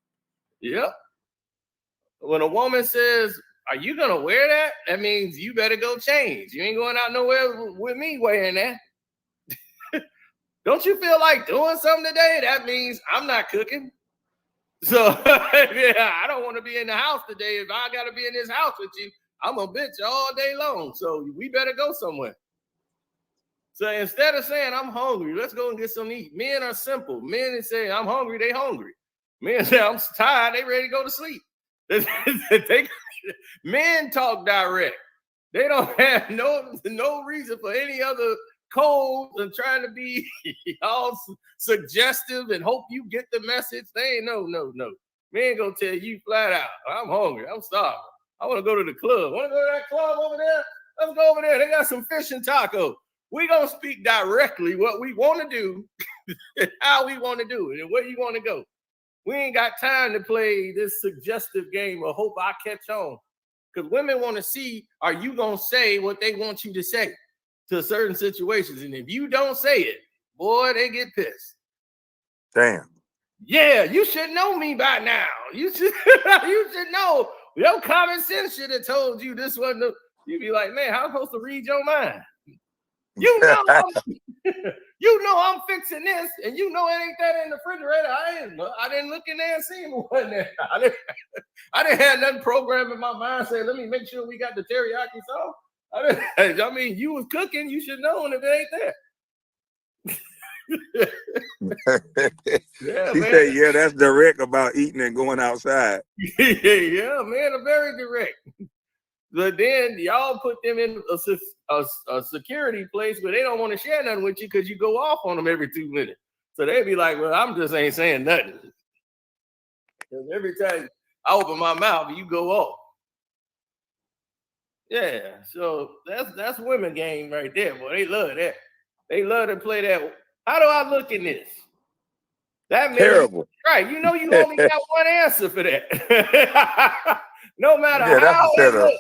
Yep. When a woman says, are you going to wear that? That means you better go change. You ain't going out nowhere with me wearing that. Don't you feel like doing something today? That means I'm not cooking. So yeah, I don't want to be in the house today. If I got to be in this house with you, I'm a bitch all day long. So we better go somewhere. So instead of saying I'm hungry, let's go and get something to eat. Men are simple. Men say I'm hungry, they hungry. Men say I'm tired, they ready to go to sleep. Men talk direct. They don't have no reason for any other cold and trying to be all suggestive and hope you get the message. They ain't no. Men gonna tell you flat out, I'm hungry, I'm starving. I want to go to the club. Want to go to that club over there? Let's go over there. They got some fish and tacos. We gonna speak directly what we want to do, how we want to do it, and where you want to go. We ain't got time to play this suggestive game or hope I catch on. Because women want to see, are you gonna say what they want you to say? to certain situations. And if you don't say it, boy, they get pissed. Damn. Yeah, you should know me by now. You should know. Your common sense should have told you this wasn't. You'd be like, man, how am I supposed to read your mind? You know, I'm fixing this, and you know it ain't that in the refrigerator. I didn't look in there and see one there. I didn't have nothing programmed in my mind saying, let me make sure we got the teriyaki sauce. I mean, you was cooking, you should know if it ain't there. Yeah, he man. said, yeah, that's direct about eating and going outside. Yeah, man, I'm very direct. But then y'all put them in a security place where they don't want to share nothing with you because you go off on them every 2 minutes. So they be like, well, I'm just ain't saying nothing. Because every time I open my mouth, you go off. Yeah, so that's women game right there, boy. They love that. They love to play that. How do I look in this? That means, terrible. Right. You know you only got one answer for that. No matter how it looks,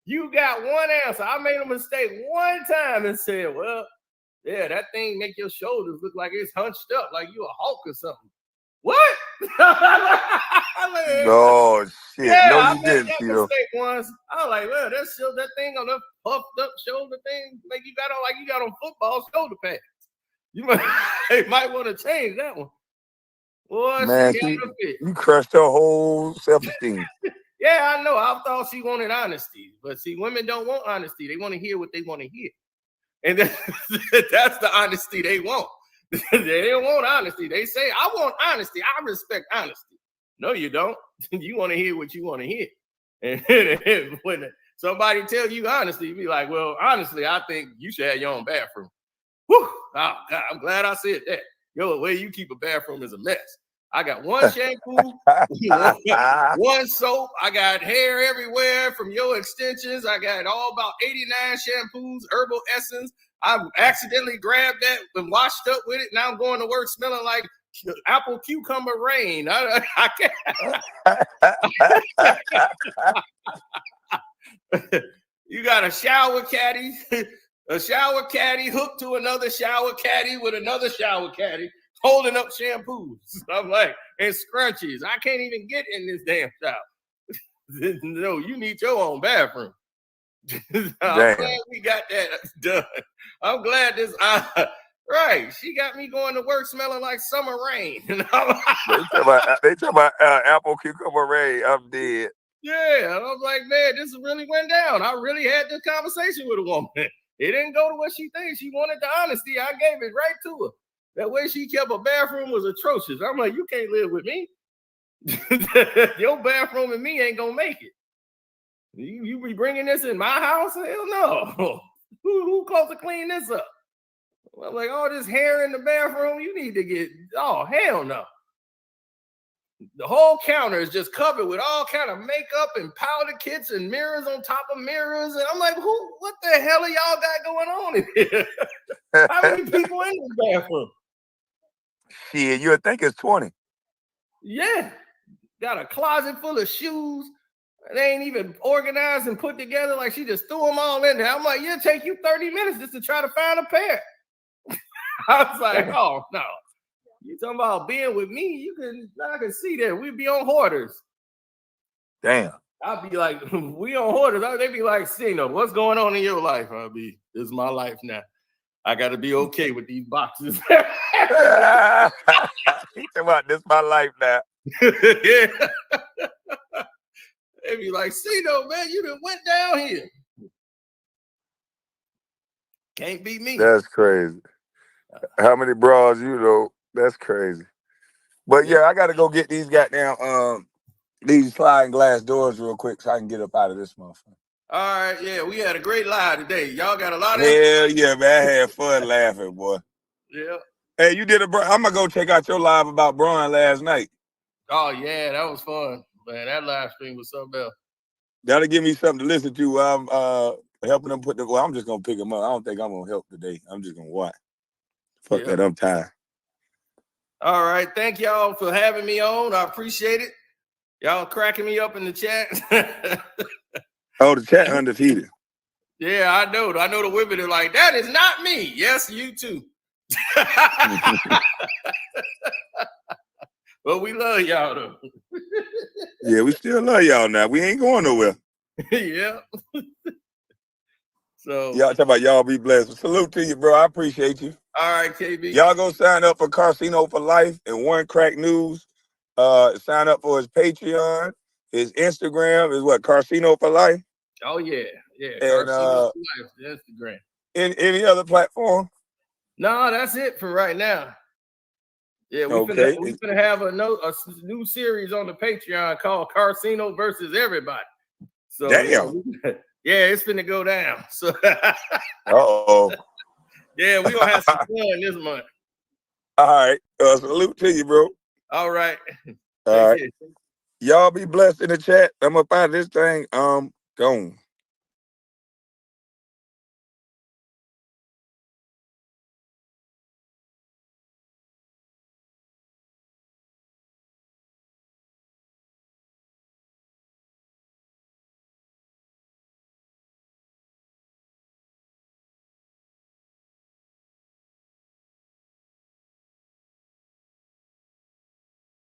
you got one answer. I made a mistake one time and said, well, yeah, that thing make your shoulders look like it's hunched up, like you a Hulk or something. What? No, shit. Yeah, no, I you made didn't, that Tito. mistake once. I was like, well, that thing on the puffed up shoulder thing, like you got on football shoulder pads. You might want to change that one. Boy, Man, you crushed her whole self-esteem. Yeah, I know. I thought she wanted honesty. But see, women don't want honesty. They want to hear what they want to hear. And that's the honesty they want. They don't want honesty. They say, I want honesty. I respect honesty. No, you don't. You want to hear what you want to hear. And when somebody tells you honesty, you be like, well, honestly, I think you should have your own bathroom. Whew. Oh, God, I'm glad I said that. Yo, the way you keep a bathroom is a mess. I got one shampoo, one soap. I got hair everywhere from your extensions. I got all about 89 shampoos, herbal essence. I accidentally grabbed that and washed up with it. Now I'm going to work smelling like apple cucumber rain. I can't. You got a shower caddy. A shower caddy hooked to another shower caddy with another shower caddy holding up shampoos. I'm like, and scrunchies. I can't even get in this damn shower. No, you need your own bathroom. I'm glad we got that done. I'm glad this. Right, she got me going to work smelling like summer rain. They talk about apple cucumber rain. I'm dead. Yeah, I was like, man, this really went down. I really had this conversation with a woman. It didn't go to what she thinks. She wanted the honesty. I gave it right to her. That way she kept her bathroom was atrocious. I'm like, you can't live with me. Your bathroom and me ain't gonna make it. You be bringing this in my house? Hell no. Who called to clean this up? I'm like, all this hair in the bathroom, you need to get, oh, hell no. The whole counter is just covered with all kind of makeup and powder kits and mirrors on top of mirrors. And I'm like, what the hell are y'all got going on in here? How many people in this bathroom? Shit, you would think it's 20. Yeah. Got a closet full of shoes. They ain't even organized and put together. Like she just threw them all in there. I'm like, it'll take you 30 minutes just to try to find a pair. I was like, oh, no. You talking about being with me? I can see that. We'd be on Hoarders. Damn. I'd be like, we on Hoarders. They'd be like, Cino, what's going on in your life? This is my life now. I got to be okay with these boxes. He talking about this my life now. Yeah. They'd be like, Cino, man, you done went down here. Can't beat me. That's crazy. How many bras you know? That's crazy. But yeah, I got to go get these goddamn these sliding glass doors real quick so I can get up out of this motherfucker. All right, yeah, we had a great live today. Y'all got a lot of. Hell yeah, man, I had fun laughing, boy. Yeah. Hey, you did I'm gonna go check out your live about Bronny last night. Oh yeah, that was fun, man. That live stream was something else. That'll give me something to listen to while I'm helping them well, I'm just gonna pick them up. I don't think I'm gonna help today. I'm just gonna watch. Fuck that, I'm tired. All right, thank y'all for having me on. I appreciate it. Y'all cracking me up in the chat. Oh, the chat undefeated. Yeah, I know. I know the women are like, that is not me. Yes, you too. But we love y'all though. Yeah, we still love y'all now. We ain't going nowhere. Yeah. So y'all talking about y'all be blessed. Salute to you, bro. I appreciate you. All right, KB. Y'all go sign up for Carcino for Life and One Crack News. Sign up for his Patreon. His Instagram is what? Carcino for Life. Oh yeah, yeah. And Carcino for Life, Instagram. Any other platform? No, that's it for right now. Yeah, we're gonna have a new series on the Patreon called Carcino versus Everybody. So damn. Yeah, it's finna go down. So uh-oh. Yeah, we're gonna have some fun this month. All right. Salute to you, bro. All right. All right. Y'all be blessed in the chat. I'm up out of this thing. Gone.